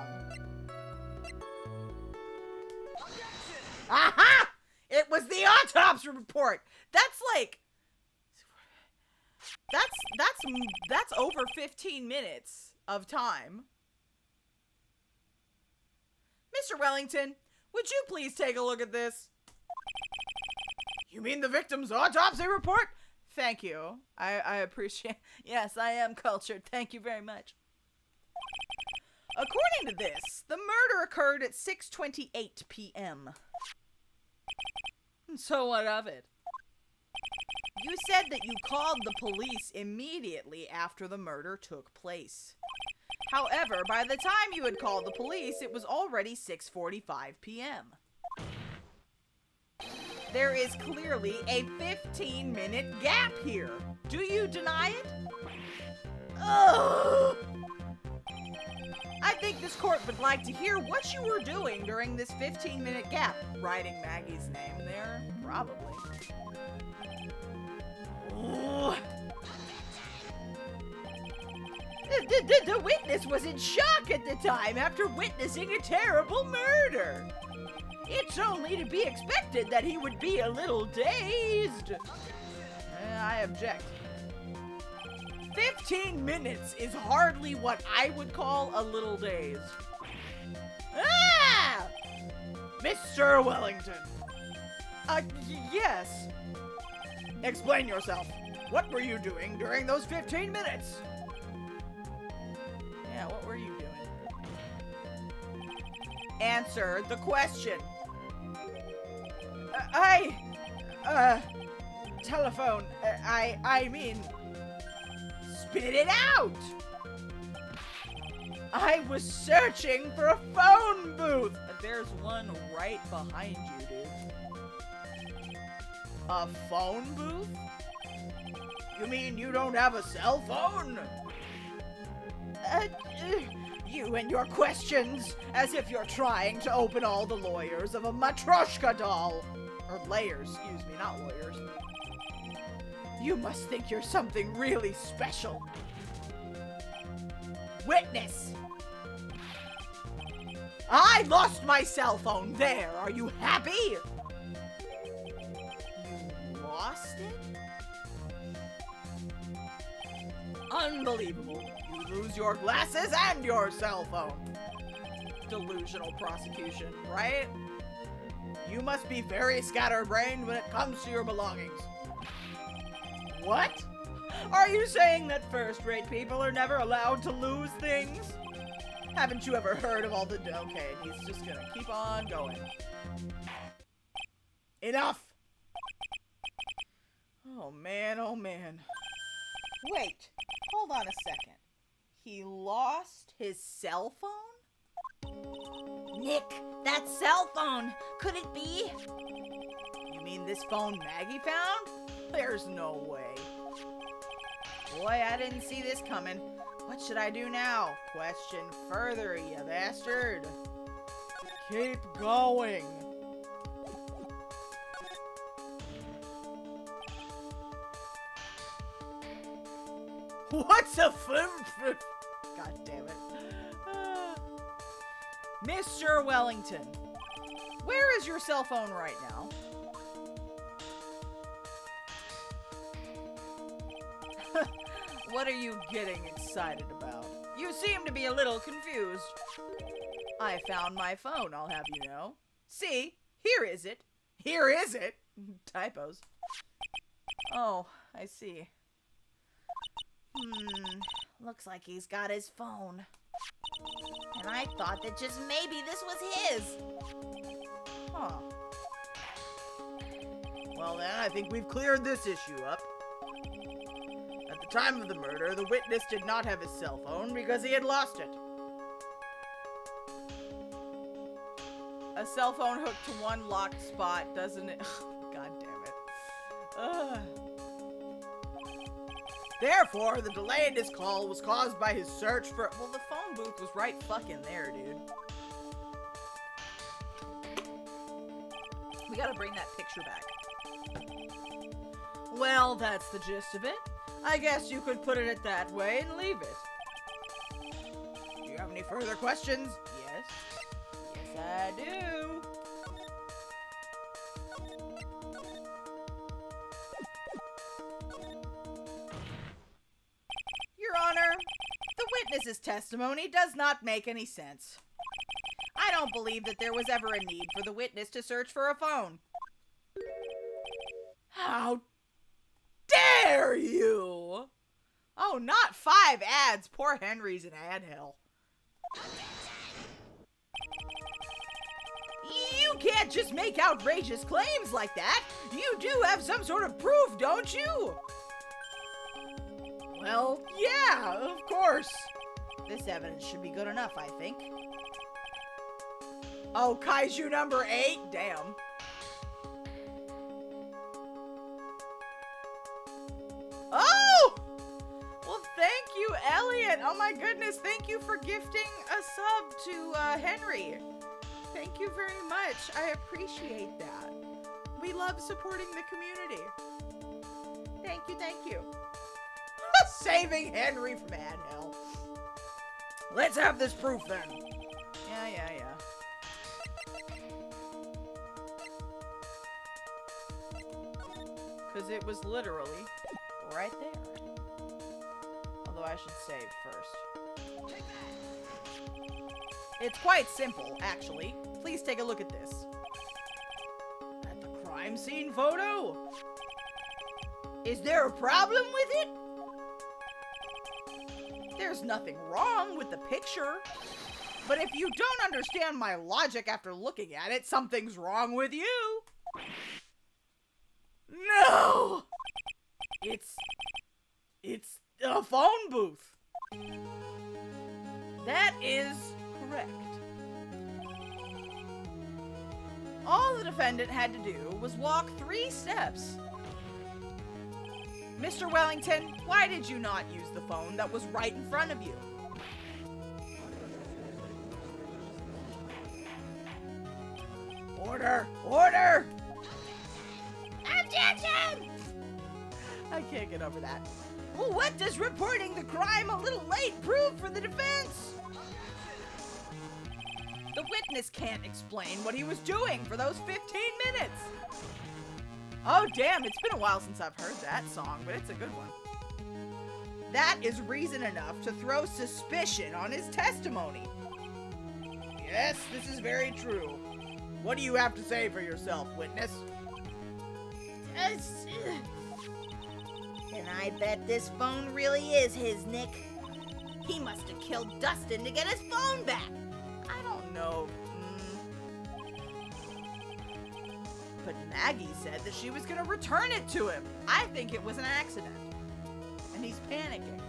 Aha! It was the autopsy report! That's like... That's over 15 minutes of time. Mr. Wellington, would you please take a look at this? You mean the victim's autopsy report? Thank you. I appreciate. Yes, I am cultured. Thank you very much. According to this, the murder occurred at 6:28 p.m. So what of it? You said that you called the police immediately after the murder took place. However, by the time you had called the police, it was already 6:45 p.m. There is clearly a 15-minute gap here. Do you deny it? Ugh! I think this court would like to hear what you were doing during this 15-minute gap. Writing Maggie's name there? Probably. Ooh. The witness was in shock at the time after witnessing a terrible murder. It's only to be expected that he would be a little dazed. I object. 15 minutes is hardly what I would call a little dazed. Ah! Mr. Wellington. Yes. Explain yourself. What were you doing during those 15 minutes? Yeah, what were you doing? Answer the question. Telephone. I mean, spit it out. I was searching for a phone booth. There's one right behind you, dude. A phone booth? You mean you don't have a cell phone? You and your questions, as if you're trying to open all the lawyers of a Matryoshka doll. Or layers, excuse me, not lawyers. You must think you're something really special. Witness! I lost my cell phone there. Are you happy? You lost it? Unbelievable. You lose your glasses and your cell phone. Delusional prosecution, right? You must be very scatterbrained when it comes to your belongings. What? Are you saying that first-rate people are never allowed to lose things? Haven't you ever heard of all the... Okay, he's just gonna keep on going. Enough! Oh man, oh man. Wait, hold on a second. He lost his cell phone? Nick, that cell phone. Could it be? You mean this phone Maggie found? There's no way. Boy, I didn't see this coming. What should I do now? Question further, you bastard. Keep going. What's a God damn it. Mr. Wellington, where is your cell phone right now? What are you getting excited about? You seem to be a little confused. I found my phone, I'll have you know. See, here is it. Here is it. Typos. Oh, I see. Looks like he's got his phone. And I thought that just maybe this was his. Huh. Well then, I think we've cleared this issue up. At the time of the murder, the witness did not have his cell phone because he had lost it. A cell phone hooked to one locked spot, doesn't it? God damn it. Ugh. Therefore, the delay in his call was caused by his search for... Well, the phone booth was right fucking there, dude. We gotta bring that picture back. Well, that's the gist of it. I guess you could put it that way and leave it. Do you have any further questions? Yes. Yes, I do. witness's testimony does not make any sense. I don't believe that there was ever a need for the witness to search for a phone. How dare you? Oh, not 5 ads. Poor Henry's in ad hell. You can't just make outrageous claims like that. You do have some sort of proof, don't you? Well, yeah, of course. This evidence should be good enough, I think. Oh, Kaiju number 8? Damn. Oh! Well, thank you, Elliot. Oh my goodness, thank you for gifting a sub to Henry. Thank you very much. I appreciate that. We love supporting the community. Thank you, thank you. Saving Henry from ad hell. Let's have this proof then. Yeah. Because it was literally right there. Although I should save first. It's quite simple, actually. Please take a look at this. At the crime scene photo? Is there a problem with it? There's nothing wrong with the picture. But if you don't understand my logic after looking at it, something's wrong with you. No! It's a phone booth. That is correct. All the defendant had to do was walk 3 steps. Mr. Wellington, why did you not use the phone that was right in front of you? Order! Order! Objection! I can't get over that. Well, what does reporting the crime a little late prove for the defense? The witness can't explain what he was doing for those 15 minutes. Oh, damn, it's been a while since I've heard that song, but it's a good one. That is reason enough to throw suspicion on his testimony. Yes, this is very true. What do you have to say for yourself, witness? And I bet this phone really is his, Nick. He must have killed Dustin to get his phone back. I don't know. But Maggie said that she was going to return it to him. I think it was an accident. And he's panicking.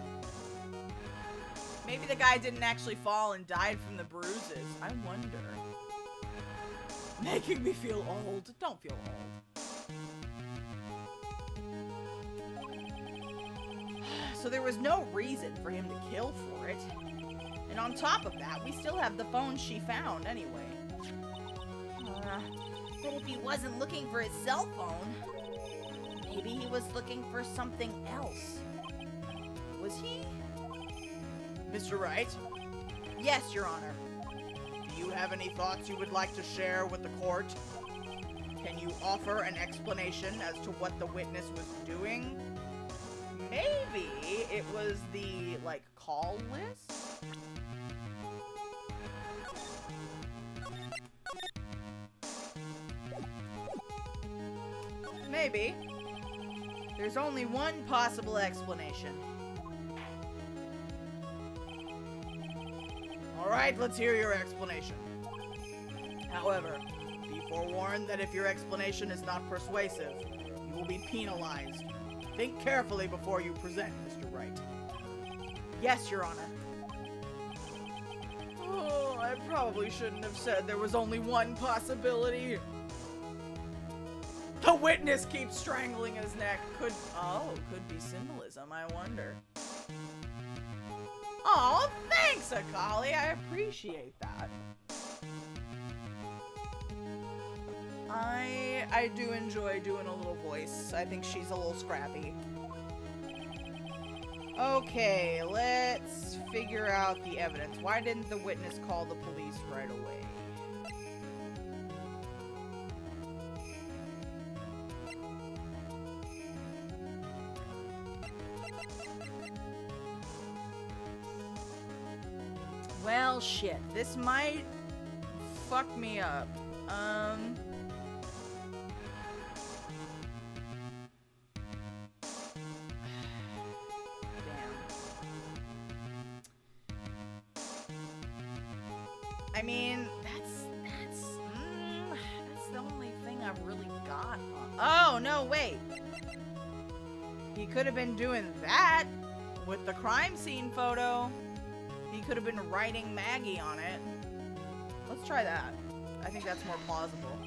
Maybe the guy didn't actually fall and died from the bruises. I wonder. Making me feel old. Don't feel old. So there was no reason for him to kill for it. And on top of that, we still have the phone she found anyway. But if he wasn't looking for his cell phone, maybe he was looking for something else. Was he? Mr. Wright? Yes, Your Honor. Do you have any thoughts you would like to share with the court? Can you offer an explanation as to what the witness was doing? Maybe it was the, call list? Maybe. There's only one possible explanation. Alright, let's hear your explanation. However, be forewarned that if your explanation is not persuasive, you will be penalized. Think carefully before you present, Mr. Wright. Yes, Your Honor. Oh, I probably shouldn't have said there was only one possibility. The witness keeps strangling his neck. Could be symbolism, I wonder. Oh, thanks, Akali. I appreciate that. I do enjoy doing a little voice. I think she's a little scrappy. Okay, let's figure out the evidence. Why didn't the witness call the police right away? Well, shit. This might fuck me up. I mean, that's the only thing I've really got. Oh, no, wait. He could have been doing that with the crime scene photo. He could have been writing Maggie on it. Let's try that. I think that's more plausible.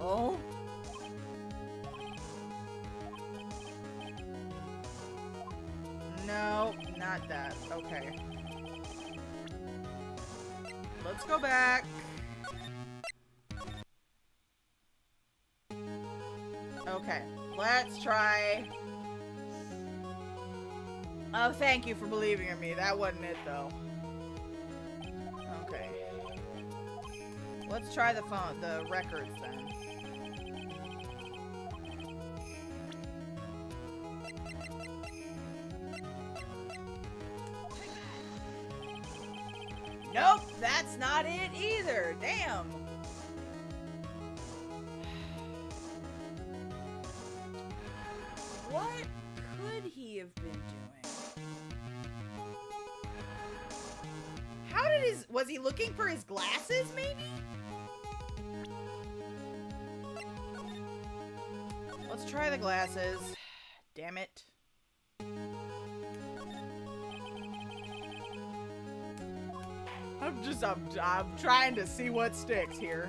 Oh? No, not that. Okay. Let's go back. Okay, let's try. Oh, thank you for believing in me. That wasn't it, though. Okay. Let's try the records then. Nope, that's not it either. Damn. What could he have been doing? How did was he looking for his glasses, maybe? Let's try the glasses. Damn it. I'm trying to see what sticks here.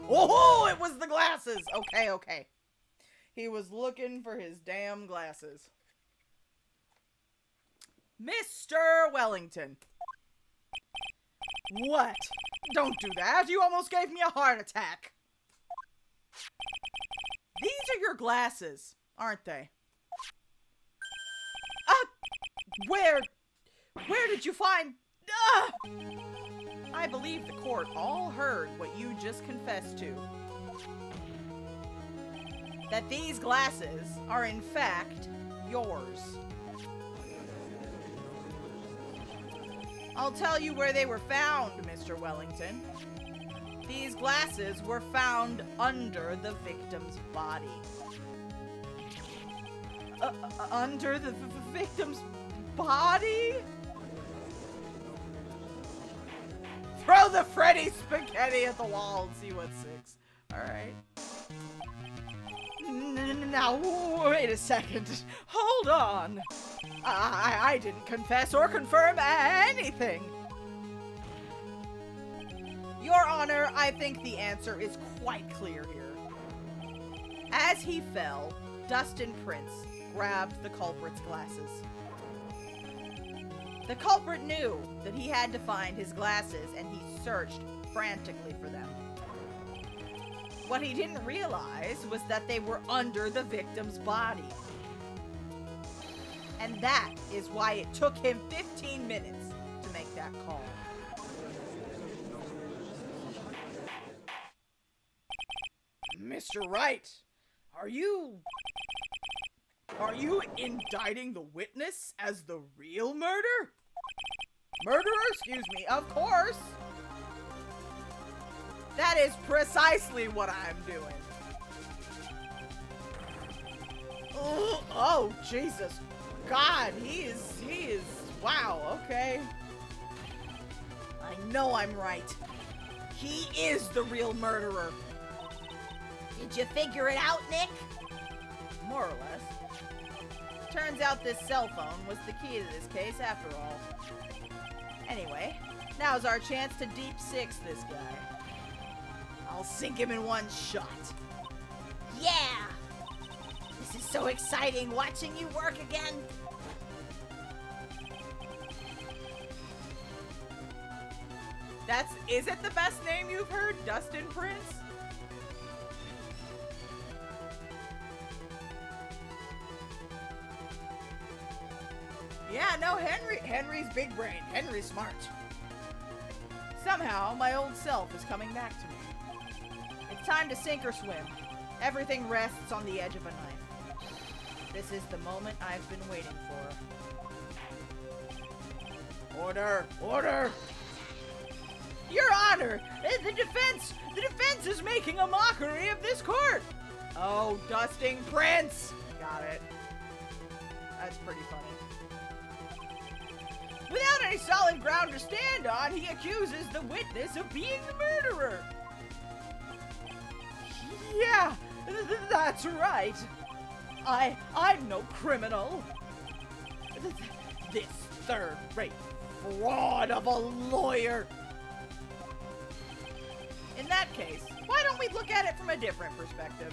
Oh, it was the glasses. Okay, okay. He was looking for his damn glasses. Mr. Wellington. What? Don't do that. You almost gave me a heart attack. These are your glasses, aren't they? Where did you find... I believe the court all heard what you just confessed to. That these glasses are in fact yours. I'll tell you where they were found, Mr. Wellington. These glasses were found under the victim's body. Under the victim's body? Throw the Freddy spaghetti at the wall and see what sticks. Alright. Now, wait a second. Hold on. I didn't confess or confirm anything. Your Honor, I think the answer is quite clear here. As he fell, Dustin Prince grabbed the culprit's glasses. The culprit knew that he had to find his glasses, and he searched frantically for them. What he didn't realize was that they were under the victim's body. And that is why it took him 15 minutes to make that call. Mr. Wright, are you indicting the witness as the real murderer? Excuse me, of course. That is precisely what I'm doing. Oh, Jesus. God, he is, wow, okay. I know I'm right. He is the real murderer. Did you figure it out, Nick? More or less. Turns out this cell phone was the key to this case after all. Anyway, now's our chance to deep six this guy. I'll sink him in one shot. Yeah! This is so exciting watching you work again. Is it the best name you've heard? Dustin Prince? Yeah, no, Henry's big brain. Henry's smart. So, Somehow, my old self is coming back to me. It's time to sink or swim. Everything rests on the edge of a knife. This is the moment I've been waiting for. Order! Order! Your Honor! The defense is making a mockery of this court! Oh, dusting Prince! Got it. That's pretty funny. Without any solid ground to stand on, he accuses the witness of being the murderer! Yeah, that's right. I'm no criminal. This third-rate fraud of a lawyer. In that case, why don't we look at it from a different perspective?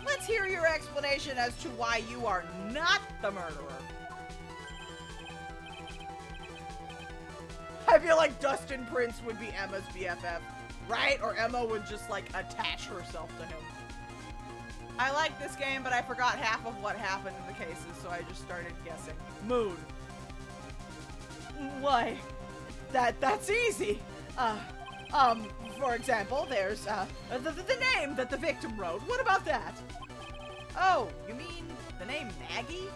Let's hear your explanation as to why you are not the murderer. I feel like Dustin Prince would be Emma's BFF, right? Or Emma would just, like, attach herself to him. I like this game, but I forgot half of what happened in the cases, so I just started guessing. Mood. Why? That's easy. For example, there's, the name that the victim wrote. What about that? Oh, you mean the name Maggie?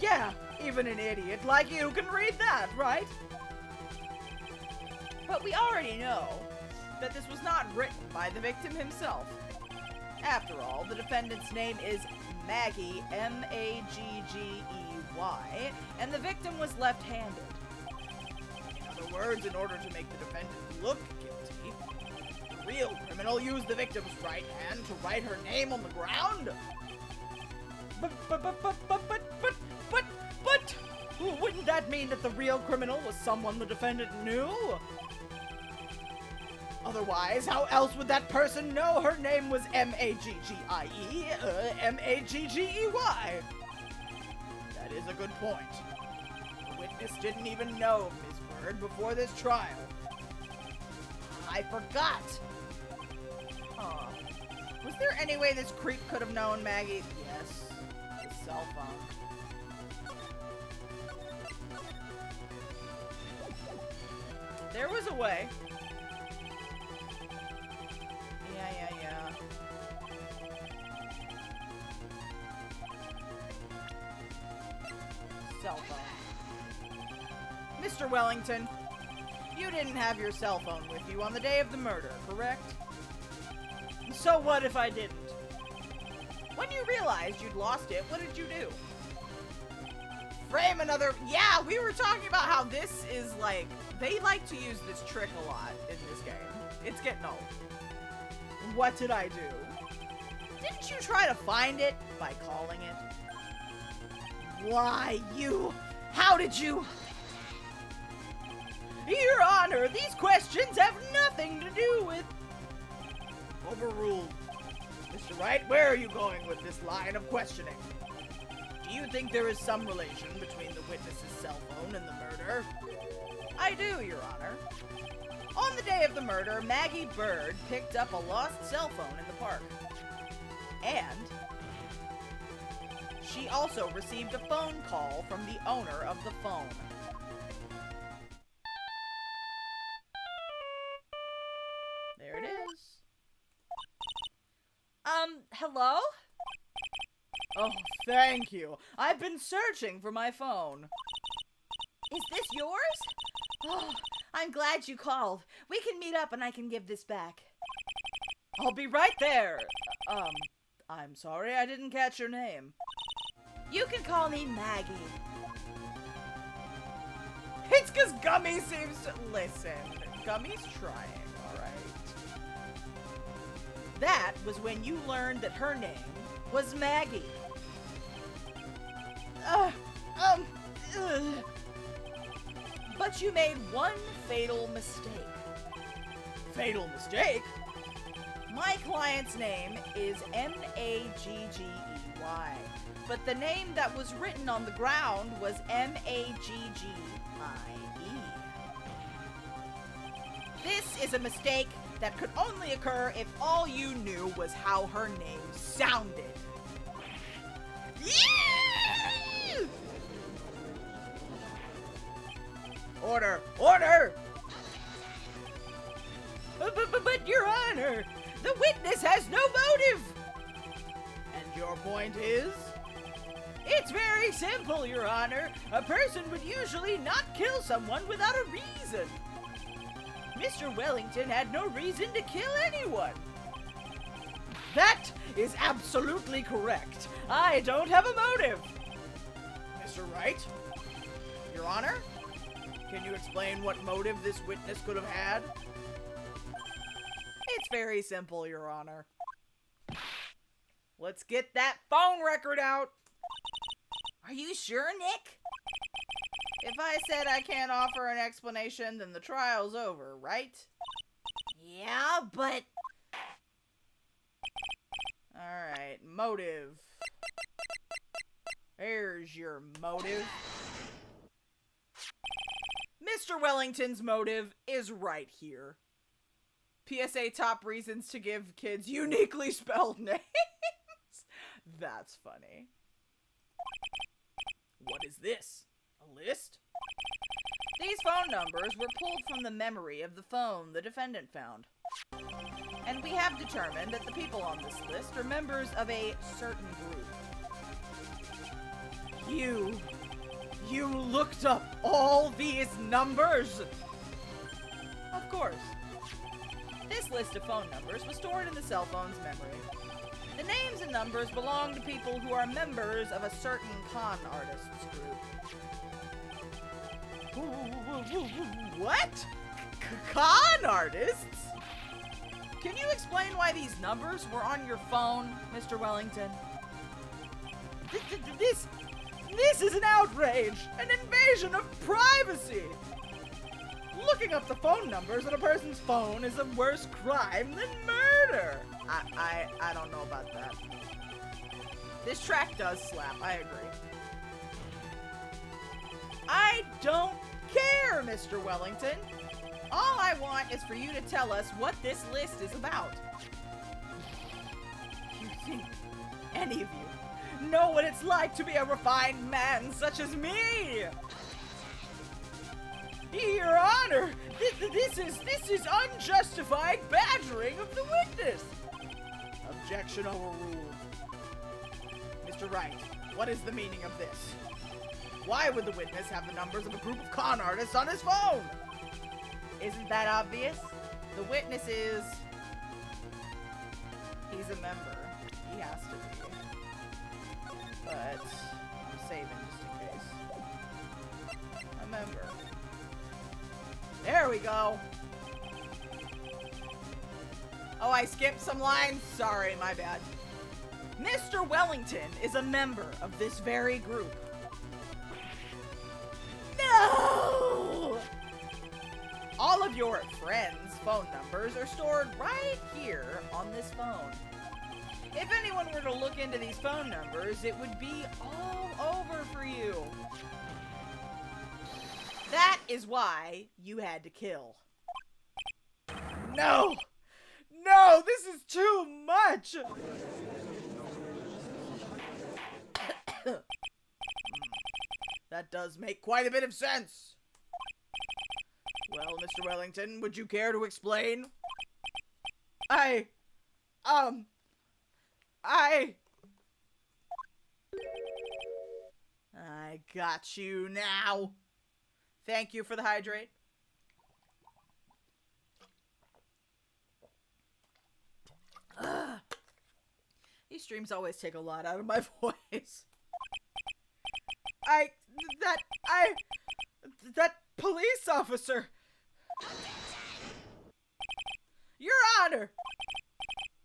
Yeah, even an idiot like you can read that, right? But we already know that this was not written by the victim himself. After all, the defendant's name is Maggie, M-A-G-G-E-Y, and the victim was left-handed. In other words, in order to make the defendant look guilty, the real criminal used the victim's right hand to write her name on the ground. But, wouldn't that mean that the real criminal was someone the defendant knew? Otherwise, how else would that person know her name was M-A-G-G-I-E, M-A-G-G-E-Y? That is a good point. The witness didn't even know Ms. Bird before this trial. I forgot. Huh. Was there any way this creep could have known Maggie? Yes. His cell phone. There was a way. Yeah. Cell phone. Mr. Wellington, you didn't have your cell phone with you on the day of the murder, correct? So what if I didn't? When you realized you'd lost it, what did you do? Frame another... Yeah, we were talking about how this is like... They like to use this trick a lot in this game. It's getting old. What did I do? Didn't you try to find it by calling it? Why, you... How did you... Your Honor, these questions have nothing to do with... Overruled. Mr. Wright, where are you going with this line of questioning? Do you think there is some relation between the witness's cell phone and the murder? I do, Your Honor. On the day of the murder, Maggie Bird picked up a lost cell phone in the park. And she also received a phone call from the owner of the phone. There it is. Hello? Oh, thank you. I've been searching for my phone. Is this yours? Oh, I'm glad you called. We can meet up and I can give this back. I'll be right there. I'm sorry, I didn't catch your name. You can call me Maggie. It's because Gummy seems to... Listen, Gummy's trying, alright? That was when you learned that her name was Maggie. But you made one fatal mistake. Fatal mistake? My client's name is M-A-G-G-E-Y, but the name that was written on the ground was M-A-G-G-I-E. This is a mistake that could only occur if all you knew was how her name sounded. Order! Order! But, Your Honor, the witness has no motive! And your point is? It's very simple, Your Honor. A person would usually not kill someone without a reason. Mr. Wellington had no reason to kill anyone. That is absolutely correct. I don't have a motive. Mr. Wright? Your Honor? Can you explain what motive this witness could have had? It's very simple, Your Honor. Let's get that phone record out. Are you sure, Nick? If I said I can't offer an explanation, then the trial's over, right? Yeah, but... Alright, motive. Here's your motive. Mr. Wellington's motive is right here. PSA top reasons to give kids uniquely spelled names. That's funny. What is this? A list? These phone numbers were pulled from the memory of the phone the defendant found. And we have determined that the people on this list are members of a certain group. You looked up all these numbers? Of course. This list of phone numbers was stored in the cell phone's memory. The names and numbers belong to people who are members of a certain con artists group. What? Con artists? Can you explain why these numbers were on your phone, Mr. Wellington? This is an outrage! An invasion of privacy! Looking up the phone numbers on a person's phone is a worse crime than murder! I don't know about that. This track does slap, I agree. I don't care, Mr. Wellington. All I want is for you to tell us what this list is about. You think any of you know what it's like to be a refined man such as me? Your Honor, this is unjustified badgering of the witness. Objection overruled. Mr. Wright, what is the meaning of this? Why would the witness have the numbers of a group of con artists on his phone? Isn't that obvious? The witness is... He's a member. He has to be. But I'm saving just in case. A member. There we go. Oh, I skipped some lines. Sorry, my bad. Mr. Wellington is a member of this very group. No! All of your friends' phone numbers are stored right here on this phone. If anyone were to look into these phone numbers, it would be all over for you. That is why you had to kill. No! No, this is too much! That does make quite a bit of sense. Well, Mr. Wellington, would you care to explain? I got you now. Thank you for the hydrate. These streams always take a lot out of my voice. that police officer. Your Honor.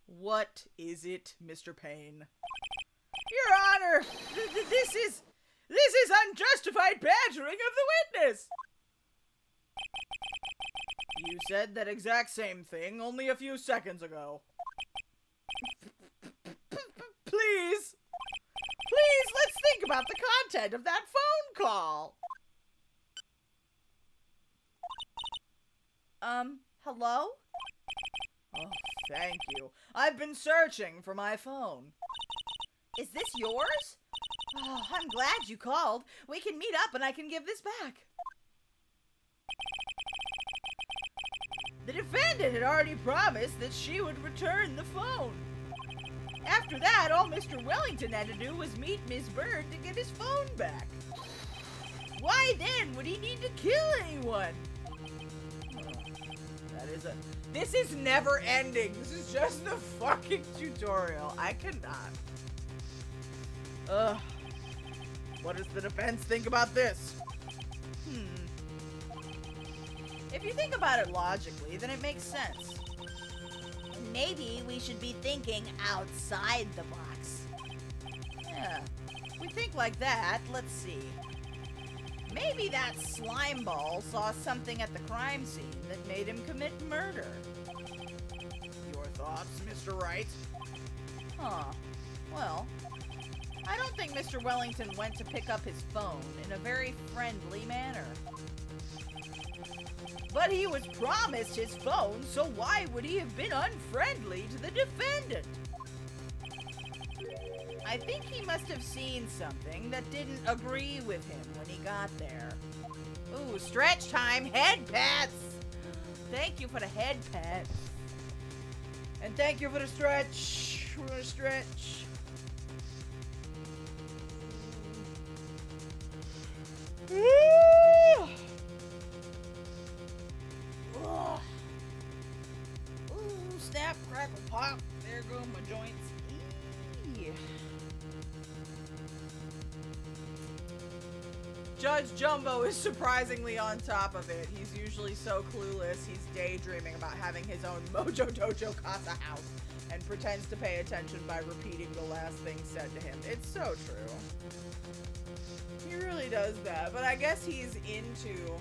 What is it, Mr. Payne? Your Honor, this is unjustified badgering of the witness. You said that exact same thing only a few seconds ago. Please, let's think about the content of that phone call. Hello? Oh, thank you. I've been searching for my phone. Is this yours? Oh, I'm glad you called. We can meet up and I can give this back. The defendant had already promised that she would return the phone. After that, all Mr. Wellington had to do was meet Miss Bird to get his phone back. Why then would he need to kill anyone? This is never ending. This is just the fucking tutorial. I cannot. Ugh. What does the defense think about this? If you think about it logically, then it makes sense. Maybe we should be thinking outside the box. Yeah. If we think like that, let's see. Maybe that slime ball saw something at the crime scene that made him commit murder. Your thoughts, Mr. Wright? Huh. Well, I don't think Mr. Wellington went to pick up his phone in a very friendly manner. But he was promised his phone, so why would he have been unfriendly to the defendant? I think he must have seen something that didn't agree with him when he got there. Ooh, stretch time, head pats! Thank you for the head pat. And thank you for the stretch. We're gonna stretch. Woo! Ugh. Ooh, snap, crackle, pop. There go my joints. Eee. Judge Jumbo is surprisingly on top of it. He's usually so clueless, he's daydreaming about having his own Mojo Dojo Casa house and pretends to pay attention by repeating the last thing said to him. It's so true. He really does that, but I guess he's into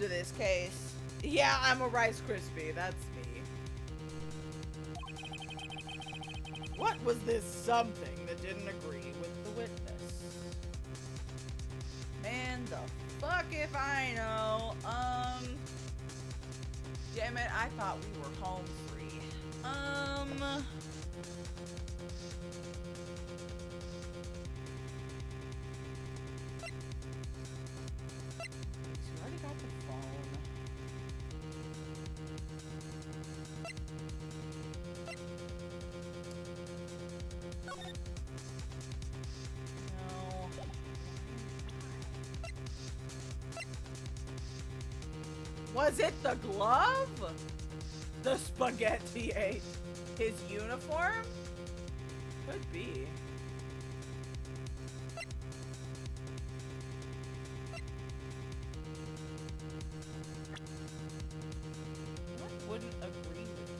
this case. Yeah, I'm a Rice Krispie, that's me. What was this something that didn't agree with the witness? Man, the fuck if I know. Damn it, I thought we were home free. So we already got the phone. No. Was it the glove? The spaghetti ate his uniform? Could be. What wouldn't agree with him?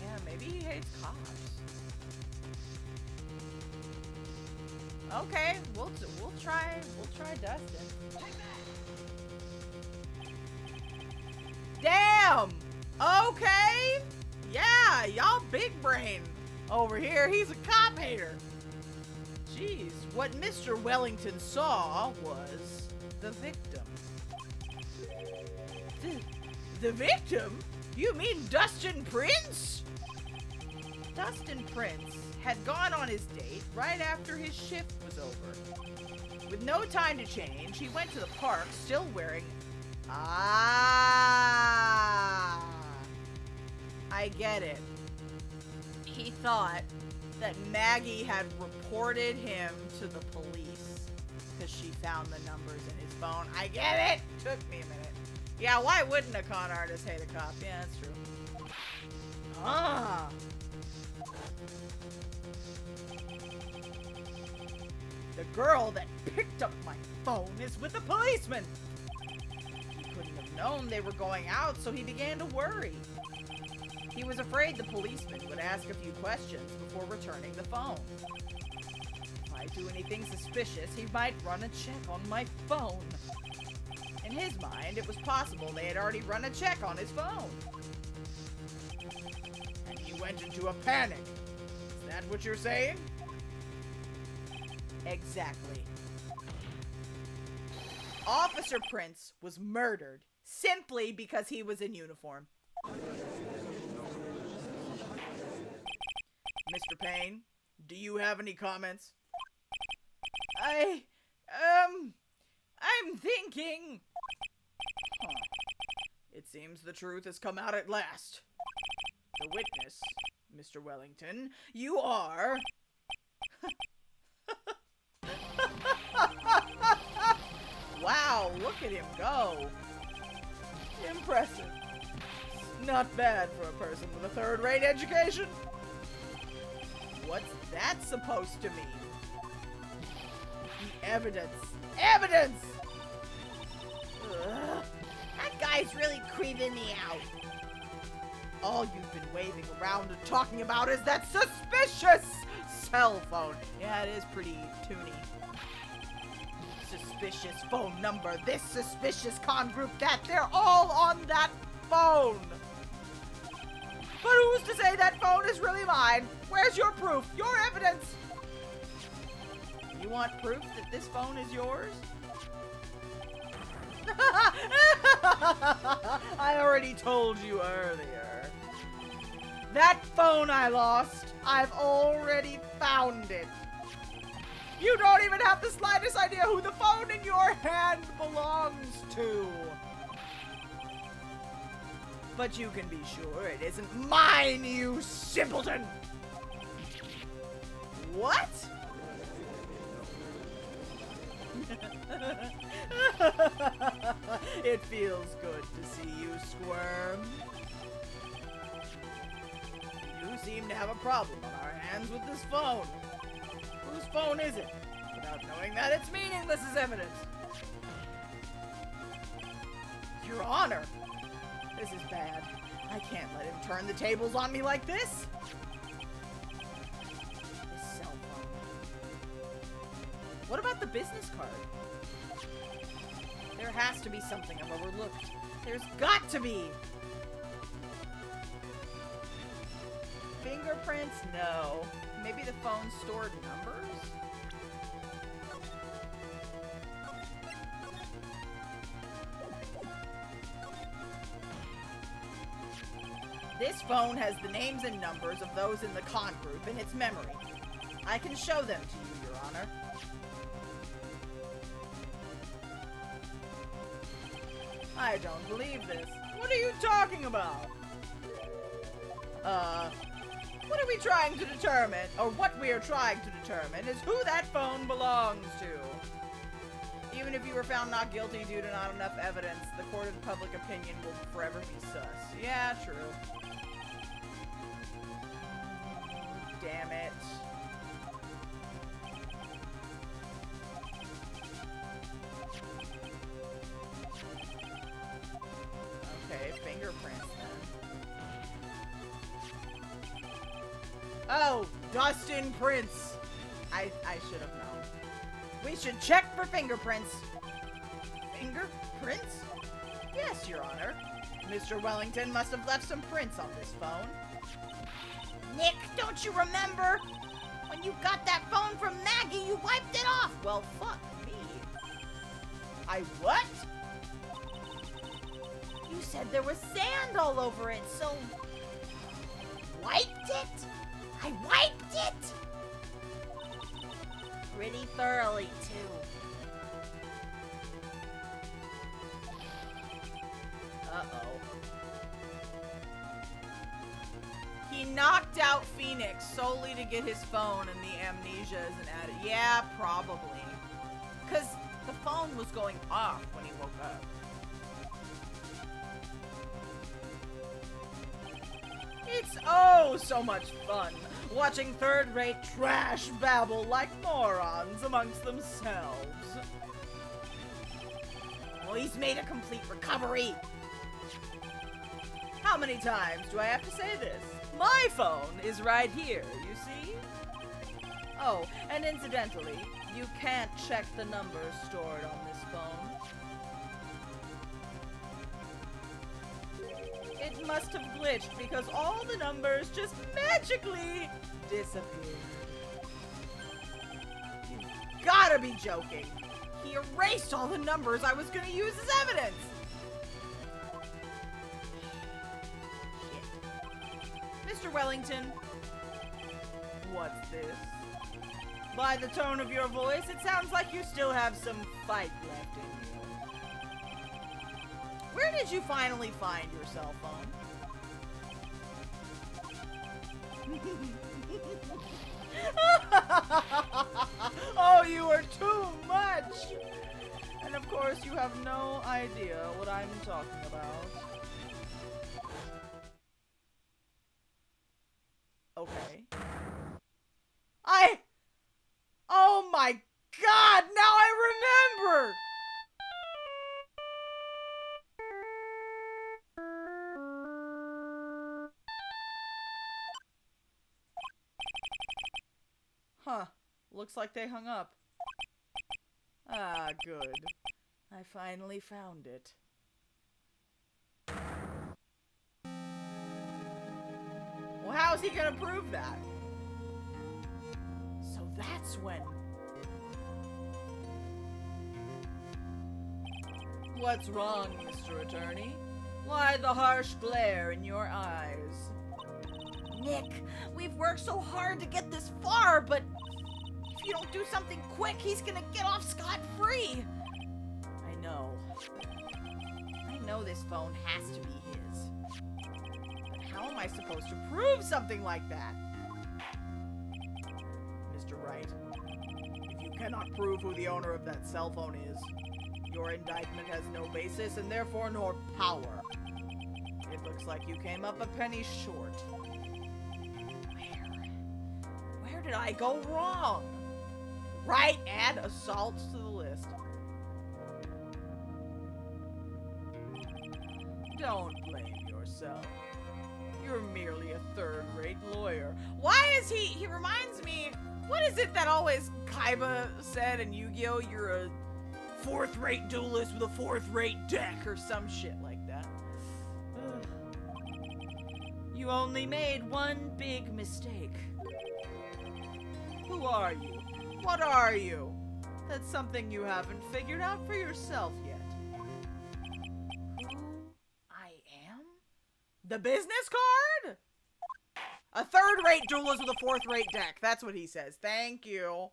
Yeah, maybe he hates cops. Okay, we'll try Dustin. Damn! Okay! Yeah, y'all big brain over here. He's a cop hater. Jeez, what Mr. Wellington saw was the victim. The victim? You mean Dustin Prince? Dustin Prince had gone on his date right after his shift was over. With no time to change, he went to the park still wearing... Ah! I get it. He thought that Maggie had reported him to the police because she found the numbers in his phone. I get it! Took me a minute. Yeah, why wouldn't a con artist hate a cop? Yeah, that's true. Ah! The girl that picked up my phone is with a policeman. He couldn't have known they were going out, so he began to worry. He was afraid the policeman would ask a few questions before returning the phone. If I do anything suspicious, he might run a check on my phone. In his mind, it was possible they had already run a check on his phone. And he went into a panic. Is that what you're saying? Exactly. Officer Prince was murdered simply because he was in uniform. Mr. Payne, do you have any comments? I'm thinking. Huh. It seems the truth has come out at last. The witness, Mr. Wellington, you are... Wow, look at him go. Impressive. Not bad for a person with a third-rate education. What's that supposed to mean? The evidence. Evidence! Ugh. That guy's really creeping me out. All you've been waving around and talking about is that suspicious cell phone. Yeah, it is pretty toony. Suspicious phone number, this suspicious con group, that, they're all on that phone. But who's to say that phone is really mine? Where's your proof? Your evidence? You want proof that this phone is yours? I already told you earlier. That phone I lost, I've already found it. You don't even have the slightest idea who the phone in your hand belongs to. But you can be sure it isn't mine, you simpleton! What? It feels good to see you squirm. You seem to have a problem on our hands with this phone. Whose phone is it? Without knowing that, it's meaningless as evidence. Your Honor! This is bad. I can't let him turn the tables on me like this. This cell phone. What about the business card? There has to be something I've overlooked. There's got to be! Fingerprints? No. Maybe the phone stored numbers? This phone has the names and numbers of those in the con group in its memory. I can show them to you, Your Honor. I don't believe this. What are you talking about? What are we trying to determine, or what we are trying to determine, is who that phone belongs to. Even if you were found not guilty due to not enough evidence, the court of public opinion will forever be sus. Yeah, true. Damn it. Okay, fingerprints then. Oh, Dustin Prince. I should have known. We should check for fingerprints. Fingerprints? Yes, Your Honor. Mr. Wellington must have left some prints on this phone. Nick, don't you remember? When you got that phone from Maggie, you wiped it off. Well, fuck me. I what? You said there was sand all over it, so... Wiped it? I wiped it! Pretty thoroughly, too. Uh-oh. He knocked out Phoneix solely to get his phone, and the amnesia isn't added. Yeah, probably. Because the phone was going off when he woke up. It's oh so much fun watching third-rate trash babble like morons amongst themselves. Well, he's made a complete recovery. How many times do I have to say this? My phone is right here, you see? Oh, and incidentally, you can't check the numbers stored on this phone. It must have glitched because all the numbers just magically disappeared. You've gotta be joking. He erased all the numbers I was gonna use as evidence. Shit. Mr. Wellington, what's this? By the tone of your voice, it sounds like you still have some fight left in you. Where did you finally find your cell phone? Oh, you are too much! And of course, you have no idea what I'm talking about. Okay. Oh my god, now I remember! Huh. Looks like they hung up. Ah, good. I finally found it. Well, how's he gonna prove that? So that's when... What's wrong, Mr. Attorney? Why the harsh glare in your eyes? Nick, we've worked so hard to get this far, but if you don't do something quick, he's gonna get off scot-free. I know. I know this phone has to be his. But how am I supposed to prove something like that? Mr. Wright, if you cannot prove who the owner of that cell phone is, your indictment has no basis and therefore no power. It looks like you came up a penny short. Where did I go wrong? Right, add assaults to the list. Don't blame yourself. You're merely a third-rate lawyer. Why is he reminds me, what is it that always Kaiba said in Yu-Gi-Oh? You're a fourth-rate duelist with a fourth-rate deck or some shit like that. Ugh. You only made one big mistake. Who are you? What are you? That's something you haven't figured out for yourself yet. Who I am? The business card? A third-rate duelist with a fourth-rate deck. That's what he says. Thank you.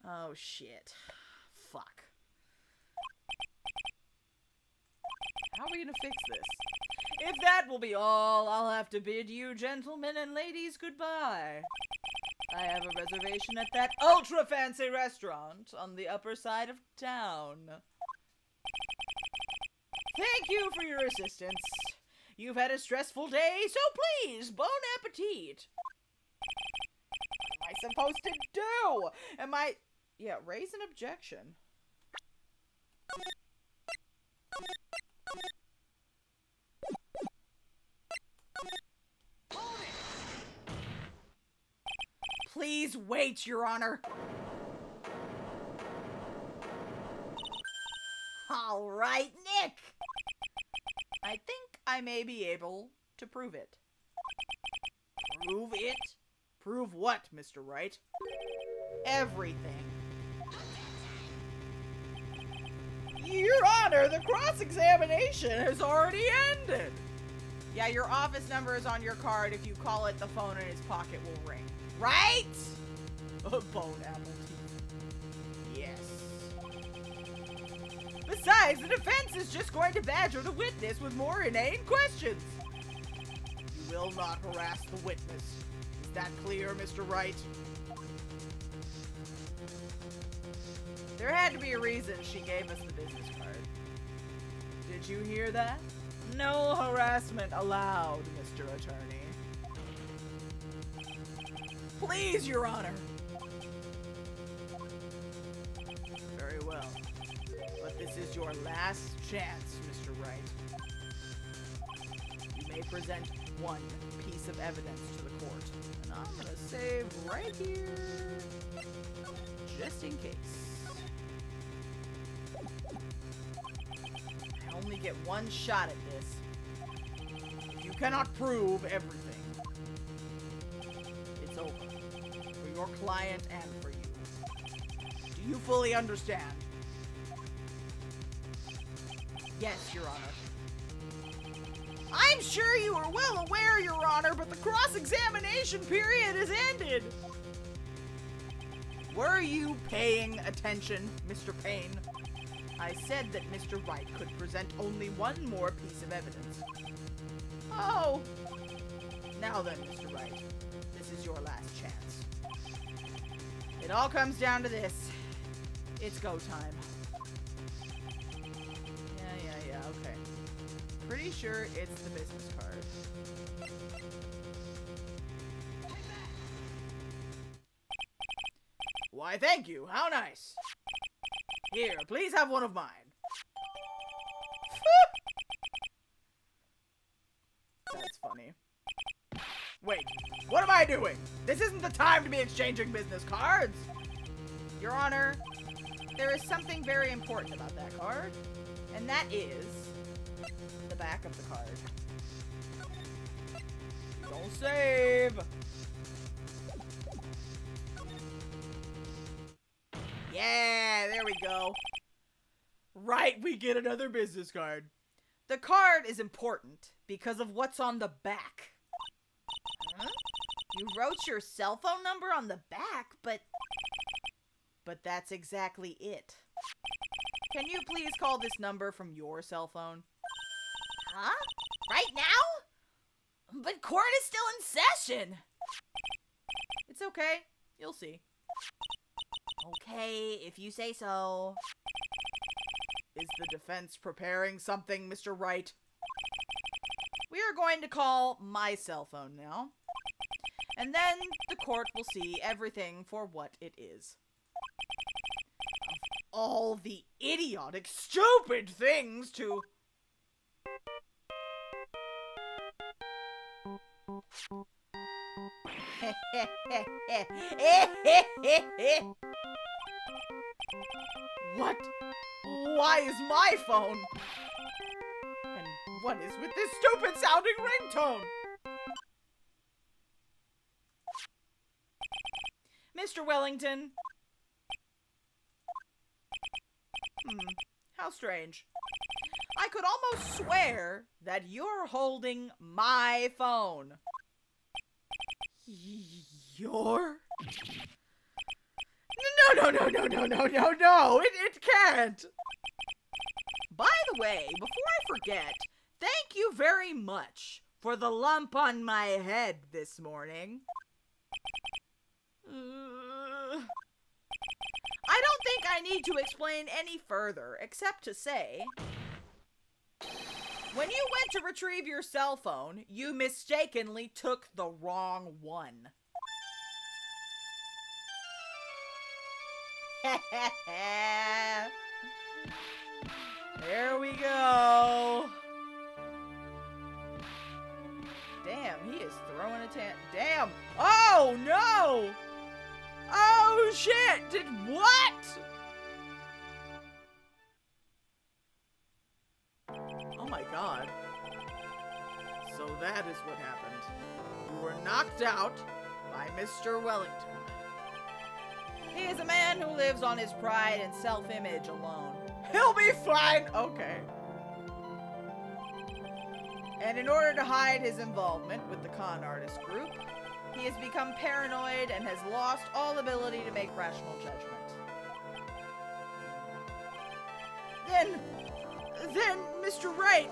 Oh, shit. Fuck. How are we gonna fix this? If that will be all, I'll have to bid you gentlemen and ladies goodbye. I have a reservation at that ultra-fancy restaurant on the upper side of town. Thank you for your assistance. You've had a stressful day, so please, bon appetit. What am I supposed to do? Am I... Yeah, raise an objection. Please wait, Your Honor. All right, Nick. I think I may be able to prove it. Prove it? Prove what, Mr. Wright? Everything. Your Honor, the cross-examination has already ended. Yeah, your office number is on your card. If you call it, the phone in his pocket will ring. Right? A bone apple teeth. Yes. Besides, the defense is just going to badger the witness with more inane questions. You will not harass the witness. Is that clear, Mr. Wright? There had to be a reason she gave us the business card. Did you hear that? No harassment allowed, Mr. Attorney. Please, Your Honor. Very well. But this is your last chance, Mr. Wright. You may present one piece of evidence to the court. And I'm gonna save right here, just in case. I only get one shot at this. If you cannot prove everything, it's over. For your client and for you. Do you fully understand? Yes, Your Honor. I'm sure you are well aware, Your Honor, but the cross-examination period is ended. Were you paying attention, Mr. Payne? I said that Mr. Wright could present only one more piece of evidence. Oh. Now then, Mr. Wright, this is your last chance. It all comes down to this. It's go time. Yeah, okay. Pretty sure it's the business card. Why, thank you. How nice. Here, please have one of mine. That's funny. Wait, what am I doing? This isn't the time to be exchanging business cards. Your Honor, there is something very important about that card, and that is the back of the card. Don't save. Yeah, there we go. Right, we get another business card. The card is important because of what's on the back. Huh? You wrote your cell phone number on the back, but that's exactly it. Can you please call this number from your cell phone? Huh? Right now? But court is still in session. It's okay. You'll see. Okay, if you say so. Is the defense preparing something, Mr. Wright? We are going to call my cell phone now. And then the court will see everything for what it is. Of all the idiotic, stupid things to... What? Why is my phone? And what is with this stupid sounding ringtone? Mr. Wellington. How strange. I could almost swear that you're holding my phone. Your? No. It can't. By the way, before I forget, thank you very much for the lump on my head this morning. I don't think I need to explain any further, except to say, when you went to retrieve your cell phone, you mistakenly took the wrong one. There we go. Damn, he is throwing a damn. Oh, no. Oh, shit. Did what? Oh, my God. So that is what happened. You were knocked out by Mr. Wellington. He is a man who lives on his pride and self-image alone. He'll be fine! Okay. And in order to hide his involvement with the con artist group, he has become paranoid and has lost all ability to make rational judgment. Then, Mr. Wright,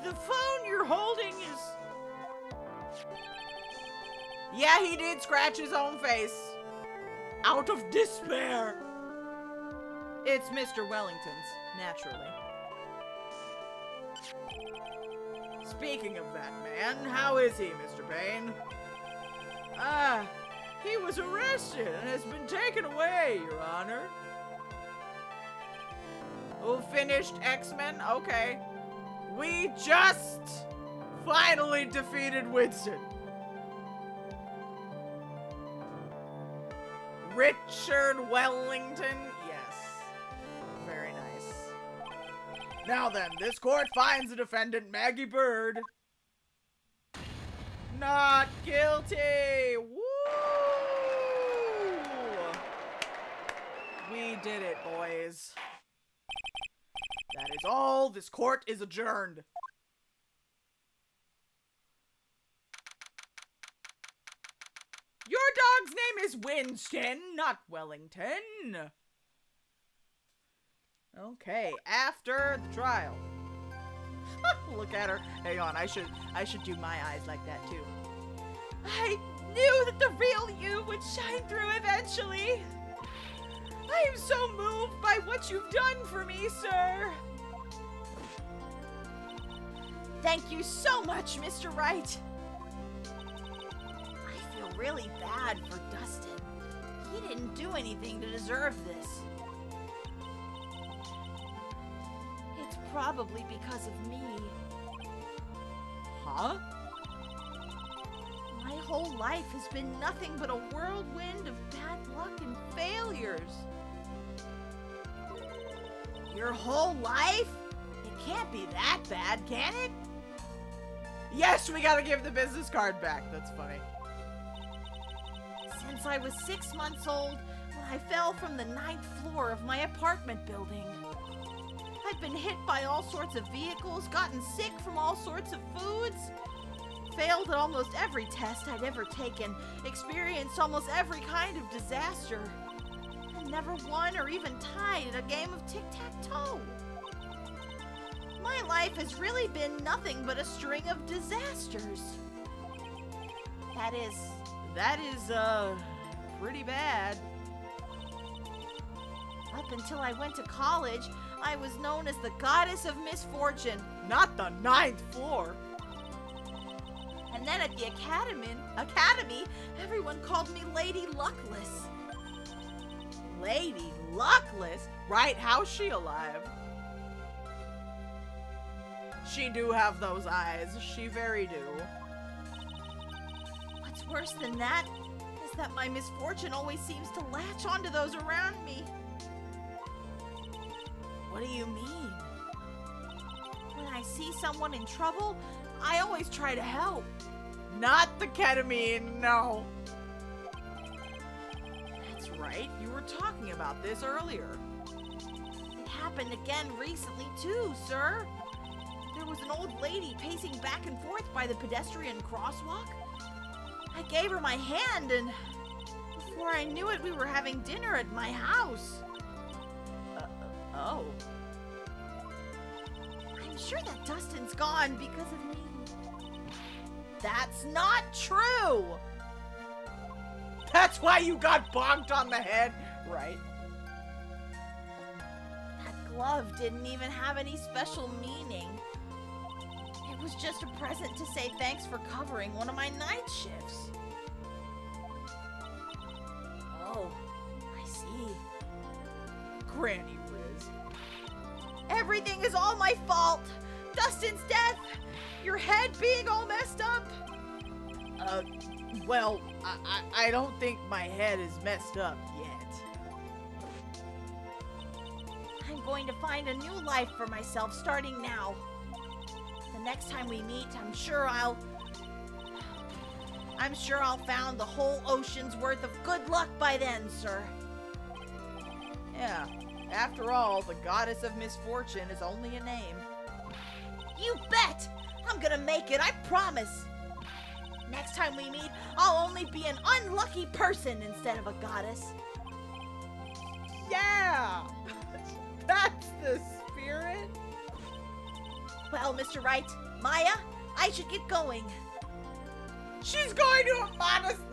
the phone you're holding is... Yeah, he did scratch his own face. Out of despair. It's Mr. Wellington's, naturally. Speaking of that man, how is he, Mr. Payne? He was arrested and has been taken away, Your Honor. Oh, finished X-Men? Okay. We just finally defeated Winston. Richard Wellington? Yes. Very nice. Now then, this court finds the defendant, Maggie Bird, not guilty! Woo! We did it, boys. That is all. This court is adjourned. Your dog's name is Winston, not Wellington. Okay, after the trial. Look at her. Hang on, I should do my eyes like that too. I knew that the real you would shine through eventually. I am so moved by what you've done for me, sir. Thank you so much, Mr. Wright. I feel really bad for Dustin. He didn't do anything to deserve this. It's probably because of me. Huh? My whole life has been nothing but a whirlwind of bad luck and failures. Your whole life? It can't be that bad, can it? Yes, we gotta give the business card back. That's funny. Since I was 6 months old, when I fell from the 9th floor of my apartment building. I've been hit by all sorts of vehicles, gotten sick from all sorts of foods, failed at almost every test I'd ever taken, experienced almost every kind of disaster, and never won or even tied at a game of tic-tac-toe. My life has really been nothing but a string of disasters. That is pretty bad. Up until I went to college, I was known as the goddess of misfortune. Not the 9th floor. And then at the academy, everyone called me Lady Luckless. Lady Luckless? Right, how's she alive? She do have those eyes. She very do. What's worse than that is that my misfortune always seems to latch onto those around me. What do you mean? When I see someone in trouble, I always try to help. Not the ketamine, no. That's right, you were talking about this earlier. It happened again recently too, sir. There was an old lady pacing back and forth by the pedestrian crosswalk. I gave her my hand and before I knew it, we were having dinner at my house. Oh. I'm sure that Dustin's gone because of me. That's not true! That's why you got bonked on the head, right? That glove didn't even have any special meaning. It was just a present to say thanks for covering one of my night shifts. Oh, I see. Granny Riz. Everything is all my fault! Dustin's death! Your head being all messed up! Well, I don't think my head is messed up yet. I'm going to find a new life for myself starting now. The next time we meet, I'm sure I'll found the whole ocean's worth of good luck by then, sir. Yeah, after all, the goddess of misfortune is only a name. You bet! I'm gonna make it, I promise! Next time we meet, I'll only be an unlucky person instead of a goddess. Yeah! That's the spirit! Well, Mr. Wright, Maya, I should get going. She's going to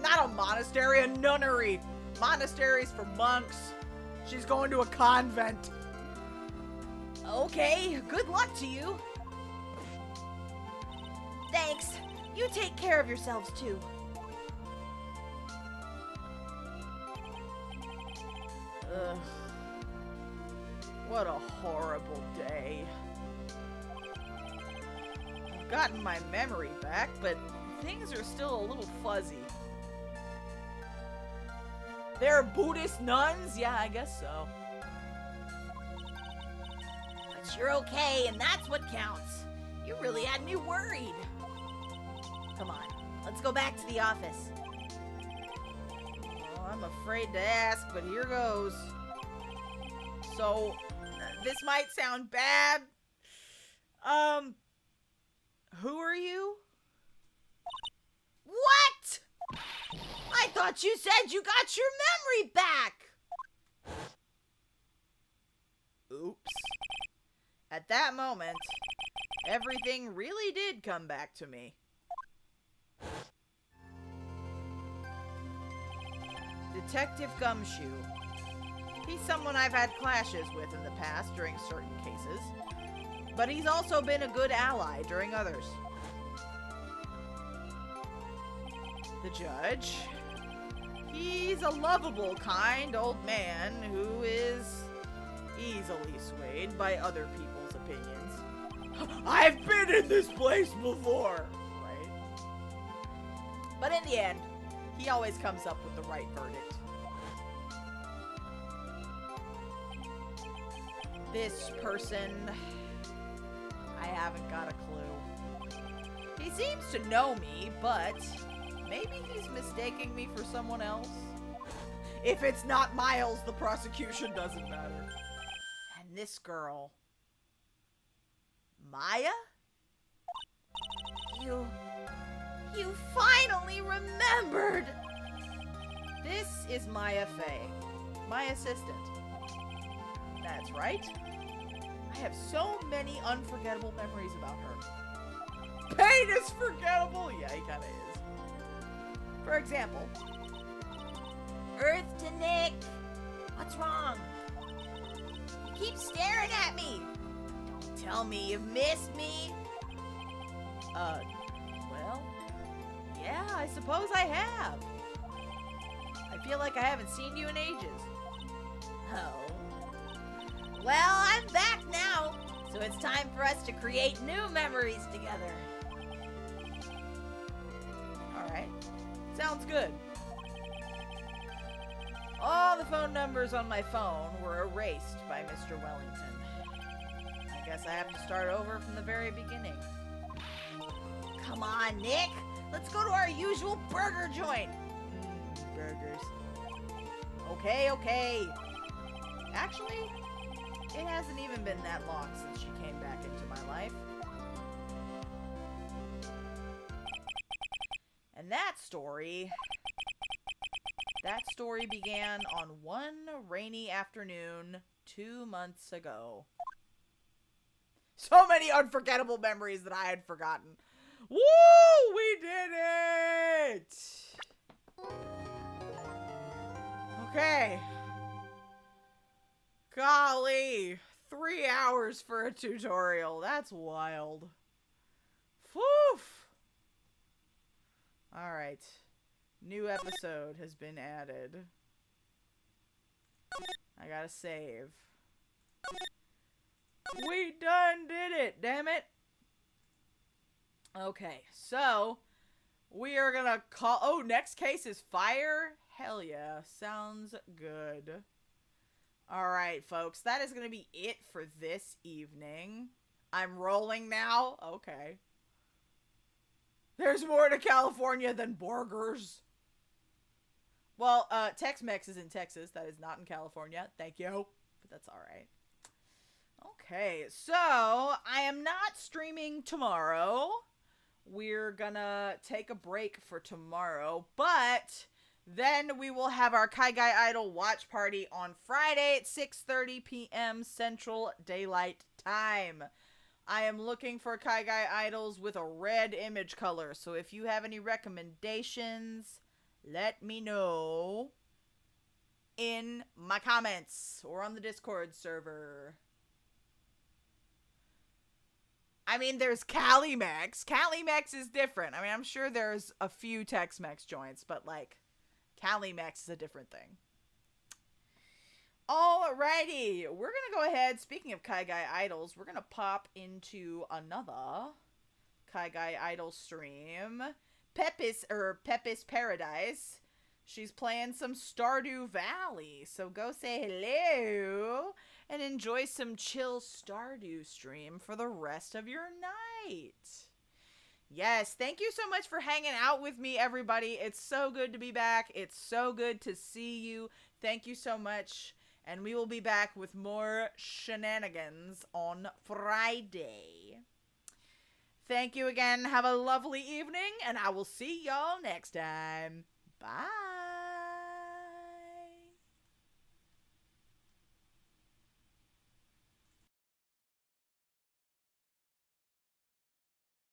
not a monastery, a nunnery. Monasteries for monks. She's going to a convent. Okay, good luck to you. Thanks. You take care of yourselves, too. Ugh. What a horrible day. I've gotten my memory back, but things are still a little fuzzy. They're Buddhist nuns? Yeah, I guess so. But you're okay, and that's what counts. You really had me worried. Come on, let's go back to the office. Well, I'm afraid to ask, but here goes. So, this might sound bad. Who are you? What? I thought you said you got your memory back! Oops. At that moment, everything really did come back to me. Detective Gumshoe. He's someone I've had clashes with in the past during certain cases, but he's also been a good ally during others. The judge. He's a lovable, kind old man who is easily swayed by other people's opinions. I've been in this place before, right? But in the end, he always comes up with the right verdict. This person, I haven't got a clue. He seems to know me, but maybe he's mistaking me for someone else. If it's not Miles, the prosecution doesn't matter. And this girl, Maya? You finally remembered! This is Maya Fey, my assistant. That's right. I have so many unforgettable memories about her. Pain is forgettable! Yeah, he kinda is. For example, Earth to Nick! What's wrong? You keep staring at me! Don't tell me you've missed me! well, yeah, I suppose I have. I feel like I haven't seen you in ages. Oh. Well, I'm back now, so it's time for us to create new memories together. Alright, sounds good. All the phone numbers on my phone were erased by Mr. Wellington. I guess I have to start over from the very beginning. Come on, Nick! Let's go to our usual burger joint! Burgers. Okay. Actually, it hasn't even been that long since she came back into my life. And that story began on one rainy afternoon 2 months ago. So many unforgettable memories that I had forgotten. Woo! We did it! Okay. Golly. 3 hours for a tutorial. That's wild. Woof! Alright. New episode has been added. I gotta save. We done did it, damn it! Okay, so we are gonna call. Oh, next case is fire? Hell yeah, sounds good. Alright, folks, that is gonna be it for this evening. I'm rolling now? Okay. There's more to California than burgers. Well, Tex-Mex is in Texas. That is not in California. Thank you. But that's alright. Okay, so I am not streaming tomorrow. We're gonna take a break for tomorrow, but then we will have our Kai Guy Idol watch party on Friday at 6:30 p.m. Central Daylight Time. I am looking for Kai Guy Idols with a red image color, so if you have any recommendations, let me know in my comments or on the Discord server. I mean, there's Calimex. Calimex is different. I mean, I'm sure there's a few Tex-Mex joints, but, like, Calimex is a different thing. Alrighty. We're going to go ahead. Speaking of Kai Guy Idols, we're going to pop into another Kai Guy Idol stream. Pepis Paradise. She's playing some Stardew Valley. So go say hello and enjoy some chill Stardew stream for the rest of your night. Yes, thank you so much for hanging out with me, everybody. It's so good to be back. It's so good to see you. Thank you so much. And we will be back with more shenanigans on Friday. Thank you again. Have a lovely evening, and I will see y'all next time. Bye.